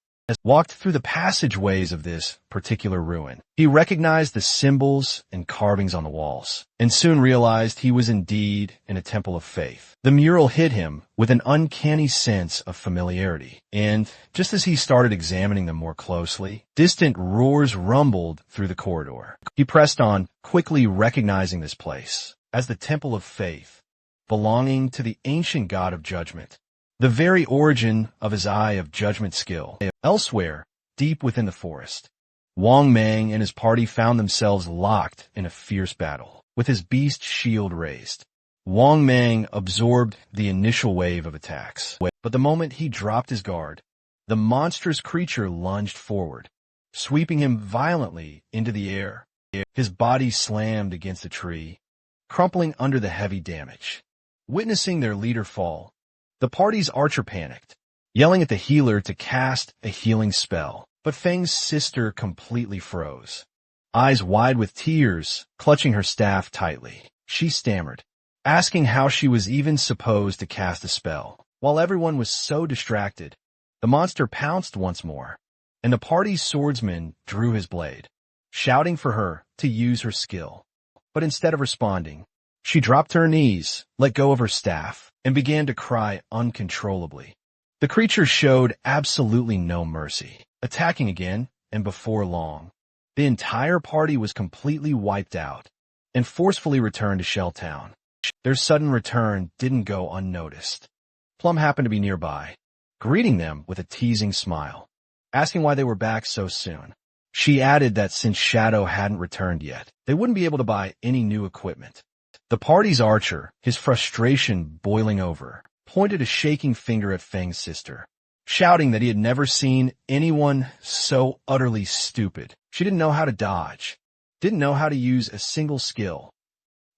walked through the passageways of this particular ruin, he recognized the symbols and carvings on the walls, and soon realized he was indeed in a temple of faith. The mural hit him with an uncanny sense of familiarity, and just as he started examining them more closely, distant roars rumbled through the corridor. He pressed on, quickly recognizing this place as the temple of faith, belonging to the ancient god of judgment, the very origin of his eye of judgment skill. Elsewhere, deep within the forest, Wang Mang and his party found themselves locked in a fierce battle. With his beast shield raised, Wang Mang absorbed the initial wave of attacks. But the moment he dropped his guard, the monstrous creature lunged forward, sweeping him violently into the air. His body slammed against a tree, crumpling under the heavy damage. Witnessing their leader fall, the party's archer panicked, yelling at the healer to cast a healing spell. But Feng's sister completely froze, eyes wide with tears, clutching her staff tightly. She stammered, asking how she was even supposed to cast a spell. While everyone was so distracted, the monster pounced once more, and the party's swordsman drew his blade, shouting for her to use her skill. But instead of responding, she dropped to her knees, let go of her staff, and began to cry uncontrollably. The creature showed absolutely no mercy, attacking again, and before long, the entire party was completely wiped out and forcefully returned to Shell Town. Their sudden return didn't go unnoticed. Plum happened to be nearby, greeting them with a teasing smile, asking why they were back so soon. She added that since Shadow hadn't returned yet, they wouldn't be able to buy any new equipment. The party's archer, his frustration boiling over, pointed a shaking finger at Feng's sister, shouting that he had never seen anyone so utterly stupid. She didn't know how to dodge, didn't know how to use a single skill.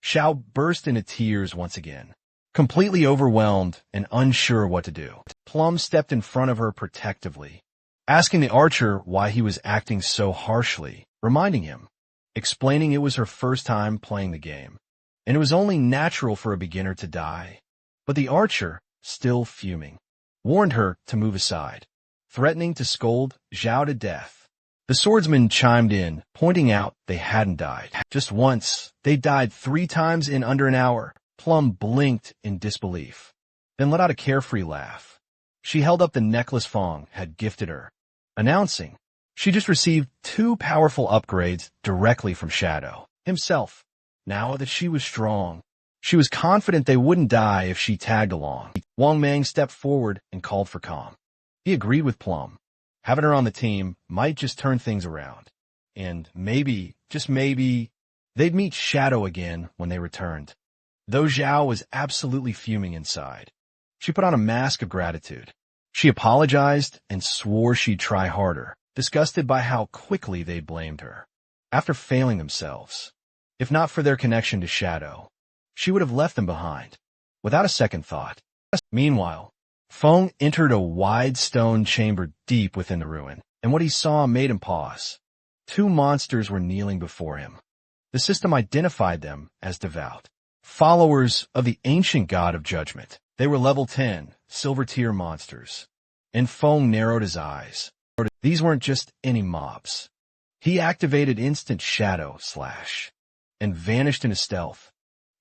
Xiao burst into tears once again, completely overwhelmed and unsure what to do. Plum stepped in front of her protectively, asking the archer why he was acting so harshly, reminding him, explaining it was her first time playing the game, and it was only natural for a beginner to die. But the archer, still fuming, warned her to move aside, threatening to scold Zhao to death. The swordsman chimed in, pointing out they hadn't died just once. They died 3 times in under an hour. Plum blinked in disbelief, then let out a carefree laugh. She held up the necklace Fong had gifted her, announcing she just received 2 powerful upgrades directly from Shadow himself. Now that she was strong, she was confident they wouldn't die if she tagged along. Wang Mang stepped forward and called for calm. He agreed with Plum. Having her on the team might just turn things around. And maybe, just maybe, they'd meet Shadow again when they returned. Though Zhao was absolutely fuming inside, she put on a mask of gratitude. She apologized and swore she'd try harder, disgusted by how quickly they blamed her. After failing themselves, if not for their connection to Shadow, she would have left them behind, without a second thought. Meanwhile, Feng entered a wide stone chamber deep within the ruin, and what he saw made him pause. 2 monsters were kneeling before him. The system identified them as devout, followers of the ancient god of judgment. They were level 10, silver tier monsters, and Feng narrowed his eyes. These weren't just any mobs. He activated instant shadow slash and vanished into stealth.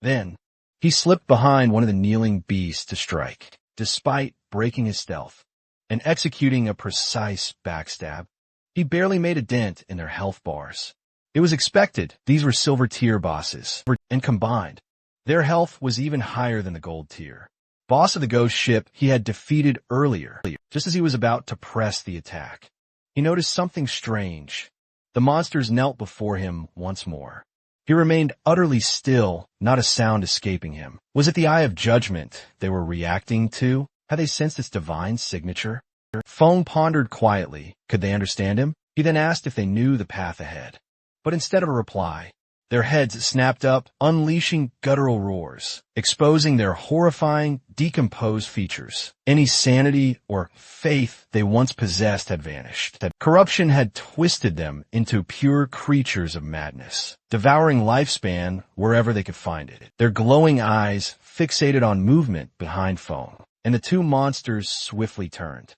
Then, he slipped behind one of the kneeling beasts to strike, despite breaking his stealth and executing a precise backstab. He barely made a dent in their health bars. It was expected. These were silver tier bosses, and combined, their health was even higher than the gold tier. boss of the ghost ship he had defeated earlier. Just as he was about to press the attack, he noticed something strange. The monsters knelt before him once more. He remained utterly still, not a sound escaping him. Was it the eye of judgment they were reacting to? Had they sensed its divine signature? Feng pondered quietly. Could they understand him? He then asked if they knew the path ahead. But instead of a reply, their heads snapped up, unleashing guttural roars, exposing their horrifying, decomposed features. Any sanity or faith they once possessed had vanished. Corruption had twisted them into pure creatures of madness, devouring lifespan wherever they could find it. Their glowing eyes fixated on movement behind Feng, and the two monsters swiftly turned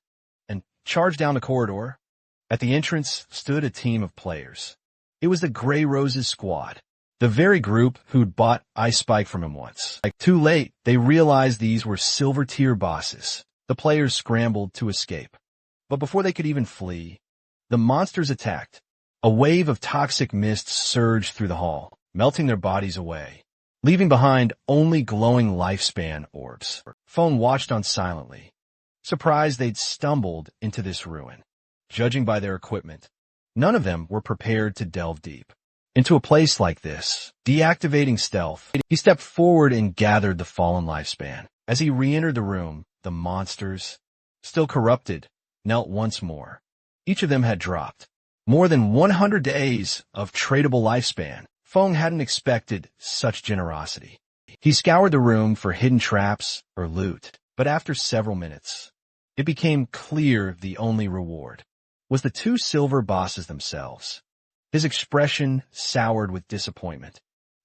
and charged down the corridor. At the entrance stood a team of players. It was the Grey Roses squad, the very group who'd bought Ice Spike from him once. Too late, they realized these were silver-tier bosses. The players scrambled to escape. But before they could even flee, the monsters attacked. A wave of toxic mist surged through the hall, melting their bodies away, leaving behind only glowing lifespan orbs. Feng watched on silently, surprised they'd stumbled into this ruin. Judging by their equipment, none of them were prepared to delve deep into a place like this. Deactivating stealth, he stepped forward and gathered the fallen lifespan. As he re-entered the room, the monsters, still corrupted, knelt once more. Each of them had dropped more than 100 days of tradable lifespan. Feng hadn't expected such generosity. He scoured the room for hidden traps or loot, but after several minutes, it became clear the only reward was the two silver bosses themselves. His expression soured with disappointment,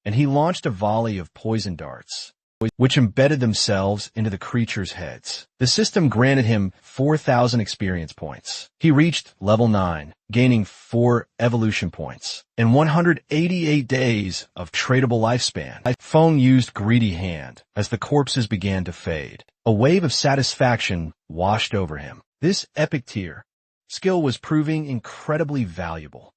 and he launched a volley of poison darts, which embedded themselves into the creatures' heads. The system granted him 4,000 experience points. He reached level 9, gaining 4 evolution points, and 188 days of tradable lifespan. Feng used Greedy Hand as the corpses began to fade. A wave of satisfaction washed over him. This epic tier skill was proving incredibly valuable.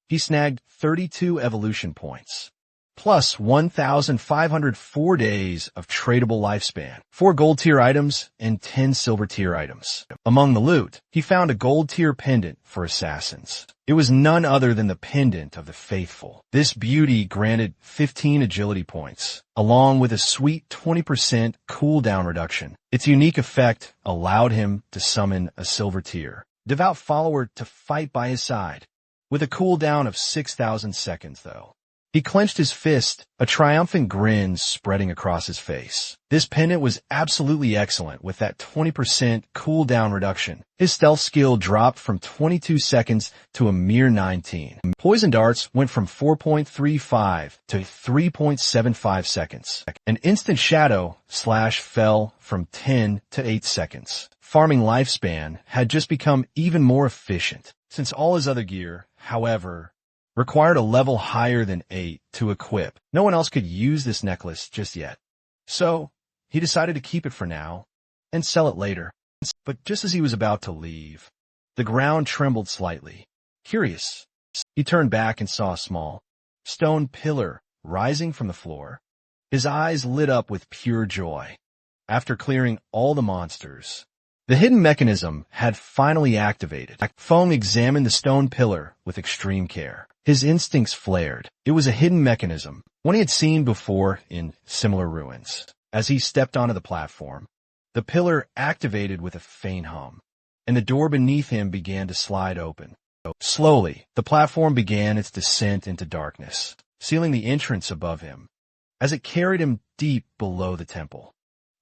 He snagged 32 evolution points, plus 1,504 days of tradable lifespan, 4 gold tier items, and 10 silver tier items. Among the loot, he found a gold tier pendant for assassins. It was none other than the pendant of the faithful. This beauty granted 15 agility points, along with a sweet 20% cooldown reduction. Its unique effect allowed him to summon a silver tier devout follower to fight by his side. With a cooldown of 6,000 seconds, though, he clenched his fist, a triumphant grin spreading across his face. This pendant was absolutely excellent with that 20% cooldown reduction. His stealth skill dropped from 22 seconds to a mere 19. Poison darts went from 4.35 to 3.75 seconds. An instant shadow slash fell from 10 to 8 seconds. Farming lifespan had just become even more efficient. Since all his other gear, however, required a level higher than 8 to equip, no one else could use this necklace just yet. So, he decided to keep it for now and sell it later. But just as he was about to leave, the ground trembled slightly. Curious, he turned back and saw a small stone pillar rising from the floor. His eyes lit up with pure joy. After clearing all the monsters, the hidden mechanism had finally activated. Feng examined the stone pillar with extreme care. His instincts flared. It was a hidden mechanism, one he had seen before in similar ruins. As he stepped onto the platform, the pillar activated with a faint hum, and the door beneath him began to slide open. Slowly, the platform began its descent into darkness, sealing the entrance above him, as it carried him deep below the temple.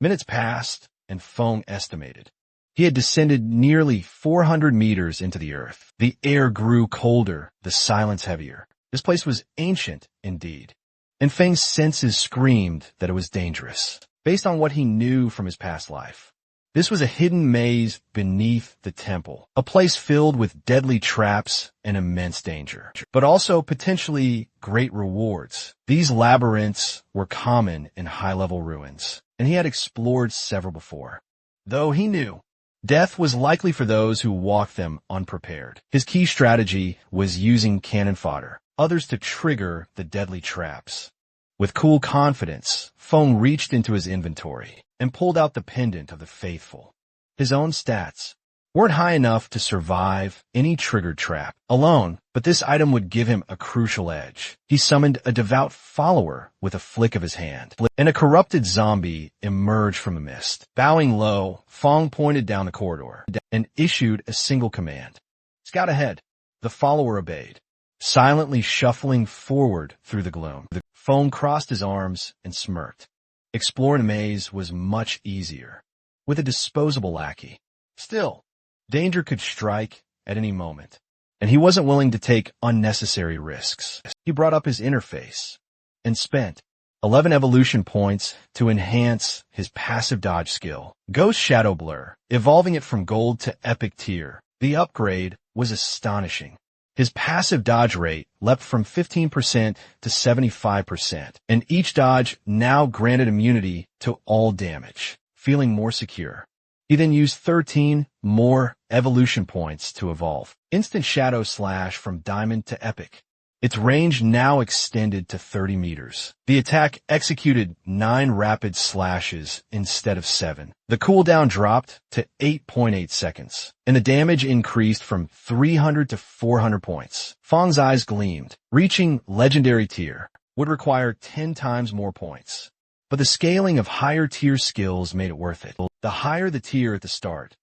Minutes passed, and Feng estimated he had descended nearly 400 meters into the earth. The air grew colder, the silence heavier. This place was ancient indeed, and Feng's senses screamed that it was dangerous. Based on what he knew from his past life, this was a hidden maze beneath the temple, a place filled with deadly traps and immense danger, but also potentially great rewards. These labyrinths were common in high-level ruins, and he had explored several before. Though he knew death was likely for those who walked them unprepared. His key strategy was using cannon fodder, others to trigger the deadly traps. With cool confidence, Feng reached into his inventory and pulled out the pendant of the faithful. His own stats weren't high enough to survive any triggered trap alone, but this item would give him a crucial edge. He summoned a devout follower with a flick of his hand, and a corrupted zombie emerged from the mist. Bowing low, Fong pointed down the corridor and issued a single command. "Scout ahead." The follower obeyed, silently shuffling forward through the gloom. Fong crossed his arms and smirked. Exploring a maze was much easier with a disposable lackey. Still, danger could strike at any moment, and he wasn't willing to take unnecessary risks. He brought up his interface and spent 11 evolution points to enhance his passive dodge skill, Ghost Shadow Blur, evolving it from gold to epic tier. The upgrade was astonishing. His passive dodge rate leapt from 15% to 75%, and each dodge now granted immunity to all damage, feeling more secure. He then used 13 more evolution points to evolve Instant Shadow Slash from Diamond to Epic. Its range now extended to 30 meters. The attack executed 9 rapid slashes instead of 7. The cooldown dropped to 8.8 seconds, and the damage increased from 300 to 400 points. Fong's eyes gleamed. Reaching legendary tier would require 10 times more points, but the scaling of higher tier skills made it worth it. The higher the tier at the start,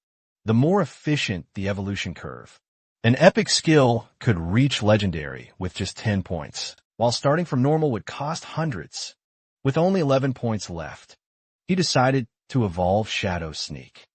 the more efficient the evolution curve. An epic skill could reach legendary with just 10 points, while starting from normal would cost hundreds. With only 11 points left, he decided to evolve Shadow Sneak,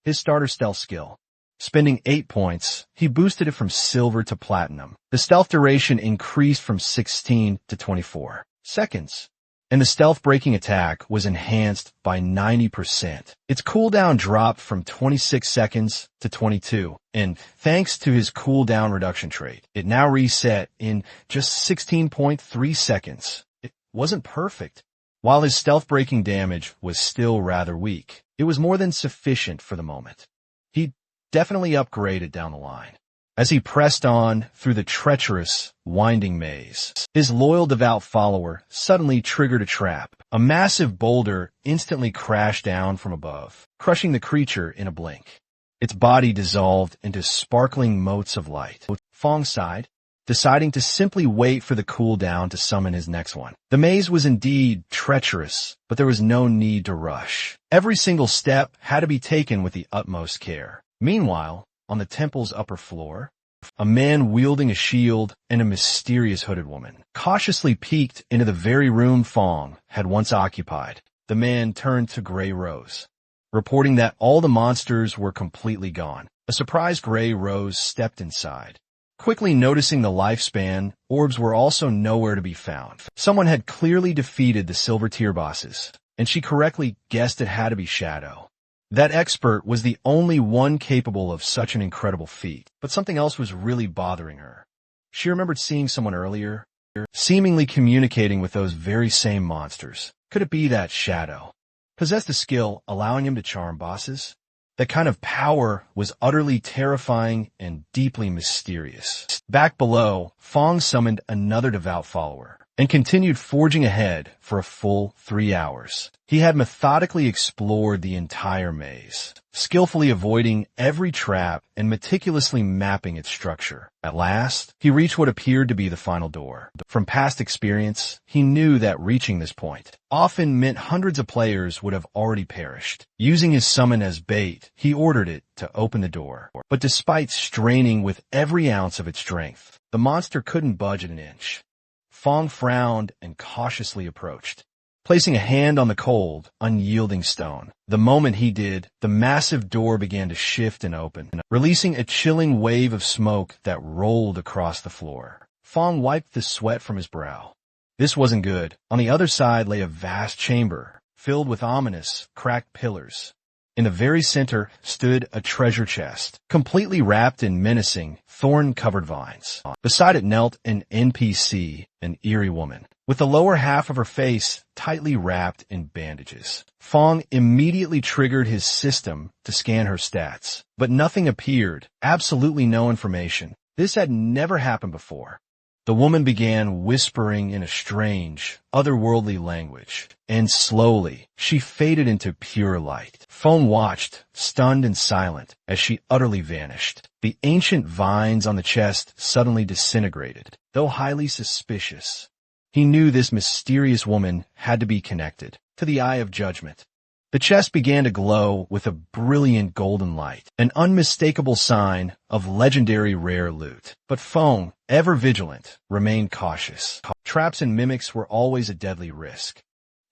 his starter stealth skill. Spending 8 points, he boosted it from silver to platinum. The stealth duration increased from 16 to 24 seconds, and the stealth breaking attack was enhanced by 90%. Its cooldown dropped from 26 seconds to 22, and thanks to his cooldown reduction trait, it now reset in just 16.3 seconds. It wasn't perfect. While his stealth breaking damage was still rather weak, it was more than sufficient for the moment. He definitely upgraded down the line. As he pressed on through the treacherous, winding maze, his loyal devout follower suddenly triggered a trap. A massive boulder instantly crashed down from above, crushing the creature in a blink. Its body dissolved into sparkling motes of light. Fong sighed, deciding to simply wait for the cooldown to summon his next one. The maze was indeed treacherous, but there was no need to rush. Every single step had to be taken with the utmost care. Meanwhile, on the temple's upper floor, a man wielding a shield and a mysterious hooded woman cautiously peeked into the very room Fong had once occupied. The man turned to Grey Rose, reporting that all the monsters were completely gone. A surprised Grey Rose stepped inside, quickly noticing the lifespan orbs were also nowhere to be found. Someone had clearly defeated the silver tier bosses, and she correctly guessed it had to be Shadow. That expert was the only one capable of such an incredible feat, but something else was really bothering her. She remembered seeing someone earlier, seemingly communicating with those very same monsters. Could it be that Shadow possessed a skill allowing him to charm bosses? That kind of power was utterly terrifying and deeply mysterious. Back below, Fong summoned another devout follower and continued forging ahead for a full 3 hours. He had methodically explored the entire maze, skillfully avoiding every trap and meticulously mapping its structure. At last, he reached what appeared to be the final door. From past experience, he knew that reaching this point often meant hundreds of players would have already perished. Using his summon as bait, he ordered it to open the door. But despite straining with every ounce of its strength, the monster couldn't budge an inch. Fong frowned and cautiously approached, placing a hand on the cold, unyielding stone. The moment he did, the massive door began to shift and open, releasing a chilling wave of smoke that rolled across the floor. Fong wiped the sweat from his brow. This wasn't good. On the other side lay a vast chamber, filled with ominous, cracked pillars. In the very center stood a treasure chest, completely wrapped in menacing, thorn-covered vines. Beside it knelt an NPC, an eerie woman, with the lower half of her face tightly wrapped in bandages. Fong immediately triggered his system to scan her stats, but nothing appeared, absolutely no information. This had never happened before. The woman began whispering in a strange, otherworldly language, and slowly, she faded into pure light. Feng watched, stunned and silent, as she utterly vanished. The ancient vines on the chest suddenly disintegrated. Though highly suspicious, he knew this mysterious woman had to be connected to the Eye of Judgment. The chest began to glow with a brilliant golden light, an unmistakable sign of legendary rare loot. But Feng, ever vigilant, remained cautious. Traps and mimics were always a deadly risk.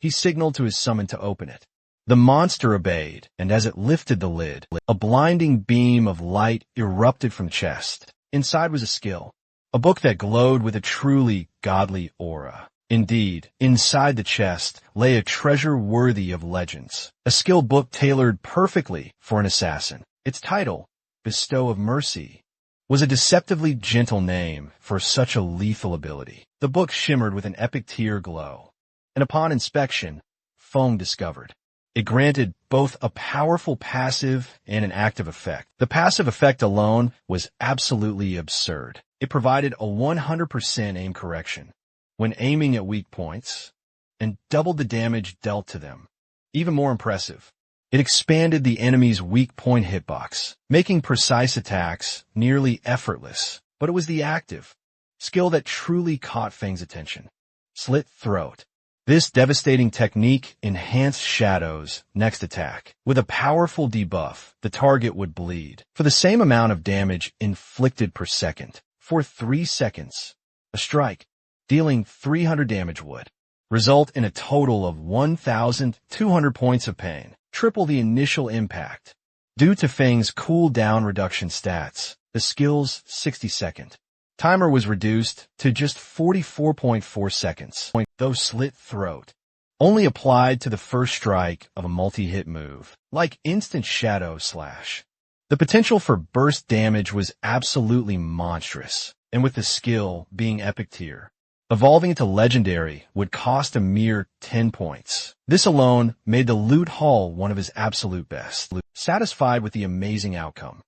He signaled to his summon to open it. The monster obeyed, and as it lifted the lid, a blinding beam of light erupted from the chest. Inside was a skill, a book that glowed with a truly godly aura. Indeed, inside the chest lay a treasure worthy of legends, a skill book tailored perfectly for an assassin. Its title, Bestow of Mercy, was a deceptively gentle name for such a lethal ability. The book shimmered with an epic tear glow, and upon inspection, Feng discovered it granted both a powerful passive and an active effect. The passive effect alone was absolutely absurd. It provided a 100% aim correction when aiming at weak points, and doubled the damage dealt to them. Even more impressive, it expanded the enemy's weak point hitbox, making precise attacks nearly effortless. But it was the active skill that truly caught Feng's attention. Slit Throat. This devastating technique enhanced Shadow's next attack. With a powerful debuff, the target would bleed for the same amount of damage inflicted per second. For 3 seconds, a strike dealing 300 damage would result in a total of 1,200 points of pain, triple the initial impact. Due to Feng's cooldown reduction stats, the skill's 60-second timer was reduced to just 44.4 seconds, though Slit Throat only applied to the first strike of a multi-hit move, like Instant Shadow Slash. The potential for burst damage was absolutely monstrous, and with the skill being epic tier, evolving into legendary would cost a mere 10 points. This alone made the loot haul one of his absolute best. Satisfied with the amazing outcome,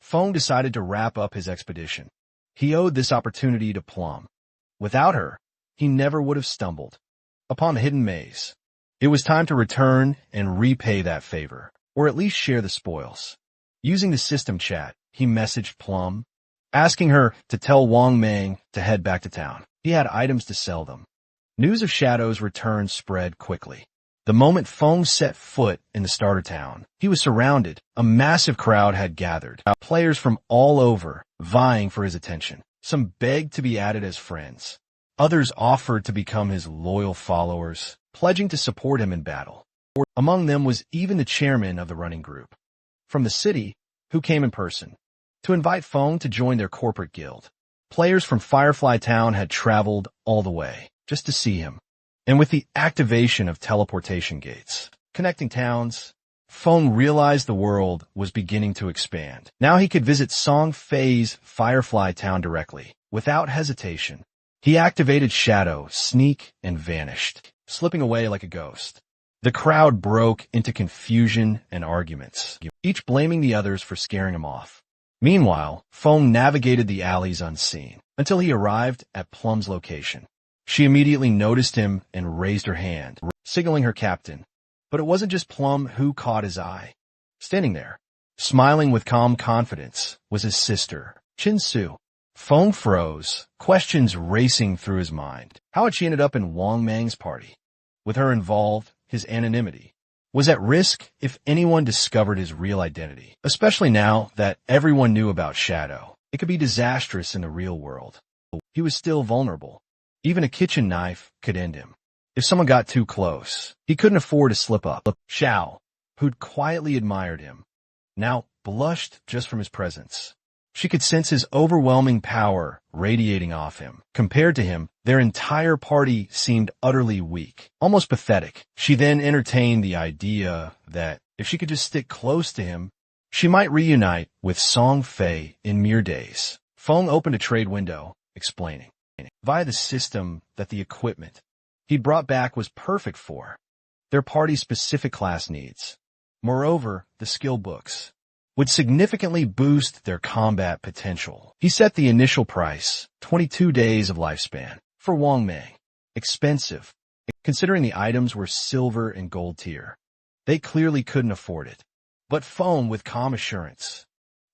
Feng decided to wrap up his expedition. He owed this opportunity to Plum. Without her, he never would have stumbled upon the hidden maze. It was time to return and repay that favor, or at least share the spoils. Using the system chat, he messaged Plum, asking her to tell Wang Meng to head back to town. He had items to sell them. News of Shadow's return spread quickly. The moment Feng set foot in the starter town, he was surrounded. A massive crowd had gathered, players from all over vying for his attention. Some begged to be added as friends. Others offered to become his loyal followers, pledging to support him in battle. Among them was even the chairman of the running group from the city, who came in person to invite Feng to join their corporate guild. Players from Firefly Town had traveled all the way just to see him. And with the activation of teleportation gates connecting towns, Feng realized the world was beginning to expand. Now he could visit Song Fei's Firefly Town directly, without hesitation. He activated Shadow, Sneak, and vanished, slipping away like a ghost. The crowd broke into confusion and arguments, each blaming the others for scaring him off. Meanwhile, Feng navigated the alleys unseen, until he arrived at Plum's location. She immediately noticed him and raised her hand, signaling her captain. But it wasn't just Plum who caught his eye. Standing there, smiling with calm confidence, was his sister, Chin-Su. Feng froze, questions racing through his mind. How had she ended up in Wang Meng's party? With her involved, his anonymity was at risk if anyone discovered his real identity, especially now that everyone knew about Shadow. It could be disastrous in the real world. He was still vulnerable. Even a kitchen knife could end him. If someone got too close, he couldn't afford to slip up. Xiao, who'd quietly admired him, now blushed just from his presence. She could sense his overwhelming power radiating off him. Compared to him, their entire party seemed utterly weak, almost pathetic. She then entertained the idea that if she could just stick close to him, she might reunite with Song Fei in mere days. Feng opened a trade window, explaining, via the system, that the equipment he'd brought back was perfect for their party's specific class needs. Moreover, the skill books would significantly boost their combat potential. He set the initial price, 22 days of lifespan, for Wang Meng. Expensive, considering the items were silver and gold tier. They clearly couldn't afford it. But Feng, with calm assurance,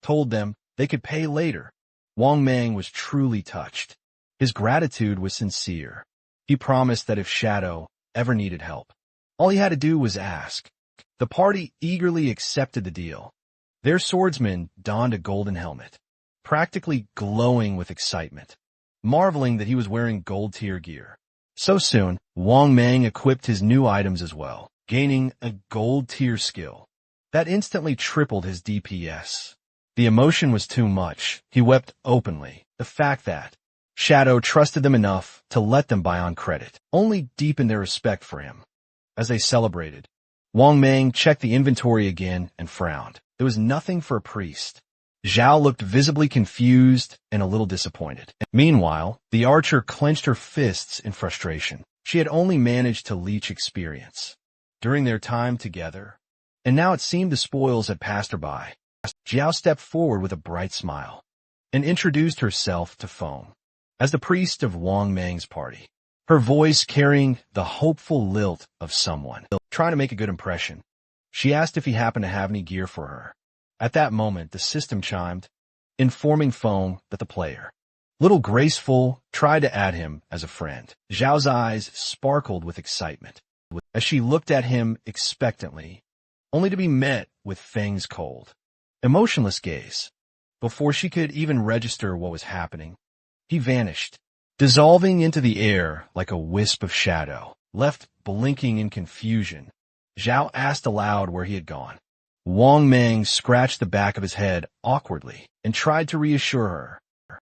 told them they could pay later. Wang Meng was truly touched. His gratitude was sincere. He promised that if Shadow ever needed help, all he had to do was ask. The party eagerly accepted the deal. Their swordsman donned a golden helmet, practically glowing with excitement, marveling that he was wearing gold-tier gear. So soon, Wang Meng equipped his new items as well, gaining a gold-tier skill that instantly tripled his DPS. The emotion was too much. He wept openly. The fact that Shadow trusted them enough to let them buy on credit only deepened their respect for him. As they celebrated, Wang Meng checked the inventory again and frowned. There was nothing for a priest. Zhao looked visibly confused and a little disappointed. Meanwhile, the archer clenched her fists in frustration. She had only managed to leech experience during their time together, and now it seemed the spoils had passed her by. Zhao stepped forward with a bright smile and introduced herself to Feng as the priest of Wang Meng's party, her voice carrying the hopeful lilt of someone trying to make a good impression. She asked if he happened to have any gear for her. At that moment, the system chimed, informing Feng that the player, Little Graceful, tried to add him as a friend. Zhao's eyes sparkled with excitement as she looked at him expectantly, only to be met with Feng's cold, emotionless gaze. Before she could even register what was happening, he vanished, dissolving into the air like a wisp of shadow. Left blinking in confusion, Zhao asked aloud where he had gone. Wang Meng scratched the back of his head awkwardly and tried to reassure her,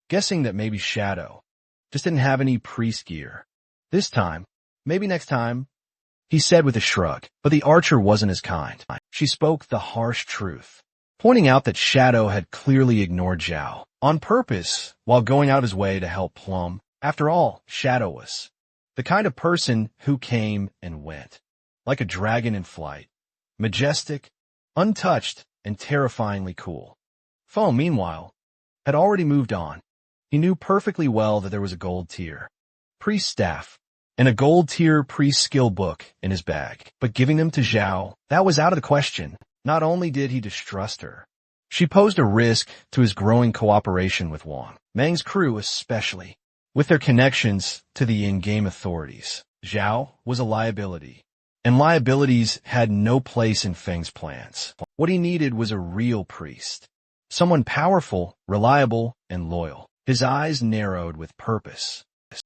guessing that maybe Shadow just didn't have any priest gear. This time, maybe next time, he said with a shrug. But the archer wasn't as kind. She spoke the harsh truth, pointing out that Shadow had clearly ignored Zhao on purpose while going out of his way to help Plum. After all, Shadow was the kind of person who came and went, like a dragon in flight, majestic, untouched, and terrifyingly cool. Feng, meanwhile, had already moved on. He knew perfectly well that there was a gold tier priest staff and a gold tier priest skill book in his bag, but giving them to Zhao, that was out of the question. Not only did he distrust her, she posed a risk to his growing cooperation with Wang Meng's crew, especially with their connections to the in-game authorities. Zhao was a liability, and liabilities had no place in Feng's plans. What he needed was a real priest, someone powerful, reliable, and loyal. His eyes narrowed with purpose.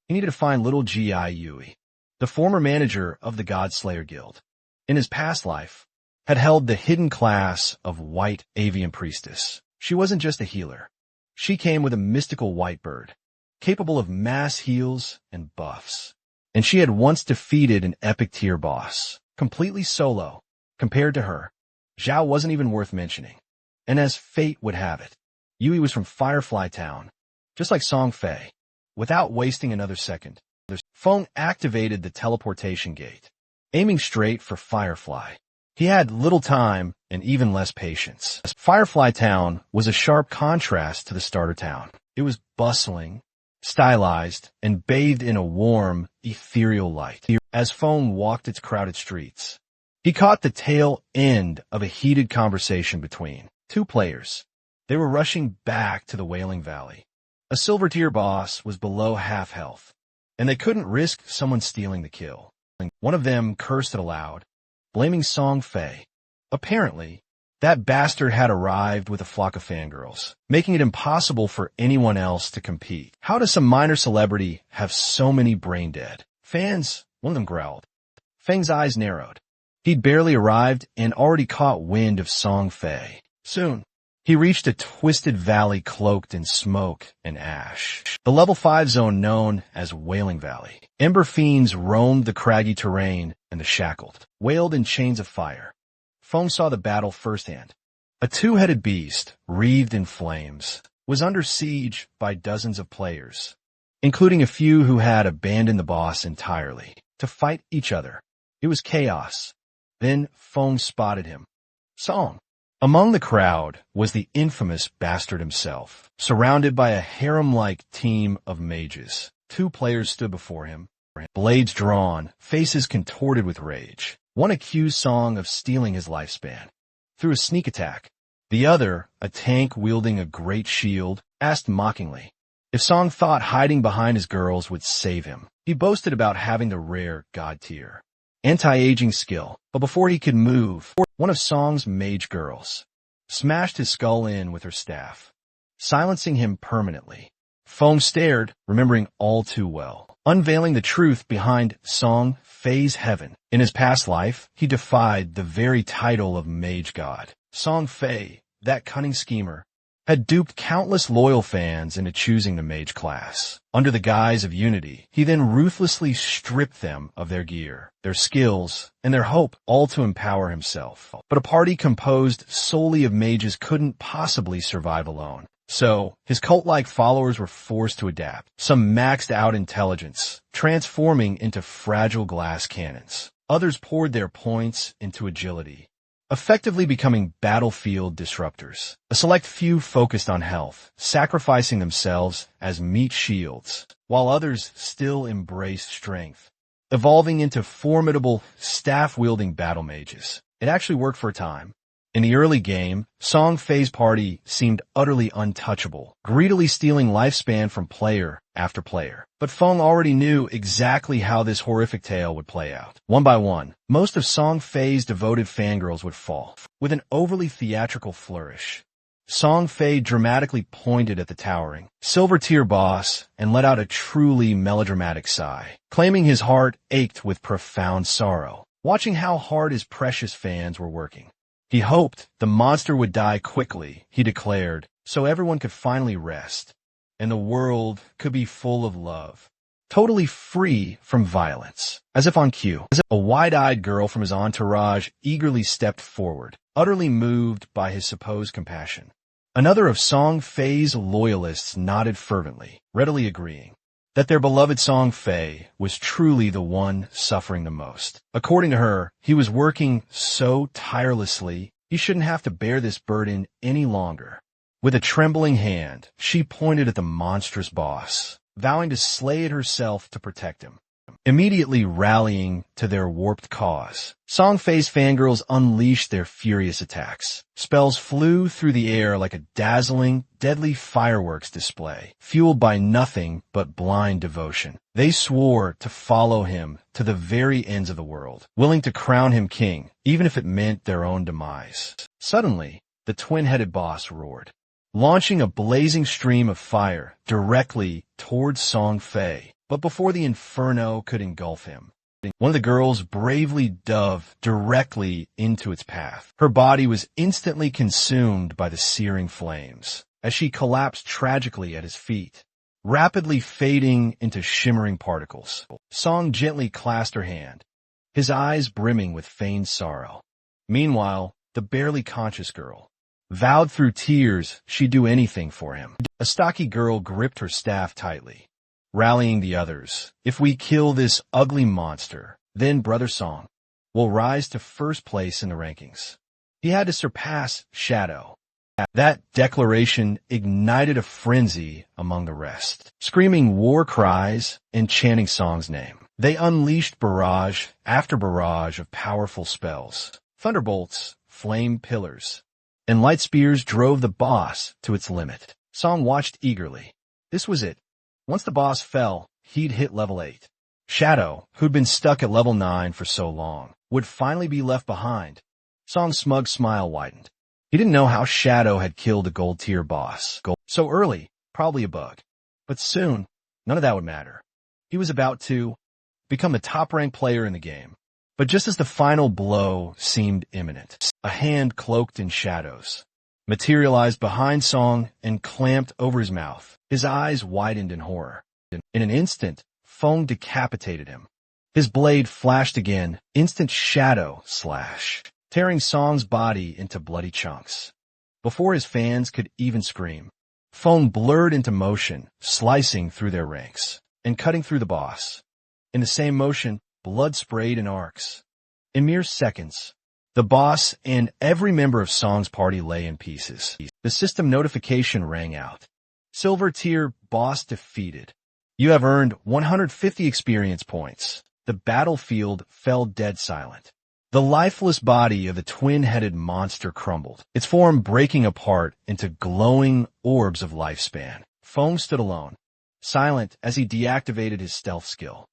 He needed to find little Gi Yui, the former manager of the Godslayer Guild. In his past life, had held the hidden class of White Avian Priestess. She wasn't just a healer. She came with a mystical white bird, capable of mass heals and buffs. And she had once defeated an epic tier boss, completely solo. Compared to her, Zhao wasn't even worth mentioning. And as fate would have it, Yui was from Firefly Town, just like Song Fei. Without wasting another second, Feng activated the teleportation gate, aiming straight for Firefly. He had little time and even less patience. Firefly Town was a sharp contrast to the starter town. It was bustling, stylized, and bathed in a warm, ethereal light. As Feng walked its crowded streets, he caught the tail end of a heated conversation between two players. They were rushing back to the Wailing Valley. A silver tier boss was below half health, and they couldn't risk someone stealing the kill. One of them cursed it aloud, blaming Song Fei. Apparently, that bastard had arrived with a flock of fangirls, making it impossible for anyone else to compete. How does some minor celebrity have so many brain-dead fans? One of them growled. Feng's eyes narrowed. He'd barely arrived and already caught wind of Song Fei. Soon, he reached a twisted valley cloaked in smoke and ash. The level 5 zone known as Wailing Valley. Ember fiends roamed the craggy terrain, and the shackled wailed in chains of fire. Feng saw the battle firsthand. A two-headed beast, wreathed in flames, was under siege by dozens of players, including a few who had abandoned the boss entirely to fight each other. It was chaos. Then Feng spotted him. Song. Among the crowd was the infamous bastard himself, surrounded by a harem-like team of mages. 2 players stood before him, blades drawn, faces contorted with rage. One accused Song of stealing his lifespan through a sneak attack. The other, a tank wielding a great shield, asked mockingly if Song thought hiding behind his girls would save him. He boasted about having the rare god tier anti-aging skill, but before he could move, one of Song's mage girls smashed his skull in with her staff, silencing him permanently. Fong stared, remembering all too well, unveiling the truth behind Song Fei's heaven. In his past life, he defied the very title of mage god. Song Fei, that cunning schemer, had duped countless loyal fans into choosing the mage class. Under the guise of unity, he then ruthlessly stripped them of their gear, their skills, and their hope, all to empower himself. But a party composed solely of mages couldn't possibly survive alone. So, his cult-like followers were forced to adapt. Some maxed out intelligence, transforming into fragile glass cannons. Others poured their points into agility, effectively becoming battlefield disruptors. A select few focused on health, sacrificing themselves as meat shields, while others still embraced strength, evolving into formidable, staff-wielding battle mages. It actually worked for a time. In the early game, Song Fei's party seemed utterly untouchable, greedily stealing lifespan from player after player. But Feng already knew exactly how this horrific tale would play out. One by one, most of Song Fei's devoted fangirls would fall. With an overly theatrical flourish, Song Fei dramatically pointed at the towering silver-tier boss and let out a truly melodramatic sigh, claiming his heart ached with profound sorrow, watching how hard his precious fans were working. He hoped the monster would die quickly, he declared, so everyone could finally rest, and the world could be full of love, totally free from violence. As if on cue, a wide-eyed girl from his entourage eagerly stepped forward, utterly moved by his supposed compassion. Another of Song Fei's loyalists nodded fervently, readily agreeing that their beloved Song Fei was truly the one suffering the most. According to her, he was working so tirelessly, he shouldn't have to bear this burden any longer. With a trembling hand, she pointed at the monstrous boss, vowing to slay it herself to protect him. Immediately rallying to their warped cause, Song Fei's fangirls unleashed their furious attacks. Spells flew through the air like a dazzling, deadly fireworks display, fueled by nothing but blind devotion. They swore to follow him to the very ends of the world, willing to crown him king, even if it meant their own demise. Suddenly, the twin-headed boss roared, launching a blazing stream of fire directly towards Song Fei. But before the inferno could engulf him, one of the girls bravely dove directly into its path. Her body was instantly consumed by the searing flames as she collapsed tragically at his feet, rapidly fading into shimmering particles. Song gently clasped her hand, his eyes brimming with feigned sorrow. Meanwhile, the barely conscious girl vowed through tears she'd do anything for him. A stocky girl gripped her staff tightly, rallying the others. If we kill this ugly monster, then Brother Song will rise to first place in the rankings. He had to surpass Shadow. That declaration ignited a frenzy among the rest, screaming war cries and chanting Song's name. They unleashed barrage after barrage of powerful spells. Thunderbolts, flame pillars, and light spears drove the boss to its limit. Song watched eagerly. This was it. Once the boss fell, he'd hit level 8. Shadow, who'd been stuck at level 9 for so long, would finally be left behind. Song's smug smile widened. He didn't know how Shadow had killed a gold-tier boss. So early, probably a bug. But soon, none of that would matter. He was about to become the top-ranked player in the game. But just as the final blow seemed imminent, a hand cloaked in shadows materialized behind Song and clamped over his mouth. His eyes widened in horror. In an instant, Feng decapitated him. His blade flashed again, instant shadow slash, tearing Song's body into bloody chunks. Before his fans could even scream, Feng blurred into motion, slicing through their ranks and cutting through the boss. In the same motion, blood sprayed in arcs. In mere seconds, The boss and every member of Song's party lay in pieces. The system notification rang out. Silver tier boss defeated. You have earned 150 experience points. The battlefield fell dead silent. The lifeless body of the twin-headed monster crumbled, its form breaking apart into glowing orbs of lifespan. Fong stood alone, silent as he deactivated his stealth skill.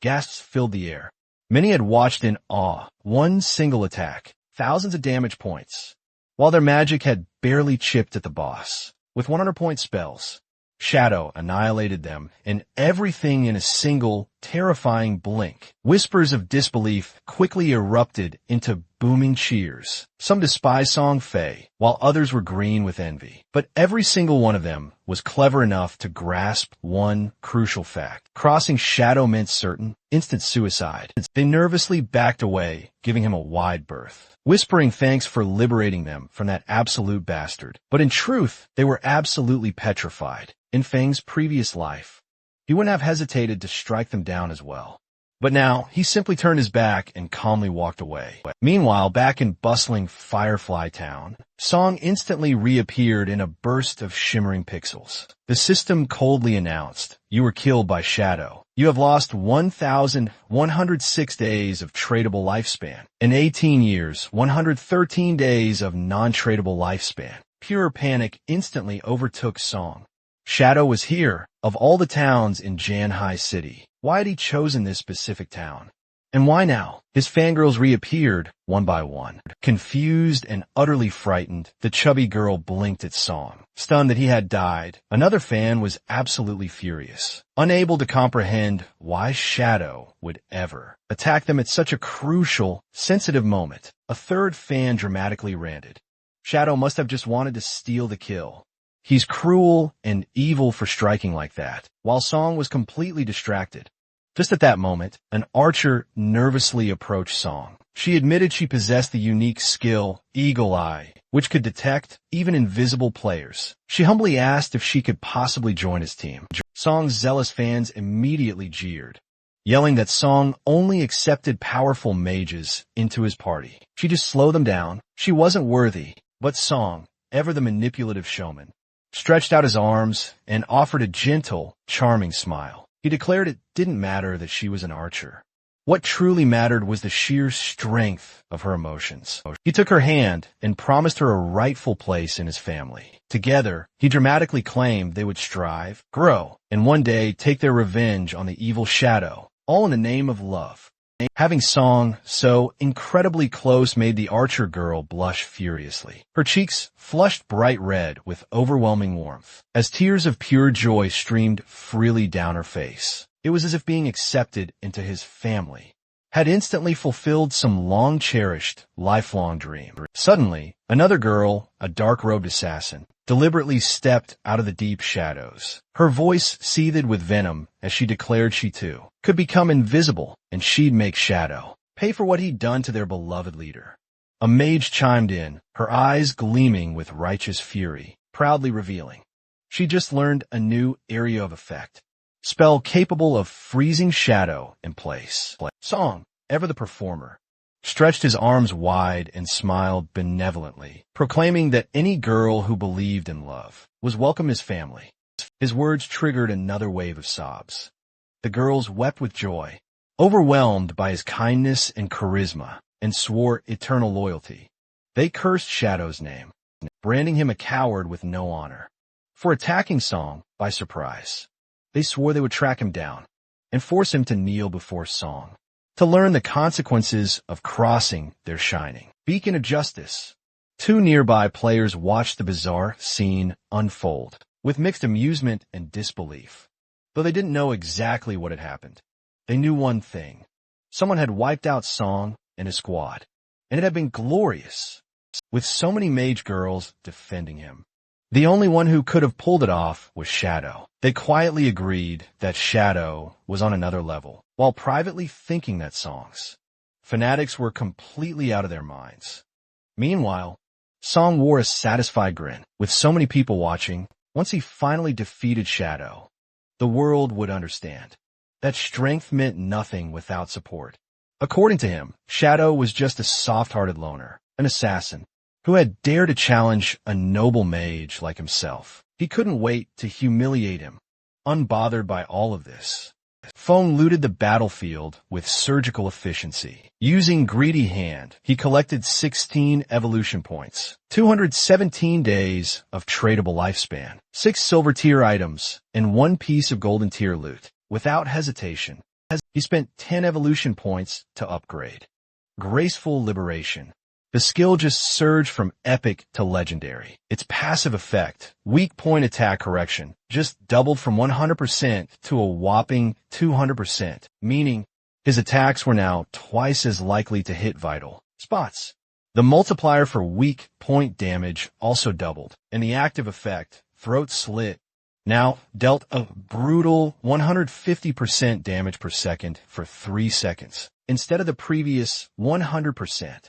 Gasps filled the air. Many had watched in awe. One single attack, thousands of damage points, while their magic had barely chipped at the boss. With 100-point spells, Shadow annihilated them, and everything in a single, terrifying blink. Whispers of disbelief quickly erupted into booming cheers. Some despised Song Fei, while others were green with envy. But every single one of them was clever enough to grasp one crucial fact. Crossing Shadow meant certain, instant suicide. They nervously backed away, giving him a wide berth, whispering thanks for liberating them from that absolute bastard. But in truth, they were absolutely petrified. In Feng's previous life, he wouldn't have hesitated to strike them down as well. But now, he simply turned his back and calmly walked away. Meanwhile, back in bustling Firefly Town, Song instantly reappeared in a burst of shimmering pixels. The system coldly announced, "You were killed by Shadow. You have lost 1,106 days of tradable lifespan, and 18 years, 113 days of non-tradable lifespan." Pure panic instantly overtook Song. Shadow was here, of all the towns in Janhai City. Why had he chosen this specific town? And why now? His fangirls reappeared, one by one. Confused and utterly frightened, the chubby girl blinked at Song, stunned that he had died. Another fan was absolutely furious, unable to comprehend why Shadow would ever attack them at such a crucial, sensitive moment. A third fan dramatically ranted. Shadow must have just wanted to steal the kill. He's cruel and evil for striking like that, while Song was completely distracted. Just at that moment, an archer nervously approached Song. She admitted she possessed the unique skill, Eagle Eye, which could detect even invisible players. She humbly asked if she could possibly join his team. Song's zealous fans immediately jeered, yelling that Song only accepted powerful mages into his party. She'd just slow them down. She wasn't worthy, but Song, ever the manipulative showman, stretched out his arms and offered a gentle, charming smile. He declared it didn't matter that she was an archer. What truly mattered was the sheer strength of her emotions. He took her hand and promised her a rightful place in his family. Together, he dramatically claimed they would strive, grow, and one day take their revenge on the evil Shadow, all in the name of love. Having Song so incredibly close made the archer girl blush furiously. Her cheeks flushed bright red with overwhelming warmth, as tears of pure joy streamed freely down her face. It was as if being accepted into his family had instantly fulfilled some long-cherished, lifelong dream. Suddenly, another girl, a dark-robed assassin, deliberately stepped out of the deep shadows. Her voice seethed with venom as she declared she too could become invisible, and she'd make Shadow pay for what he'd done to their beloved leader. A mage chimed in, her eyes gleaming with righteous fury, proudly revealing she just learned a new area of effect, spell capable of freezing Shadow in place. Song, ever the performer, stretched his arms wide and smiled benevolently, proclaiming that any girl who believed in love was welcome in his family. His words triggered another wave of sobs. The girls wept with joy, overwhelmed by his kindness and charisma, and swore eternal loyalty. They cursed Shadow's name, branding him a coward with no honor, for attacking Song by surprise. They swore they would track him down and force him to kneel before Song, to learn the consequences of crossing their shining beacon of justice. Two nearby players watched the bizarre scene unfold, with mixed amusement and disbelief. Though they didn't know exactly what had happened, they knew one thing. Someone had wiped out Song and his squad, and it had been glorious, with so many mage girls defending him. The only one who could have pulled it off was Shadow. They quietly agreed that Shadow was on another level, while privately thinking that Song's fanatics were completely out of their minds. Meanwhile, Song wore a satisfied grin. With so many people watching, once he finally defeated Shadow, the world would understand that strength meant nothing without support. According to him, Shadow was just a soft-hearted loner, an assassin, who had dared to challenge a noble mage like himself. He couldn't wait to humiliate him. Unbothered by all of this, Feng looted the battlefield with surgical efficiency. Using Greedy Hand, he collected 16 evolution points, 217 days of tradable lifespan, 6 silver tier items, and 1 piece of golden tier loot. Without hesitation, he spent 10 evolution points to upgrade. Graceful Liberation. The skill just surged from epic to legendary. Its passive effect, weak point attack correction, just doubled from 100% to a whopping 200%, meaning his attacks were now twice as likely to hit vital spots. The multiplier for weak point damage also doubled, and the active effect, Throat Slit, now dealt a brutal 150% damage per second for 3 seconds, instead of the previous 100%.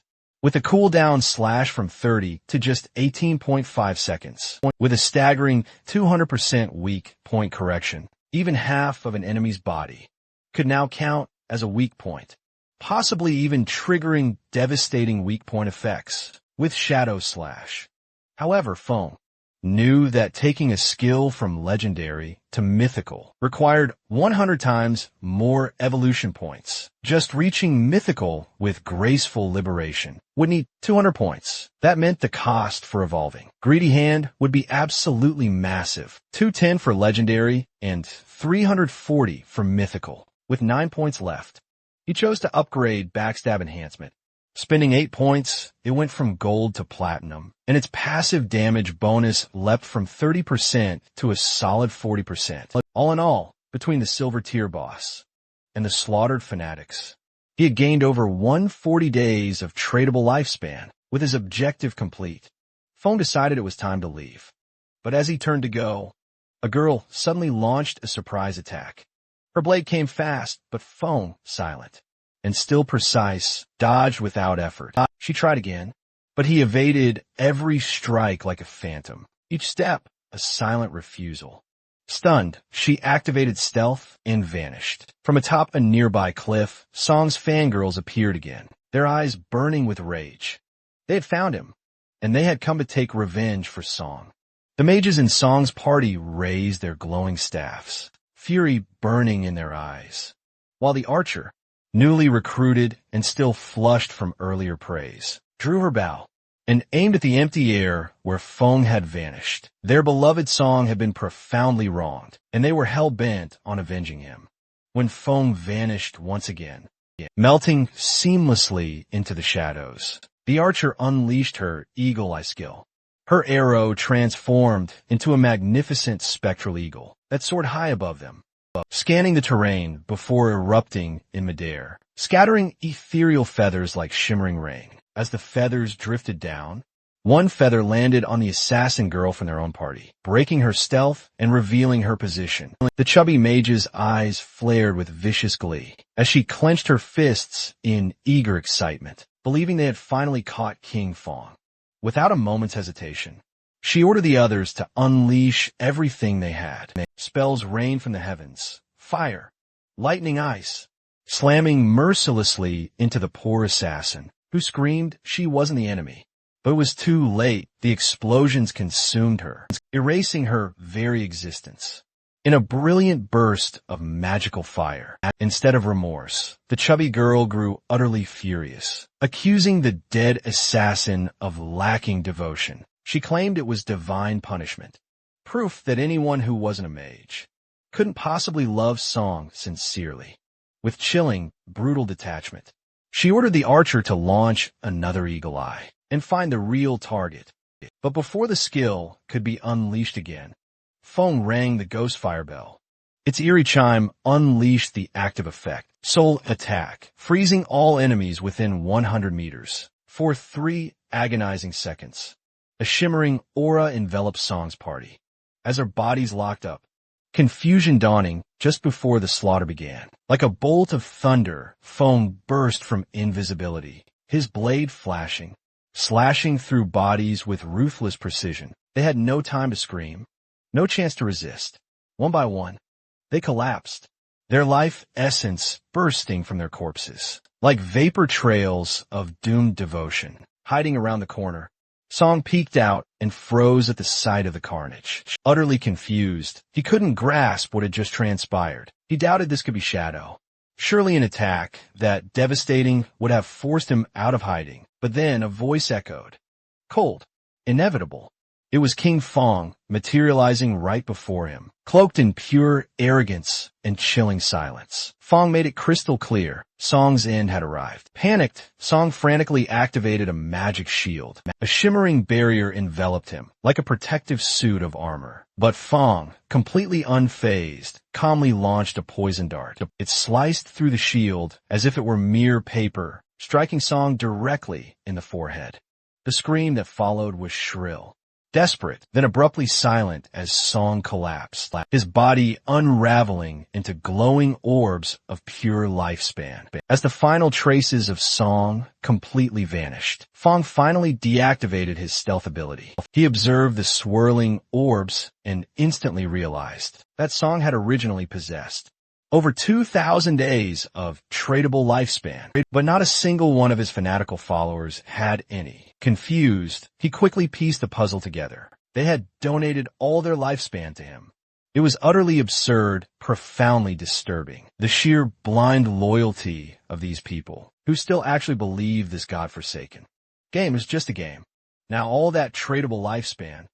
With a cooldown slash from 30 to just 18.5 seconds. With a staggering 200% weak point correction, even half of an enemy's body could now count as a weak point, possibly even triggering devastating weak point effects with Shadow Slash. However, Feng knew that taking a skill from legendary to mythical required 100 times more evolution points. Just reaching mythical with Graceful Liberation would need 200 points. That meant the cost for evolving Greedy Hand would be absolutely massive. 210 for legendary and 340 for mythical. With 9 points left, he chose to upgrade Backstab Enhancement. Spending 8 points, it went from gold to platinum, and its passive damage bonus leapt from 30% to a solid 40%. All in all, between the silver tier boss and the slaughtered fanatics, he had gained over 140 days of tradable lifespan. With his objective complete, Feng decided it was time to leave. But as he turned to go, a girl suddenly launched a surprise attack. Her blade came fast, but Feng silent and still precise, dodged without effort. She tried again, but he evaded every strike like a phantom. Each step, a silent refusal. Stunned, she activated stealth and vanished. From atop a nearby cliff, Song's fangirls appeared again, their eyes burning with rage. They had found him, and they had come to take revenge for Song. The mages in Song's party raised their glowing staffs, fury burning in their eyes, while the archer, newly recruited and still flushed from earlier praise, drew her bow and aimed at the empty air where Feng had vanished. Their beloved Song had been profoundly wronged, and they were hell-bent on avenging him. When Feng vanished once again, melting seamlessly into the shadows, the archer unleashed her eagle-eye skill. Her arrow transformed into a magnificent spectral eagle that soared high above them, scanning the terrain before erupting in midair, scattering ethereal feathers like shimmering rain. As the feathers drifted down, one feather landed on the assassin girl from their own party, breaking her stealth and revealing her position. The chubby mage's eyes flared with vicious glee as she clenched her fists in eager excitement, believing they had finally caught King Feng. Without a moment's hesitation, she ordered the others to unleash everything they had. Spells rained from the heavens, fire, lightning, ice, slamming mercilessly into the poor assassin, who screamed she wasn't the enemy. But it was too late. The explosions consumed her, erasing her very existence. In a brilliant burst of magical fire, instead of remorse, the chubby girl grew utterly furious, accusing the dead assassin of lacking devotion. She claimed it was divine punishment, proof that anyone who wasn't a mage couldn't possibly love Song sincerely. With chilling, brutal detachment, she ordered the archer to launch another eagle eye and find the real target. But before the skill could be unleashed again, Feng rang the ghost fire bell. Its eerie chime unleashed the active effect, Soul Attack, freezing all enemies within 100 meters for 3 agonizing seconds. A shimmering aura enveloped Song's party as their bodies locked up, confusion dawning just before the slaughter began. Like a bolt of thunder, Feng burst from invisibility, his blade flashing, slashing through bodies with ruthless precision. They had no time to scream, no chance to resist. One by one, they collapsed, their life essence bursting from their corpses, like vapor trails of doomed devotion, hiding around the corner. Song peeked out and froze at the sight of the carnage. Utterly confused, he couldn't grasp what had just transpired. He doubted this could be Shadow. Surely an attack that devastating would have forced him out of hiding. But then a voice echoed. Cold. Inevitable. It was King Fong, materializing right before him, cloaked in pure arrogance and chilling silence. Fong made it crystal clear. Song's end had arrived. Panicked, Song frantically activated a magic shield. A shimmering barrier enveloped him, like a protective suit of armor. But Fong, completely unfazed, calmly launched a poison dart. It sliced through the shield as if it were mere paper, striking Song directly in the forehead. The scream that followed was shrill. Desperate, then abruptly silent as Song collapsed, his body unraveling into glowing orbs of pure lifespan. As the final traces of Song completely vanished, Fong finally deactivated his stealth ability. He observed the swirling orbs and instantly realized that Song had originally possessed over 2,000 days of tradable lifespan, but not a single one of his fanatical followers had any. Confused, he quickly pieced the puzzle together. They had donated all their lifespan to him. It was utterly absurd, profoundly disturbing. The sheer blind loyalty of these people, who still actually believe this godforsaken game is just a game. Now all that tradable lifespan,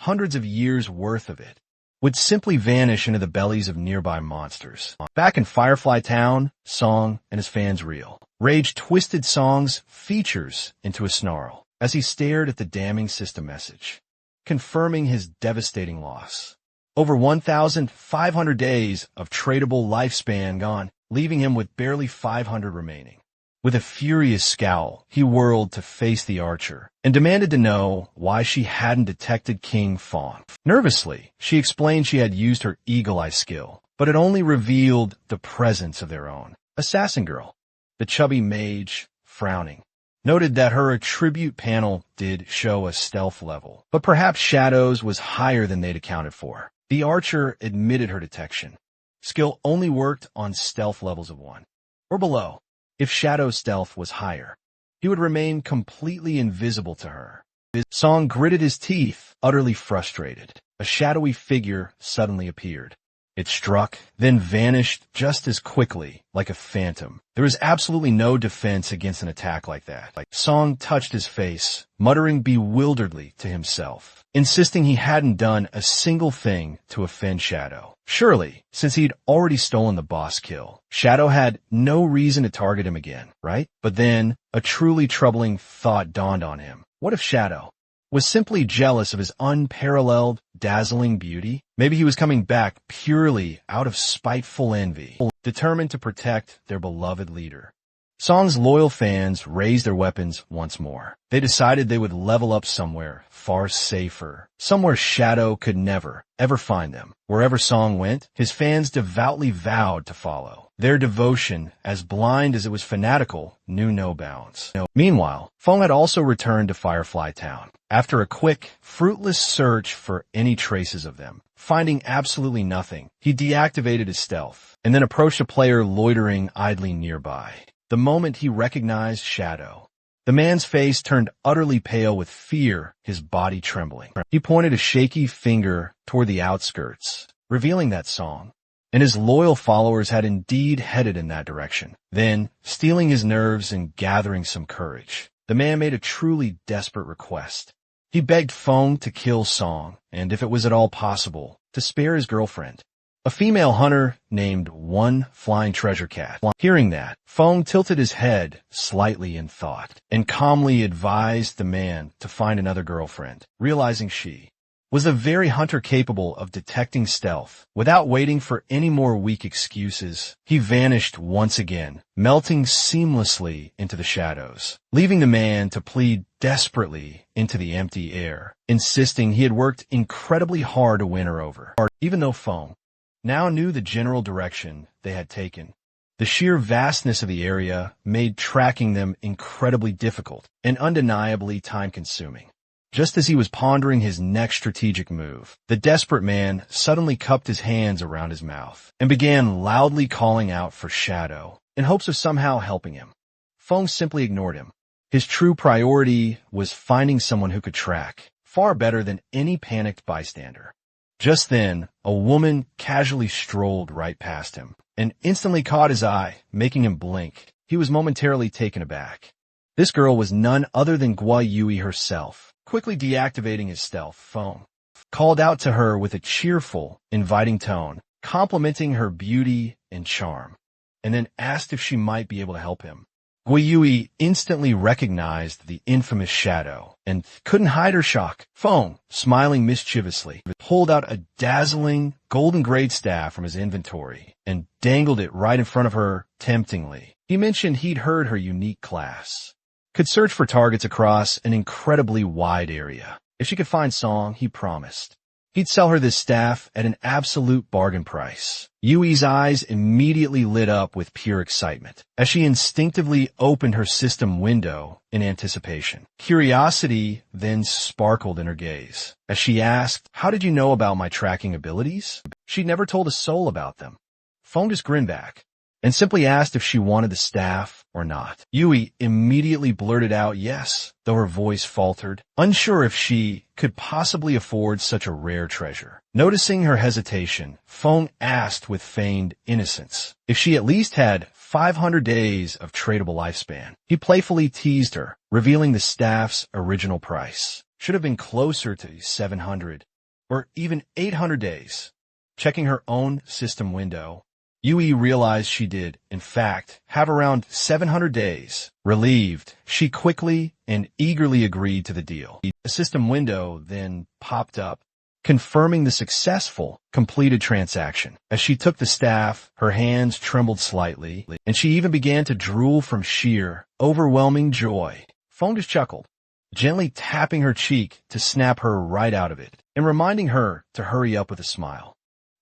hundreds of years worth of it, would simply vanish into the bellies of nearby monsters. Back in Firefly Town, Song and his fans reel. Rage twisted Song's features into a snarl as he stared at the damning system message, confirming his devastating loss. Over 1,500 days of tradable lifespan gone, leaving him with barely 500 remaining. With a furious scowl, he whirled to face the archer and demanded to know why she hadn't detected King Fong. Nervously, she explained she had used her eagle eye skill, but it only revealed the presence of their own assassin girl. The chubby mage, frowning, noted that her attribute panel did show a stealth level, but perhaps Shadow's was higher than they'd accounted for. The archer admitted her detection. Skill only worked on stealth levels of 1 or below. If Shadow's stealth was higher, he would remain completely invisible to her. Song gritted his teeth, utterly frustrated. A shadowy figure suddenly appeared. It struck, then vanished just as quickly, like a phantom. There was absolutely no defense against an attack like that. Song touched his face, muttering bewilderedly to himself, insisting he hadn't done a single thing to offend Shadow. Surely, since he'd already stolen the boss kill, Shadow had no reason to target him again, right? But then, a truly troubling thought dawned on him. What if Shadow was simply jealous of his unparalleled, dazzling beauty? Maybe he was coming back purely out of spiteful envy, determined to protect their beloved leader. Song's loyal fans raised their weapons once more. They decided they would level up somewhere far safer, somewhere Shadow could never, ever find them. Wherever Song went, his fans devoutly vowed to follow. Their devotion, as blind as it was fanatical, knew no bounds. Meanwhile, Fong had also returned to Firefly Town. After a quick, fruitless search for any traces of them, finding absolutely nothing, he deactivated his stealth, and then approached a player loitering idly nearby. The moment he recognized Shadow, the man's face turned utterly pale with fear, his body trembling. He pointed a shaky finger toward the outskirts, revealing that Song and his loyal followers had indeed headed in that direction. Then, steeling his nerves and gathering some courage, the man made a truly desperate request. He begged Fong to kill Song, and if it was at all possible, to spare his girlfriend, a female hunter named One Flying Treasure Cat. Hearing that, Fong tilted his head slightly in thought and calmly advised the man to find another girlfriend, realizing she was the very hunter capable of detecting stealth. Without waiting for any more weak excuses, he vanished once again, melting seamlessly into the shadows, leaving the man to plead desperately into the empty air, insisting he had worked incredibly hard to win her over. Even though Fong now knew the general direction they had taken, the sheer vastness of the area made tracking them incredibly difficult and undeniably time-consuming. Just as he was pondering his next strategic move, the desperate man suddenly cupped his hands around his mouth and began loudly calling out for Shadow in hopes of somehow helping him. Feng simply ignored him. His true priority was finding someone who could track, far better than any panicked bystander. Just then, a woman casually strolled right past him and instantly caught his eye, making him blink. He was momentarily taken aback. This girl was none other than Gua Yui herself. Quickly deactivating his stealth, Feng called out to her with a cheerful, inviting tone, complimenting her beauty and charm, and then asked if she might be able to help him. Gua Yui instantly recognized the infamous Shadow and couldn't hide her shock. Feng, smiling mischievously, pulled out a dazzling golden-grade staff from his inventory and dangled it right in front of her temptingly. He mentioned he'd heard her unique class could search for targets across an incredibly wide area. If she could find Song, he promised he'd sell her this staff at an absolute bargain price. Yui's eyes immediately lit up with pure excitement as she instinctively opened her system window in anticipation. Curiosity then sparkled in her gaze as she asked, "How did you know about my tracking abilities?" She'd never told a soul about them. Feng just grinned back and simply asked if she wanted the staff or not. Yui immediately blurted out yes, though her voice faltered, unsure if she could possibly afford such a rare treasure. Noticing her hesitation, Feng asked with feigned innocence if she at least had 500 days of tradable lifespan. He playfully teased her, revealing the staff's original price should have been closer to 700 or even 800 days. Checking her own system window, Yui realized she did, in fact, have around 700 days. Relieved, she quickly and eagerly agreed to the deal. A system window then popped up, confirming the successful, completed transaction. As she took the staff, her hands trembled slightly, and she even began to drool from sheer, overwhelming joy. Feng just chuckled, gently tapping her cheek to snap her right out of it, and reminding her to hurry up with a smile.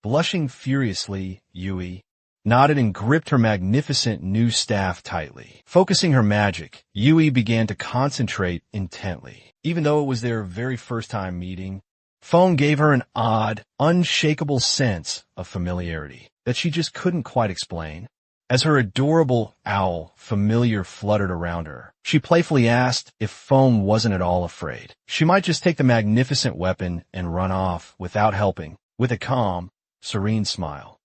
Blushing furiously, Yui nodded and gripped her magnificent new staff tightly. Focusing her magic, Yui began to concentrate intently. Even though it was their very first time meeting, Feng gave her an odd, unshakable sense of familiarity that she just couldn't quite explain. As her adorable owl familiar fluttered around her, she playfully asked if Feng wasn't at all afraid. She might just take the magnificent weapon and run off without helping. With a calm, serene smile,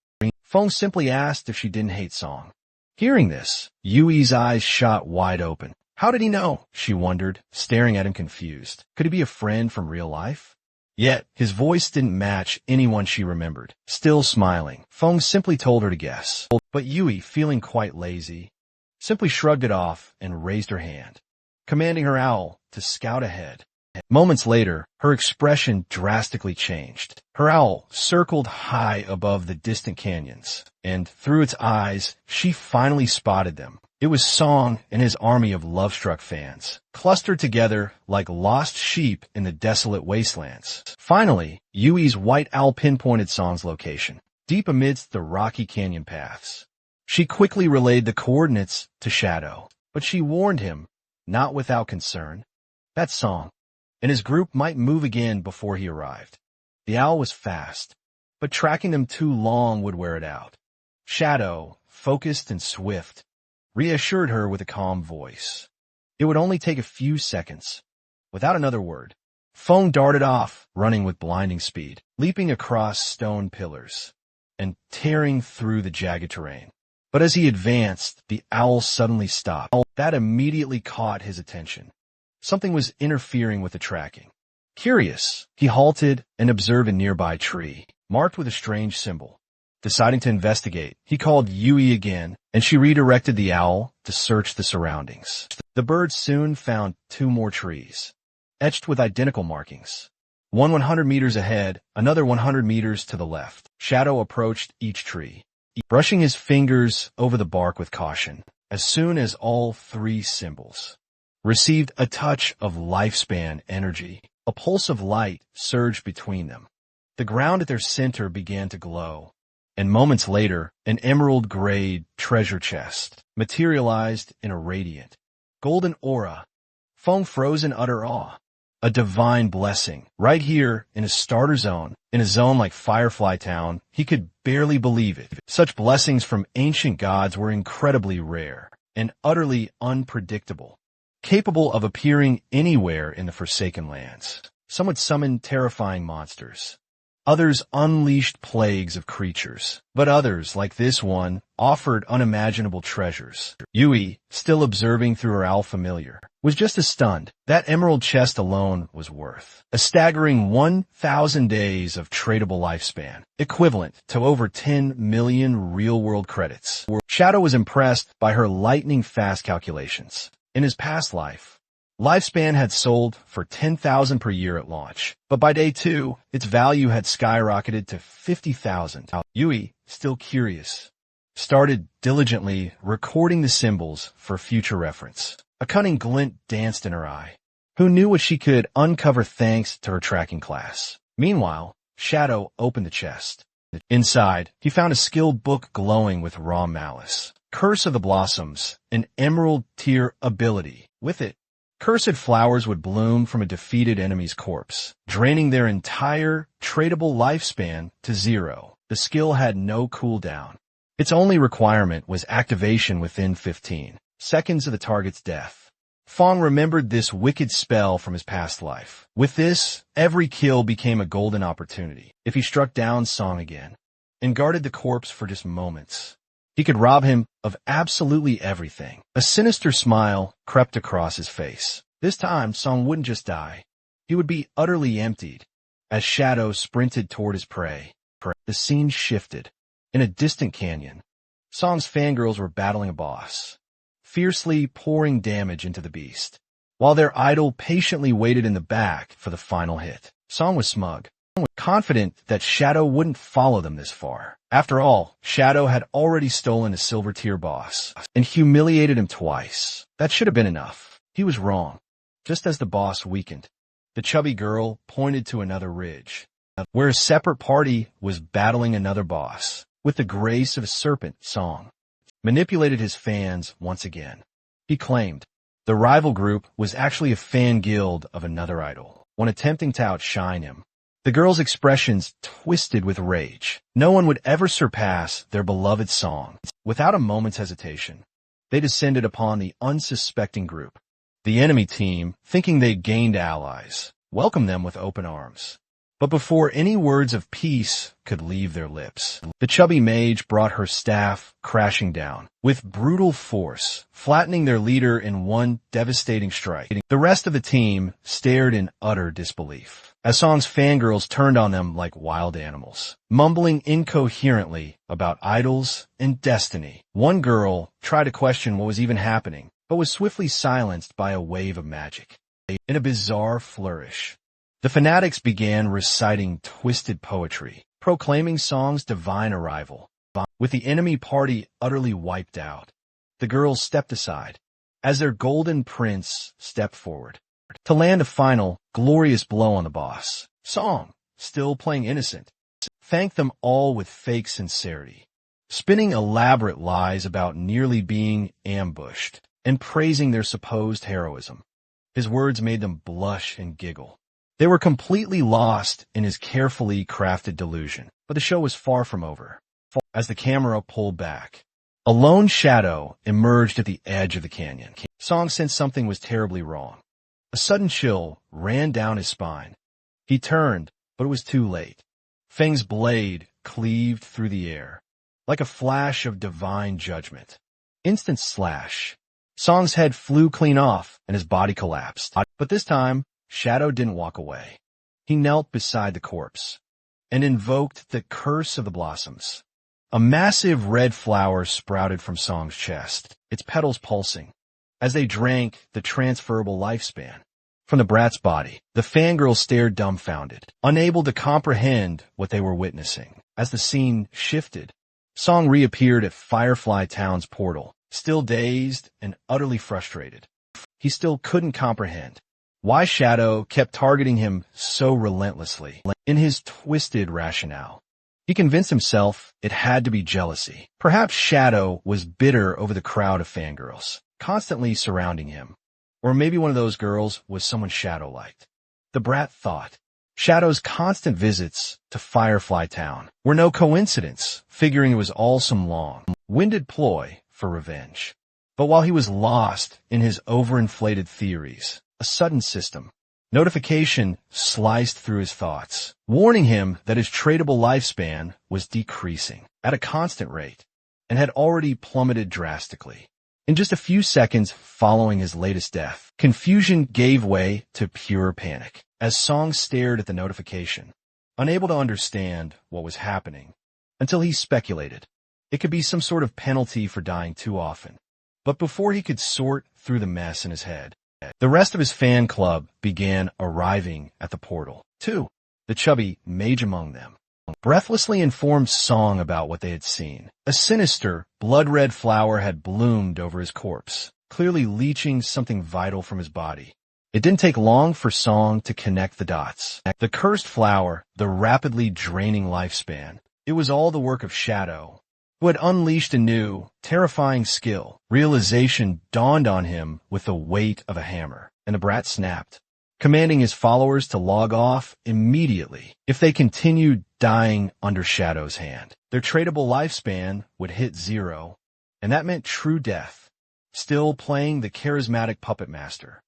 Feng simply asked if she didn't hate Song. Hearing this, Yui's eyes shot wide open. How did he know? She wondered, staring at him confused. Could he be a friend from real life? Yet, his voice didn't match anyone she remembered. Still smiling, Feng simply told her to guess. But Yui, feeling quite lazy, simply shrugged it off and raised her hand, commanding her owl to scout ahead. Moments later, her expression drastically changed. Her owl circled high above the distant canyons, and through its eyes, she finally spotted them. It was Song and his army of love-struck fans, clustered together like lost sheep in the desolate wastelands. Finally, Yui's white owl pinpointed Song's location, deep amidst the rocky canyon paths. She quickly relayed the coordinates to Shadow, but she warned him, not without concern, that Song and his group might move again before he arrived. The owl was fast, but tracking them too long would wear it out. Shadow, focused and swift, reassured her with a calm voice. It would only take a few seconds. Without another word, Feng darted off, running with blinding speed, leaping across stone pillars and tearing through the jagged terrain. But as he advanced, the owl suddenly stopped. That immediately caught his attention. Something was interfering with the tracking. Curious, he halted and observed a nearby tree, marked with a strange symbol. Deciding to investigate, he called Yui again, and she redirected the owl to search the surroundings. The bird soon found 2 more trees, etched with identical markings. One 100 meters ahead, another 100 meters to the left. Shadow approached each tree, brushing his fingers over the bark with caution. As soon as all 3 symbols received a touch of lifespan energy, a pulse of light surged between them. The ground at their center began to glow, and moments later, an emerald-grade treasure chest materialized in a radiant, golden aura. Feng froze in utter awe. A divine blessing. Right here, in a starter zone, in a zone like Firefly Town, he could barely believe it. Such blessings from ancient gods were incredibly rare and utterly unpredictable, capable of appearing anywhere in the Forsaken Lands. Some would summon terrifying monsters. Others unleashed plagues of creatures. But others, like this one, offered unimaginable treasures. Yui, still observing through her owl familiar, was just as stunned. That emerald chest alone was worth a staggering 1,000 days of tradable lifespan, equivalent to over 10 million real-world credits. Shadow was impressed by her lightning-fast calculations. In his past life, lifespan had sold for 10,000 per year at launch, but by day 2, its value had skyrocketed to 50,000. Yui, still curious, started diligently recording the symbols for future reference. A cunning glint danced in her eye. Who knew what she could uncover thanks to her tracking class? Meanwhile, Shadow opened the chest. Inside, he found a skilled book glowing with raw malice. Curse of the Blossoms, an emerald tier ability. With it, cursed flowers would bloom from a defeated enemy's corpse, draining their entire tradable lifespan to 0. The skill had no cooldown. Its only requirement was activation within 15 seconds of the target's death. Fong remembered this wicked spell from his past life. With this, every kill became a golden opportunity. If he struck down Song again and guarded the corpse for just moments, he could rob him of absolutely everything. A sinister smile crept across his face. This time, Song wouldn't just die. He would be utterly emptied. As Shadow sprinted toward his prey, the scene shifted. In a distant canyon, Song's fangirls were battling a boss, fiercely pouring damage into the beast, while their idol patiently waited in the back for the final hit. Song was smug, confident that Shadow wouldn't follow them this far. After all, Shadow had already stolen a silver tier boss and humiliated him twice. That should have been enough. He was wrong. Just as the boss weakened, the chubby girl pointed to another ridge, where a separate party was battling another boss. With the grace of a serpent, Song manipulated his fans once again. He claimed the rival group was actually a fan guild of another idol. When attempting to outshine him, the girls' expressions twisted with rage. No one would ever surpass their beloved Song. Without a moment's hesitation, they descended upon the unsuspecting group. The enemy team, thinking they'd gained allies, welcomed them with open arms. But before any words of peace could leave their lips, the chubby mage brought her staff crashing down, with brutal force, flattening their leader in one devastating strike. The rest of the team stared in utter disbelief, as Song's fangirls turned on them like wild animals, mumbling incoherently about idols and destiny. One girl tried to question what was even happening, but was swiftly silenced by a wave of magic. In a bizarre flourish, the fanatics began reciting twisted poetry, proclaiming Song's divine arrival. With the enemy party utterly wiped out, the girls stepped aside as their golden prince stepped forward to land a final, glorious blow on the boss. Song, still playing innocent, thanked them all with fake sincerity, spinning elaborate lies about nearly being ambushed and praising their supposed heroism. His words made them blush and giggle. They were completely lost in his carefully crafted delusion. But the show was far from over. As the camera pulled back, a lone shadow emerged at the edge of the canyon. Song sensed something was terribly wrong. A sudden chill ran down his spine. He turned, but it was too late. Feng's blade cleaved through the air, like a flash of divine judgment. Instant slash. Song's head flew clean off, and his body collapsed. But this time, Shadow didn't walk away. He knelt beside the corpse and invoked the curse of the blossoms. A massive red flower sprouted from Song's chest, its petals pulsing, as they drank the transferable lifespan. From the brat's body, the fangirls stared dumbfounded, unable to comprehend what they were witnessing. As the scene shifted, Song reappeared at Firefly Town's portal, still dazed and utterly frustrated. He still couldn't comprehend why Shadow kept targeting him so relentlessly. In his twisted rationale, he convinced himself it had to be jealousy. Perhaps Shadow was bitter over the crowd of fangirls constantly surrounding him. Or maybe one of those girls was someone Shadow liked. The brat thought. Shadow's constant visits to Firefly Town were no coincidence, figuring it was all some long-winded ploy for revenge. But while he was lost in his overinflated theories, a sudden system notification sliced through his thoughts, warning him that his tradable lifespan was decreasing at a constant rate and had already plummeted drastically. In just a few seconds following his latest death, confusion gave way to pure panic as Song stared at the notification, unable to understand what was happening, until he speculated it could be some sort of penalty for dying too often. But before he could sort through the mess in his head, the rest of his fan club began arriving at the portal, too. The chubby mage among them breathlessly informed Song about what they had seen. A sinister, blood-red flower had bloomed over his corpse, clearly leaching something vital from his body. It didn't take long for Song to connect the dots. The cursed flower, the rapidly draining lifespan, it was all the work of Shadow, who had unleashed a new, terrifying skill. Realization dawned on him with the weight of a hammer, and the brat snapped, commanding his followers to log off immediately. If they continued dying under Shadow's hand, their tradable lifespan would hit 0, and that meant true death. Still playing the charismatic puppet master,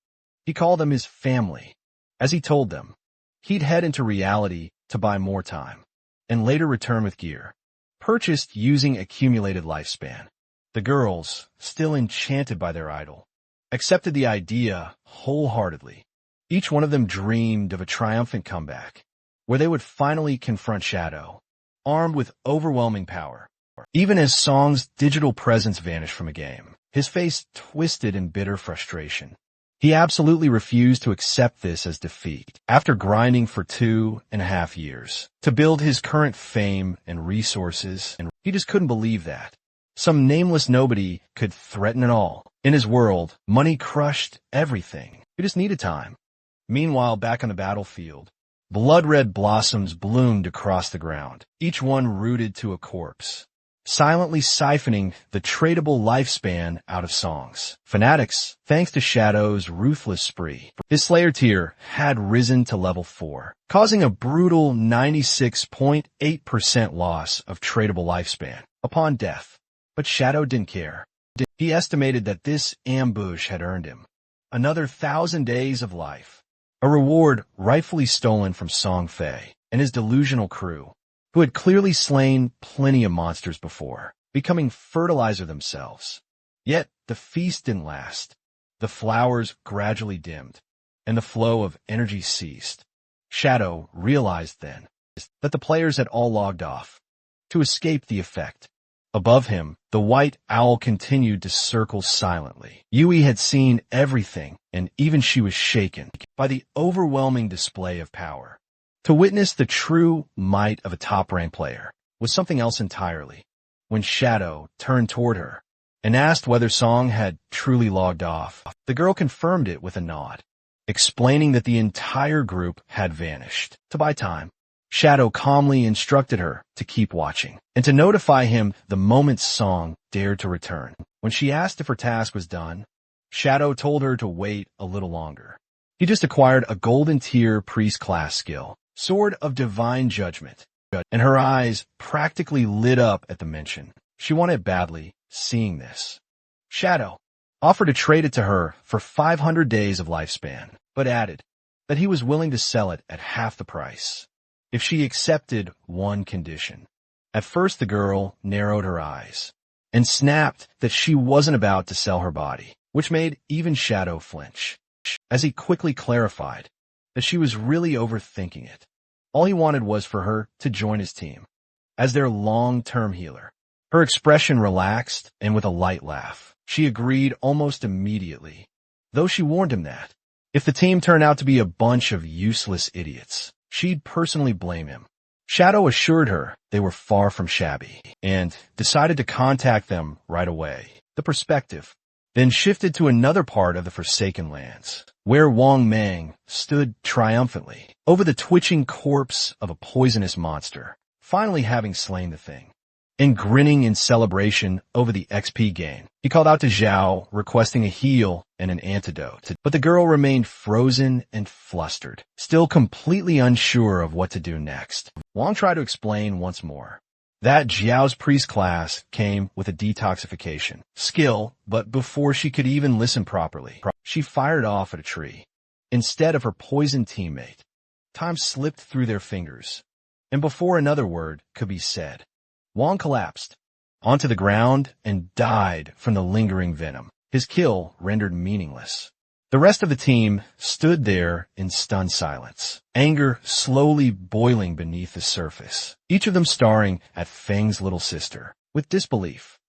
he called them his family. As he told them, he'd head into reality to buy more time, and later return with gear purchased using accumulated lifespan. The girls, still enchanted by their idol, accepted the idea wholeheartedly. Each one of them dreamed of a triumphant comeback, where they would finally confront Shadow, armed with overwhelming power. Even as Song's digital presence vanished from a game, his face twisted in bitter frustration. He absolutely refused to accept this as defeat. After grinding for 2.5 years to build his current fame and resources, he just couldn't believe that some nameless nobody could threaten it all. In his world, money crushed everything. He just needed time. Meanwhile, back on the battlefield, blood-red blossoms bloomed across the ground, each one rooted to a corpse, silently siphoning the tradable lifespan out of Song's. Fanatics, thanks to Shadow's ruthless spree, his Slayer tier had risen to level 4, causing a brutal 96.8% loss of tradable lifespan upon death. But Shadow didn't care. He estimated that this ambush had earned him another 1,000 days of life, a reward rightfully stolen from Song Fei and his delusional crew, who had clearly slain plenty of monsters before, becoming fertilizer themselves. Yet the feast didn't last. The flowers gradually dimmed, and the flow of energy ceased. Shadow realized then that the players had all logged off to escape the effect. Above him, the white owl continued to circle silently. Yui had seen everything, and even she was shaken by the overwhelming display of power. To witness the true might of a top-ranked player was something else entirely. When Shadow turned toward her and asked whether Song had truly logged off, the girl confirmed it with a nod, explaining that the entire group had vanished. To buy time, Shadow calmly instructed her to keep watching and to notify him the moment Song dared to return. When she asked if her task was done, Shadow told her to wait a little longer. He just acquired a golden tier priest class skill, Sword of Divine Judgment, and her eyes practically lit up at the mention. She wanted badly, seeing this. Shadow offered to trade it to her for 500 days of lifespan, but added that he was willing to sell it at half the price if she accepted one condition. At first the girl narrowed her eyes and snapped that she wasn't about to sell her body, which made even Shadow flinch, as he quickly clarified that she was really overthinking it. All he wanted was for her to join his team as their long-term healer. Her expression relaxed, and with a light laugh, she agreed almost immediately, though she warned him that if the team turned out to be a bunch of useless idiots, she'd personally blame him. Shadow assured her they were far from shabby and decided to contact them right away. The perspective then shifted to another part of the Forsaken Lands, where Wang Mang stood triumphantly over the twitching corpse of a poisonous monster, finally having slain the thing. and grinning in celebration over the XP gain. He called out to Zhao, requesting a heal and an antidote. But the girl remained frozen and flustered, still completely unsure of what to do next. Wang tried to explain once more that Zhao's priest class came with a detoxification skill, but before she could even listen properly, she fired off at a tree instead of her poisoned teammate. Time slipped through their fingers, and before another word could be said, Wang collapsed onto the ground and died from the lingering venom, his kill rendered meaningless. The rest of the team stood there in stunned silence, anger slowly boiling beneath the surface, each of them staring at Feng's little sister with disbelief.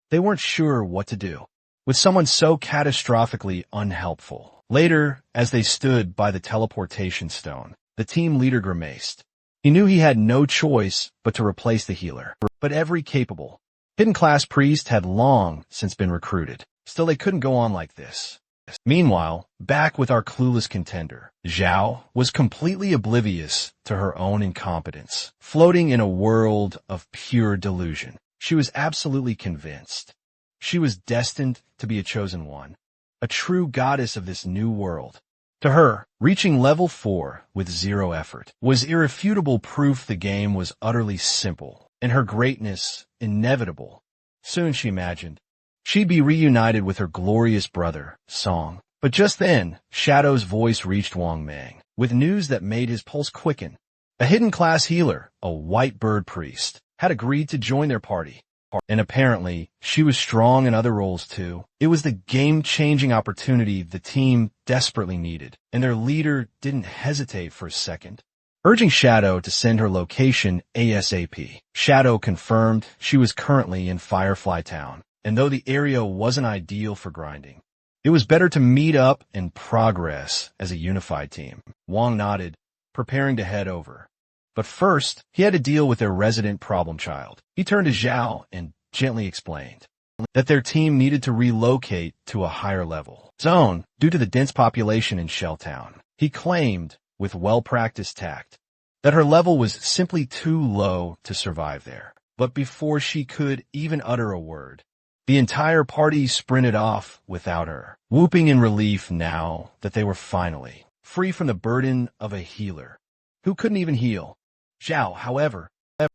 They weren't sure what to do with someone so catastrophically unhelpful. Later, as they stood by the teleportation stone, the team leader grimaced. He knew he had no choice but to replace the healer, but every capable hidden class priest had long since been recruited. Still, they couldn't go on like this. Meanwhile, back with our clueless contender, Zhao was completely oblivious to her own incompetence, floating in a world of pure delusion. She was absolutely convinced she was destined to be a chosen one, a true goddess of this new world. To her, reaching level 4 with zero effort was irrefutable proof the game was utterly simple, and her greatness inevitable. Soon, she imagined, she'd be reunited with her glorious brother, Song. But just then, Shadow's voice reached Wang Mang, with news that made his pulse quicken. A hidden class healer, a white bird priest, had agreed to join their party. And apparently, she was strong in other roles too. It was the game-changing opportunity the team desperately needed, and their leader didn't hesitate for a second, urging Shadow to send her location ASAP. Shadow confirmed she was currently in Firefly Town, and though the area wasn't ideal for grinding, it was better to meet up and progress as a unified team. Wang nodded, preparing to head over. But first, he had to deal with their resident problem child. He turned to Zhao and gently explained that their team needed to relocate to a higher level zone due to the dense population in Shell Town. He claimed, with well-practiced tact, that her level was simply too low to survive there. But before she could even utter a word, the entire party sprinted off without her, whooping in relief now that they were finally free from the burden of a healer who couldn't even heal. Zhao, however,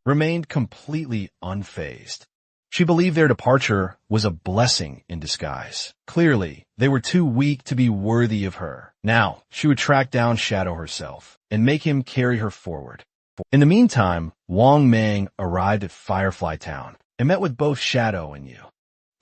remained completely unfazed. She believed their departure was a blessing in disguise. Clearly, they were too weak to be worthy of her. Now, she would track down Shadow herself and make him carry her forward. In the meantime, Wang Mang arrived at Firefly Town and met with both Shadow and Yu.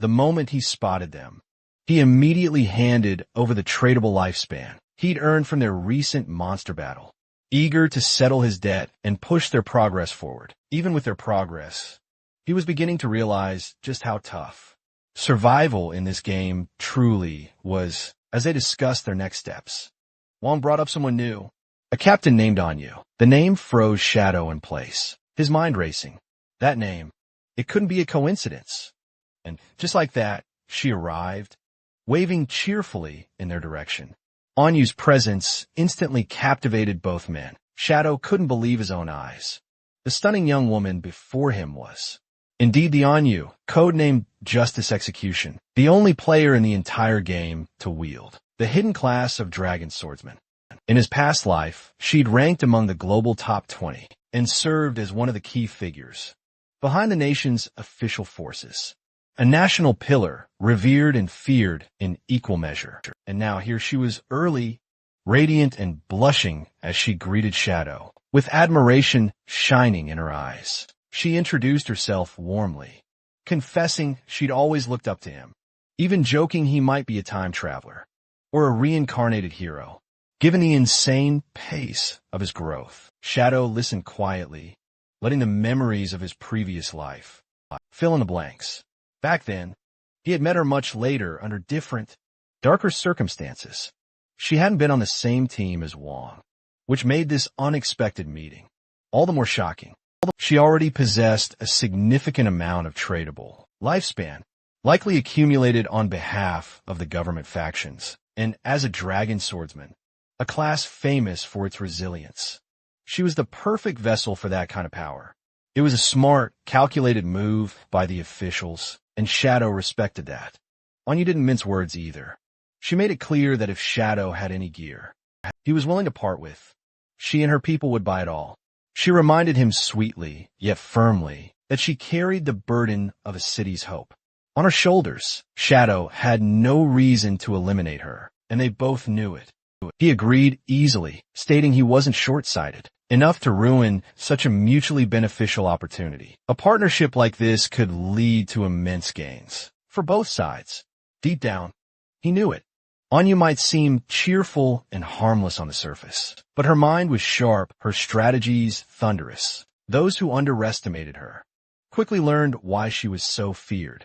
The moment he spotted them, he immediately handed over the tradable lifespan he'd earned from their recent monster battle, eager to settle his debt and push their progress forward. Even with their progress, he was beginning to realize just how tough survival in this game truly was. As they discussed their next steps, Wang brought up someone new, a captain named Anyu. The name froze Shadow in place, his mind racing. That name, it couldn't be a coincidence. And just like that, she arrived, waving cheerfully in their direction. Anyu's presence instantly captivated both men. Shadow couldn't believe his own eyes. The stunning young woman before him was indeed the Anyu, codenamed Justice Execution, the only player in the entire game to wield the hidden class of Dragon Swordsman. In his past life, she'd ranked among the global top 20 and served as one of the key figures behind the nation's official forces. A national pillar, revered and feared in equal measure. And now here she was early, radiant and blushing as she greeted Shadow, with admiration shining in her eyes. She introduced herself warmly, confessing she'd always looked up to him, even joking he might be a time traveler or a reincarnated hero. Given the insane pace of his growth, Shadow listened quietly, letting the memories of his previous life fill in the blanks. Back then, he had met her much later under different, darker circumstances. She hadn't been on the same team as Wang, which made this unexpected meeting all the more shocking. She already possessed a significant amount of tradable lifespan, likely accumulated on behalf of the government factions, and as a dragon swordsman, a class famous for its resilience. She was the perfect vessel for that kind of power. It was a smart, calculated move by the officials, and Shadow respected that. Anya didn't mince words either. She made it clear that if Shadow had any gear he was willing to part with, she and her people would buy it all. She reminded him sweetly, yet firmly, that she carried the burden of a city's hope on her shoulders. Shadow had no reason to eliminate her, and they both knew it. He agreed easily, stating he wasn't short-sighted enough to ruin such a mutually beneficial opportunity. A partnership like this could lead to immense gains for both sides. Deep down, he knew it. Anya might seem cheerful and harmless on the surface, but her mind was sharp, her strategies thunderous. Those who underestimated her quickly learned why she was so feared.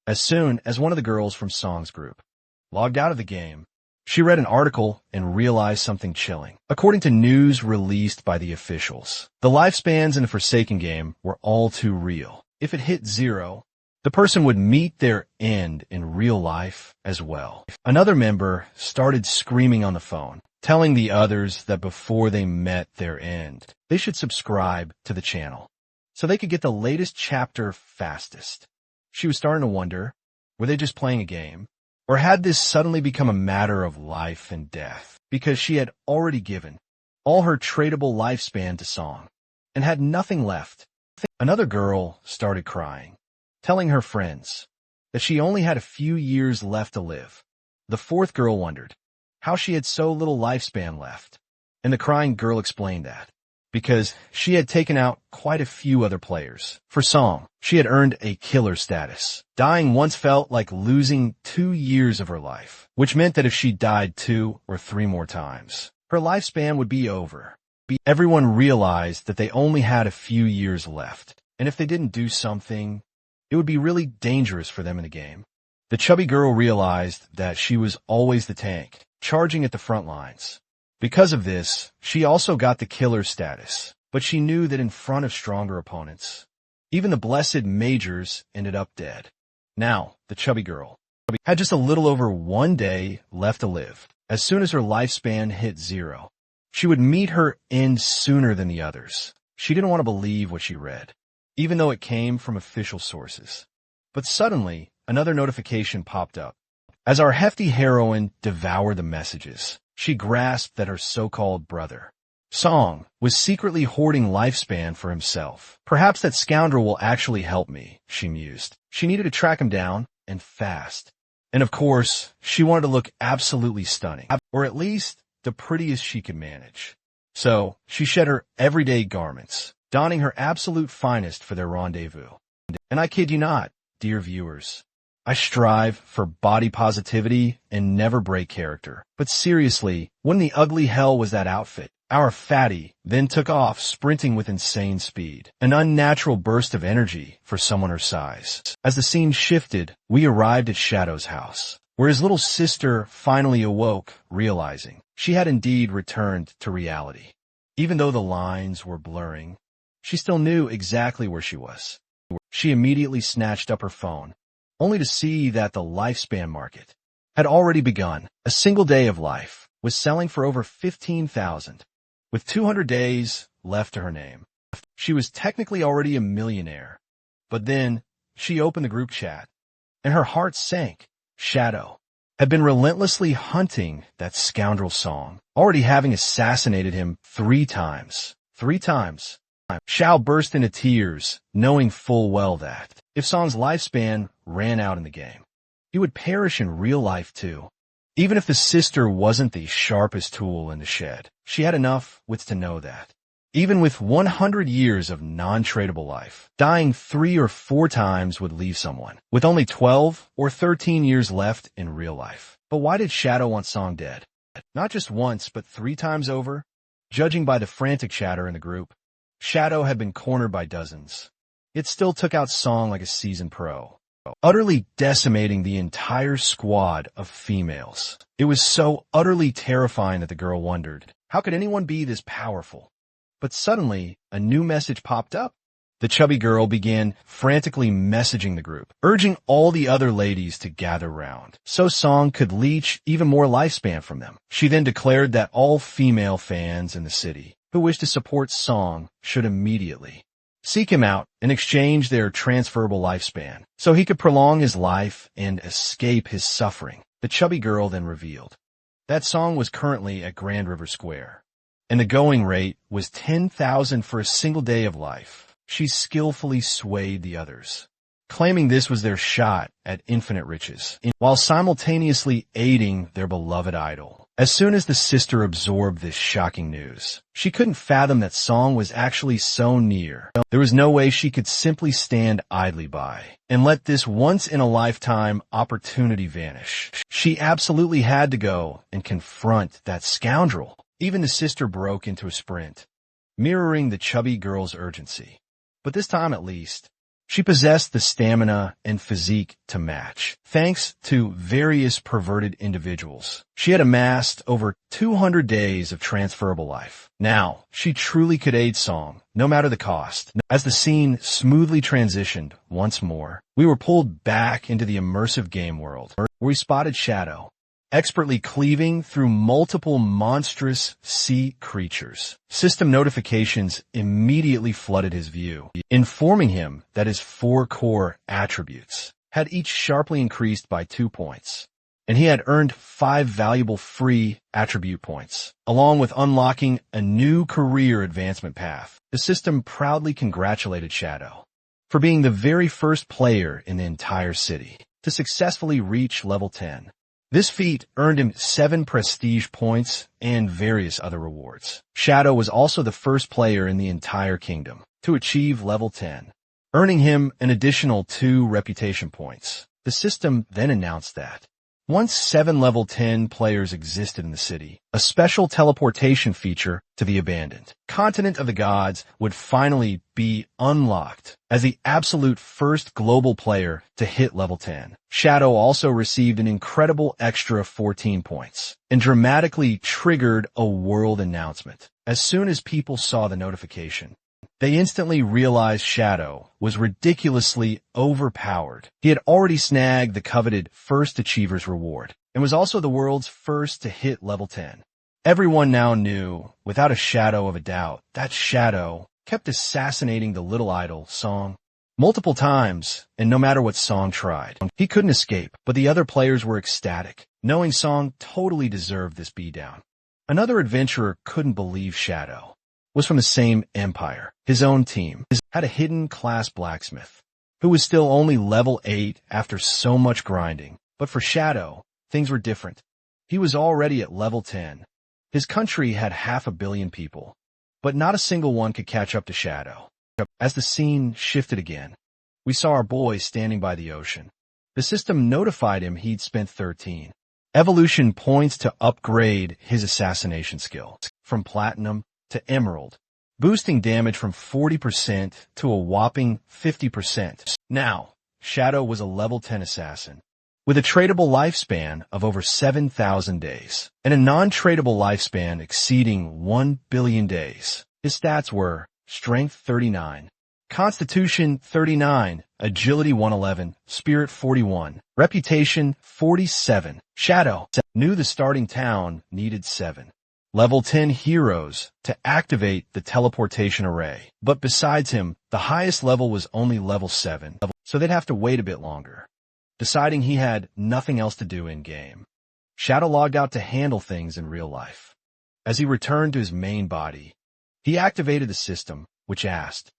As soon as one of the girls from Song's group logged out of the game, she read an article and realized something chilling. According to news released by the officials, the lifespans in the Forsaken game were all too real. If it hit 0, the person would meet their end in real life as well. Another member started screaming on the phone, telling the others that before they met their end, they should subscribe to the channel so they could get the latest chapter fastest. She was starting to wonder, were they just playing a game? Or had this suddenly become a matter of life and death? Because she had already given all her tradable lifespan to Song and had nothing left. Another girl started crying, telling her friends that she only had a few years left to live. The fourth girl wondered how she had so little lifespan left, and the crying girl explained that because she had taken out quite a few other players. For Song, she had earned a killer status. Dying once felt like losing 2 years of her life, which meant that if she died 2 or 3 more times, her lifespan would be over. Everyone realized that they only had a few years left, and if they didn't do something, it would be really dangerous for them in the game. The chubby girl realized that she was always the tank, charging at the front lines. Because of this, she also got the killer status, but she knew that in front of stronger opponents, even the blessed majors ended up dead. Now, the chubby girl had just a little over 1 day left to live. As soon as her lifespan hit 0, she would meet her end sooner than the others. She didn't want to believe what she read, even though it came from official sources. But suddenly, another notification popped up. As our hefty heroine devoured the messages, she grasped that her so-called brother, Song, was secretly hoarding lifespan for himself. Perhaps that scoundrel will actually help me, she mused. She needed to track him down, and fast. And of course, she wanted to look absolutely stunning, or at least the prettiest she could manage. So, she shed her everyday garments, donning her absolute finest for their rendezvous. And I kid you not, dear viewers, I strive for body positivity and never break character. But seriously, what in the ugly hell was that outfit? Our fatty then took off sprinting with insane speed, an unnatural burst of energy for someone her size. As the scene shifted, we arrived at Shadow's house, where his little sister finally awoke, realizing she had indeed returned to reality. Even though the lines were blurring, she still knew exactly where she was. She immediately snatched up her phone, only to see that the lifespan market had already begun. A single day of life was selling for over 15,000, with 200 days left to her name. She was technically already a millionaire, but then she opened the group chat, and her heart sank. Shadow had been relentlessly hunting that scoundrel Song, already having assassinated him 3 times. 3 times. Shao burst into tears, knowing full well that if Song's lifespan ran out in the game, he would perish in real life too. Even if the sister wasn't the sharpest tool in the shed, she had enough wits to know that, even with 100 years of non-tradable life, dying 3 or 4 times would leave someone with only 12 or 13 years left in real life. But why did Shadow want Song dead? Not just once, but 3 times over? Judging by the frantic chatter in the group, Shadow had been cornered by dozens. It still took out Song like a seasoned pro, utterly decimating the entire squad of females. It was so utterly terrifying that the girl wondered, how could anyone be this powerful? But suddenly, a new message popped up. The chubby girl began frantically messaging the group, urging all the other ladies to gather round, so Song could leech even more lifespan from them. She then declared that all female fans in the city who wished to support Song should immediately seek him out and exchange their transferable lifespan so he could prolong his life and escape his suffering. The chubby girl then revealed that Song was currently at Grand River Square, and the going rate was 10,000 for a single day of life. She skillfully swayed the others, claiming this was their shot at infinite riches, while simultaneously aiding their beloved idol. As soon as the sister absorbed this shocking news, she couldn't fathom that Song was actually so near. There was no way she could simply stand idly by and let this once-in-a-lifetime opportunity vanish. She absolutely had to go and confront that scoundrel. Even the sister broke into a sprint, mirroring the chubby girl's urgency. But this time at least, she possessed the stamina and physique to match. Thanks to various perverted individuals, she had amassed over 200 days of transferable life. Now, she truly could aid Song, no matter the cost. As the scene smoothly transitioned once more, we were pulled back into the immersive game world, where we spotted Shadow, expertly cleaving through multiple monstrous sea creatures. System notifications immediately flooded his view, informing him that his 4 core attributes had each sharply increased by 2 points, and he had earned 5 valuable free attribute points, along with unlocking a new career advancement path. The system proudly congratulated Shadow for being the very first player in the entire city to successfully reach level 10. This feat earned him 7 prestige points and various other rewards. Shadow was also the first player in the entire kingdom to achieve level 10, earning him an additional 2 reputation points. The system then announced that once 7 level 10 players existed in the city, a special teleportation feature to the abandoned continent of the gods would finally be unlocked as the absolute first global player to hit level 10. Shadow also received an incredible extra 14 points and dramatically triggered a world announcement. As soon as people saw the notification, they instantly realized Shadow was ridiculously overpowered. He had already snagged the coveted First Achiever's reward and was also the world's first to hit level 10. Everyone now knew, without a shadow of a doubt, that Shadow kept assassinating the little idol, Song, multiple times, and no matter what Song tried, he couldn't escape. But the other players were ecstatic, knowing Song totally deserved this beatdown. Another adventurer couldn't believe Shadow was from the same empire. His own team had a hidden class blacksmith who was still only level 8 after so much grinding. But for Shadow, things were different. He was already at level 10. His country had 500 million people, but not a single one could catch up to Shadow. As the scene shifted again, we saw our boy standing by the ocean. The system notified him he'd spent 13 evolution points to upgrade his assassination skill from platinum to emerald, boosting damage from 40% to a whopping 50%. Now, Shadow was a level 10 assassin with a tradable lifespan of over 7,000 days and a non-tradable lifespan exceeding 1 billion days. His stats were Strength 39, Constitution 39, Agility 111, Spirit 41, Reputation 47. Shadow knew the starting town needed 7 level 10 heroes to activate the teleportation array. But besides him, the highest level was only level 7, so they'd have to wait a bit longer. Deciding he had nothing else to do in-game, Shadow logged out to handle things in real life. As he returned to his main body, he activated the system, which asked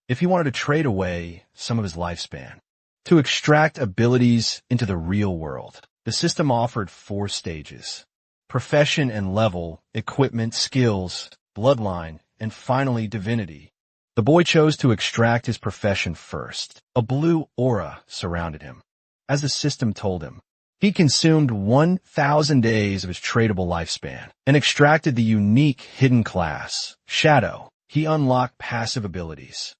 if he wanted to trade away some of his lifespan to extract abilities into the real world. The system offered 4 stages: profession and level, equipment, skills, bloodline, and finally divinity. The boy chose to extract his profession first. A blue aura surrounded him. As the system told him, he consumed 1,000 days of his tradable lifespan and extracted the unique hidden class, Shadow. He unlocked passive abilities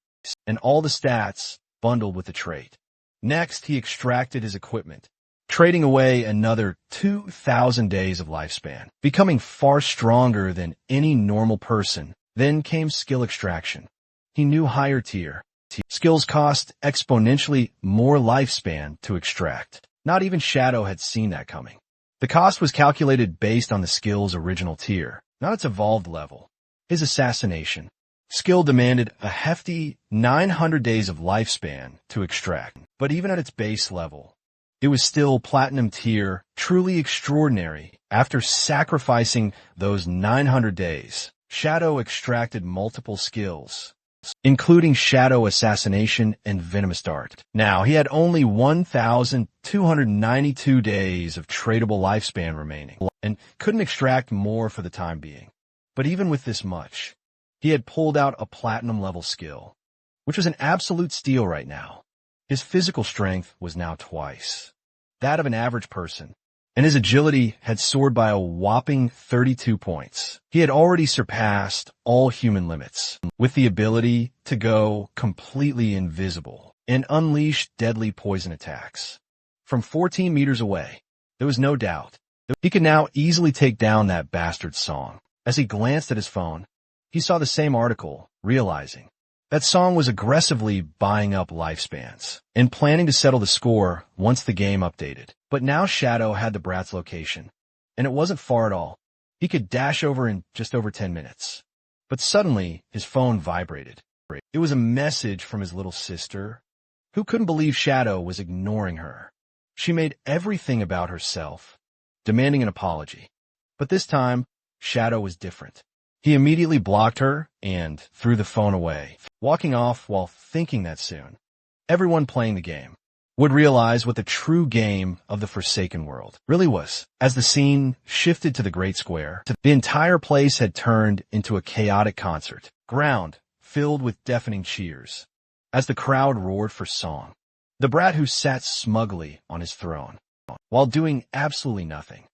and all the stats bundled with the trait. Next, he extracted his equipment, trading away another 2,000 days of lifespan, becoming far stronger than any normal person. Then came skill extraction. He knew higher tier skills cost exponentially more lifespan to extract. Not even Shadow had seen that coming. The cost was calculated based on the skill's original tier, not its evolved level. His assassination Skill demanded a hefty 900 days of lifespan to extract, but even at its base level, it was still platinum tier, truly extraordinary. After sacrificing those 900 days, Shadow extracted multiple skills, including shadow assassination and venomous dart. Now, he had only 1,292 days of tradable lifespan remaining, and couldn't extract more for the time being. But even with this much, he had pulled out a platinum-level skill, which was an absolute steal right now. His physical strength was now twice that of an average person, and his agility had soared by a whopping 32 points. He had already surpassed all human limits, with the ability to go completely invisible and unleash deadly poison attacks. From 14 meters away, there was no doubt that he could now easily take down that bastard Song. As he glanced at his phone, he saw the same article, realizing that Song was aggressively buying up lifespans and planning to settle the score once the game updated. But now Shadow had the brat's location, and it wasn't far at all. He could dash over in just over 10 minutes. But suddenly, his phone vibrated. It was a message from his little sister, who couldn't believe Shadow was ignoring her. She made everything about herself, demanding an apology. But this time, Shadow was different. He immediately blocked her and threw the phone away, walking off while thinking that soon everyone playing the game would realize what the true game of the Forsaken World really was. As the scene shifted to the Great Square, the entire place had turned into a chaotic concert, ground filled with deafening cheers, as the crowd roared for Song, the brat who sat smugly on his throne, while doing absolutely nothing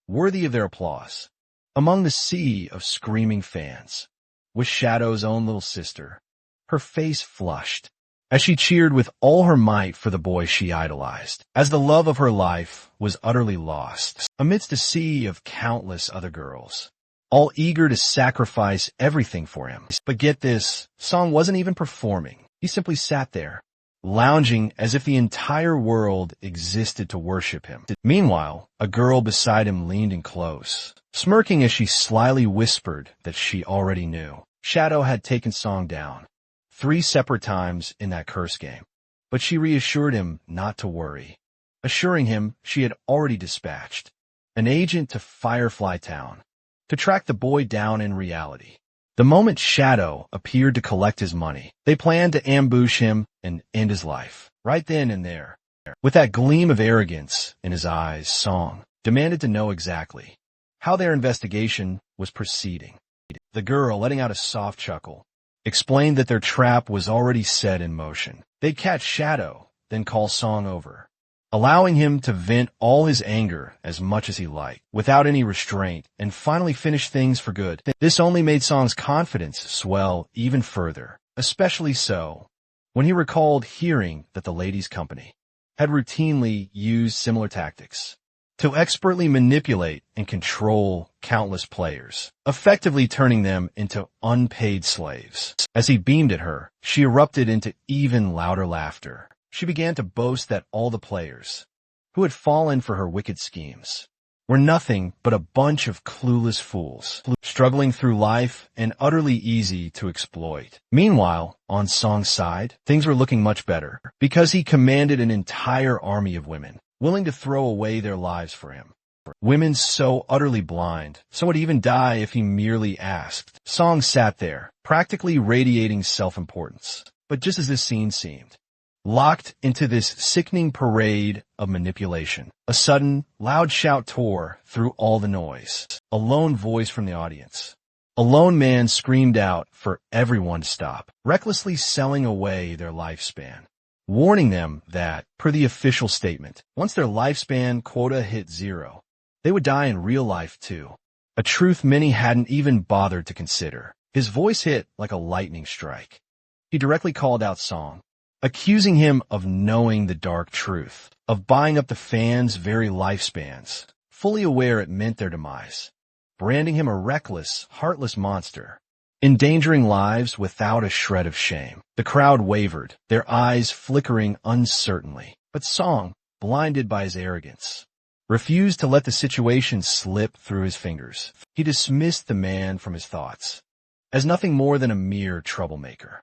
worthy of their applause. Among the sea of screaming fans was Shadow's own little sister, her face flushed, as she cheered with all her might for the boy she idolized, as the love of her life was utterly lost, amidst a sea of countless other girls, all eager to sacrifice everything for him. But get this, Song wasn't even performing. He simply sat there, lounging as if the entire world existed to worship him. Meanwhile, a girl beside him leaned in close, smirking as she slyly whispered that she already knew. Shadow had taken Song down 3 separate times in that curse game, but she reassured him not to worry, assuring him she had already dispatched an agent to Firefly Town to track the boy down in reality. The moment Shadow appeared to collect his money, they planned to ambush him and end his life right then and there. With that gleam of arrogance in his eyes, Song demanded to know exactly how their investigation was proceeding. The girl, letting out a soft chuckle, explained that their trap was already set in motion. They'd catch Shadow, then call Song over, allowing him to vent all his anger as much as he liked, without any restraint, and finally finish things for good. This only made Song's confidence swell even further, especially so when he recalled hearing that the ladies' company had routinely used similar tactics to expertly manipulate and control countless players, effectively turning them into unpaid slaves. As he beamed at her, she erupted into even louder laughter. She began to boast that all the players who had fallen for her wicked schemes were nothing but a bunch of clueless fools, struggling through life and utterly easy to exploit. Meanwhile, on Song's side, things were looking much better, because he commanded an entire army of women, willing to throw away their lives for him. Women so utterly blind, some would even die if he merely asked. Song sat there, practically radiating self-importance. But just as this scene seemed locked into this sickening parade of manipulation, a sudden, loud shout tore through all the noise. A lone voice from the audience. A lone man screamed out for everyone to stop, recklessly selling away their lifespan, warning them that, per the official statement, once their lifespan quota hit 0, they would die in real life too. A truth many hadn't even bothered to consider. His voice hit like a lightning strike. He directly called out Song, accusing him of knowing the dark truth, of buying up the fans' very lifespans, fully aware it meant their demise, branding him a reckless, heartless monster, endangering lives without a shred of shame. The crowd wavered, their eyes flickering uncertainly. But Song, blinded by his arrogance, refused to let the situation slip through his fingers. He dismissed the man from his thoughts, as nothing more than a mere troublemaker.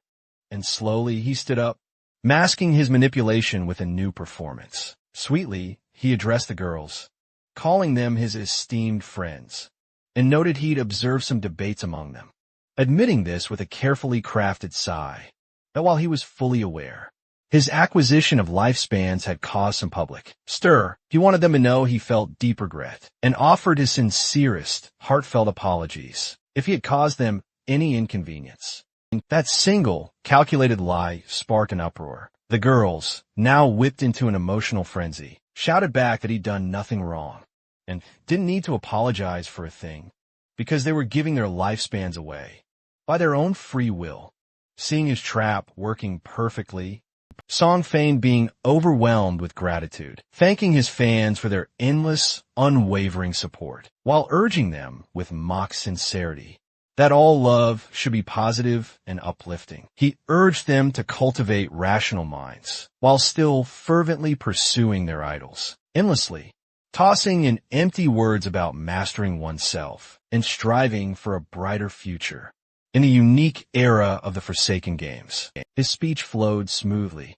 And slowly he stood up, masking his manipulation with a new performance. Sweetly, he addressed the girls, calling them his esteemed friends, and noted he'd observed some debates among them, admitting this with a carefully crafted sigh, that while he was fully aware, his acquisition of lifespans had caused some public stir, he wanted them to know he felt deep regret, and offered his sincerest, heartfelt apologies if he had caused them any inconvenience. That single, calculated lie sparked an uproar. The girls, now whipped into an emotional frenzy, shouted back that he'd done nothing wrong, and didn't need to apologize for a thing, because they were giving their lifespans away, by their own free will. Seeing his trap working perfectly, Song feigned being overwhelmed with gratitude, thanking his fans for their endless, unwavering support, while urging them with mock sincerity that all love should be positive and uplifting. He urged them to cultivate rational minds, while still fervently pursuing their idols, endlessly, tossing in empty words about mastering oneself and striving for a brighter future. In the unique era of the Forsaken Games, his speech flowed smoothly,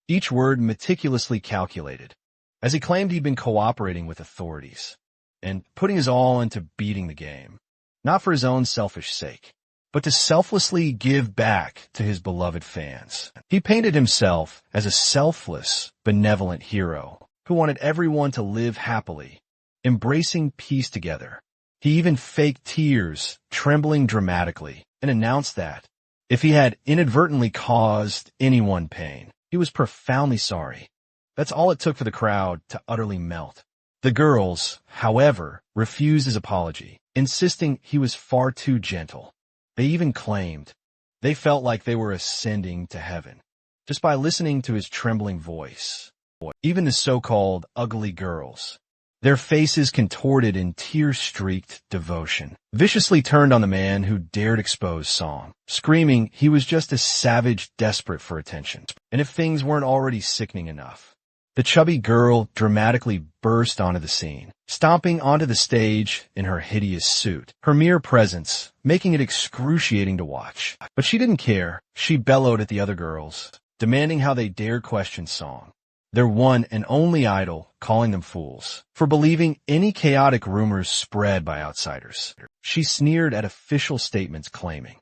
each word meticulously calculated, as he claimed he'd been cooperating with authorities and putting his all into beating the game, not for his own selfish sake, but to selflessly give back to his beloved fans. He painted himself as a selfless, benevolent hero who wanted everyone to live happily, embracing peace together. He even faked tears, trembling dramatically, and announced that, if he had inadvertently caused anyone pain, he was profoundly sorry. That's all it took for the crowd to utterly melt. The girls, however, refused his apology, insisting he was far too gentle. They even claimed they felt like they were ascending to heaven just by listening to his trembling voice. Even the so-called ugly girls, their faces contorted in tear-streaked devotion, viciously turned on the man who dared expose Song, screaming he was just a savage desperate for attention. And if things weren't already sickening enough, the chubby girl dramatically burst onto the scene, stomping onto the stage in her hideous suit, her mere presence making it excruciating to watch. But she didn't care. She bellowed at the other girls, demanding how they dared question Song, their one and only idol, calling them fools for believing any chaotic rumors spread by outsiders. She sneered at official statements claiming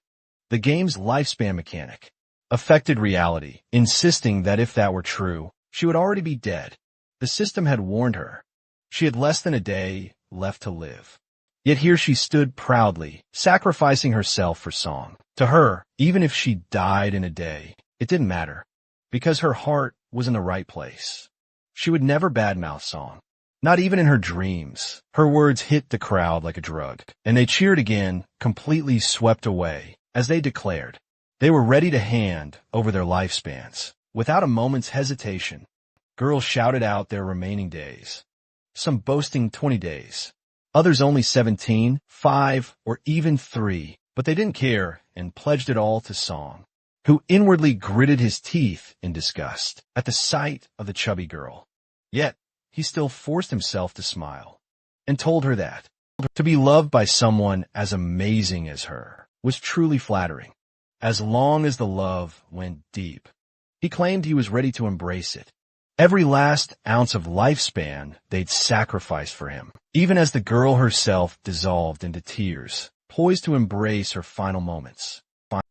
the game's lifespan mechanic affected reality, insisting that if that were true, she would already be dead. The system had warned her. She had less than a day left to live. Yet here she stood proudly, sacrificing herself for Song. To her, even if she died in a day, it didn't matter, because her heart was in the right place. She would never badmouth Song, not even in her dreams. Her words hit the crowd like a drug, and they cheered again, completely swept away, as they declared they were ready to hand over their lifespans. Without a moment's hesitation, girls shouted out their remaining days, some boasting 20 days, others only 17, 5, or even 3, but they didn't care and pledged it all to Song, who inwardly gritted his teeth in disgust at the sight of the chubby girl. Yet, he still forced himself to smile, and told her that to be loved by someone as amazing as her was truly flattering, as long as the love went deep. He claimed he was ready to embrace it, every last ounce of lifespan they'd sacrificed for him, even as the girl herself dissolved into tears, poised to embrace her final moments.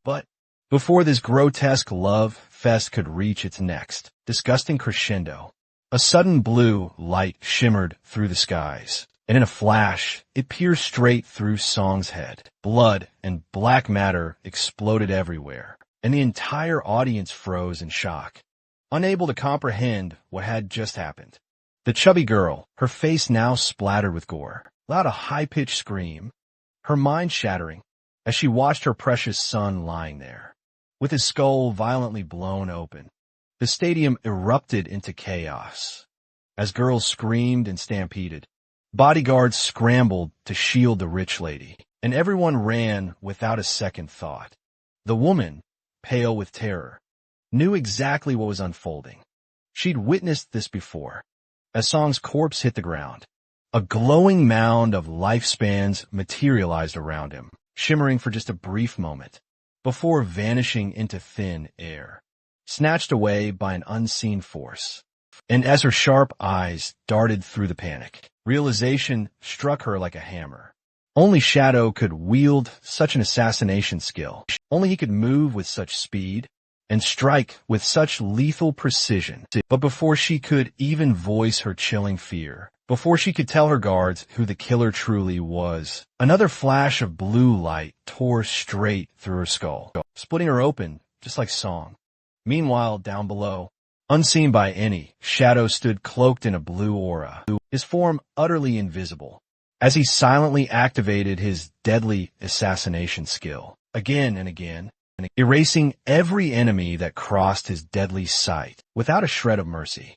But before this grotesque love fest could reach its next disgusting crescendo, a sudden blue light shimmered through the skies, and in a flash, it pierced straight through Song's head. Blood and black matter exploded everywhere, and the entire audience froze in shock, unable to comprehend what had just happened. The chubby girl, her face now splattered with gore, let out a high-pitched scream, her mind shattering, as she watched her precious son lying there, with his skull violently blown open. The stadium erupted into chaos, as girls screamed and stampeded. Bodyguards scrambled to shield the rich lady, and everyone ran without a second thought. The woman, pale with terror, knew exactly what was unfolding. She'd witnessed this before. As Song's corpse hit the ground, a glowing mound of lifespans materialized around him, shimmering for just a brief moment, before vanishing into thin air, snatched away by an unseen force. And as her sharp eyes darted through the panic, realization struck her like a hammer. Only Shadow could wield such an assassination skill. Only he could move with such speed and strike with such lethal precision. But before she could even voice her chilling fear, before she could tell her guards who the killer truly was, another flash of blue light tore straight through her skull, splitting her open just like Song. Meanwhile, down below, unseen by any, Shadow stood cloaked in a blue aura, his form utterly invisible, as he silently activated his deadly assassination skill, again and again, erasing every enemy that crossed his deadly sight, without a shred of mercy.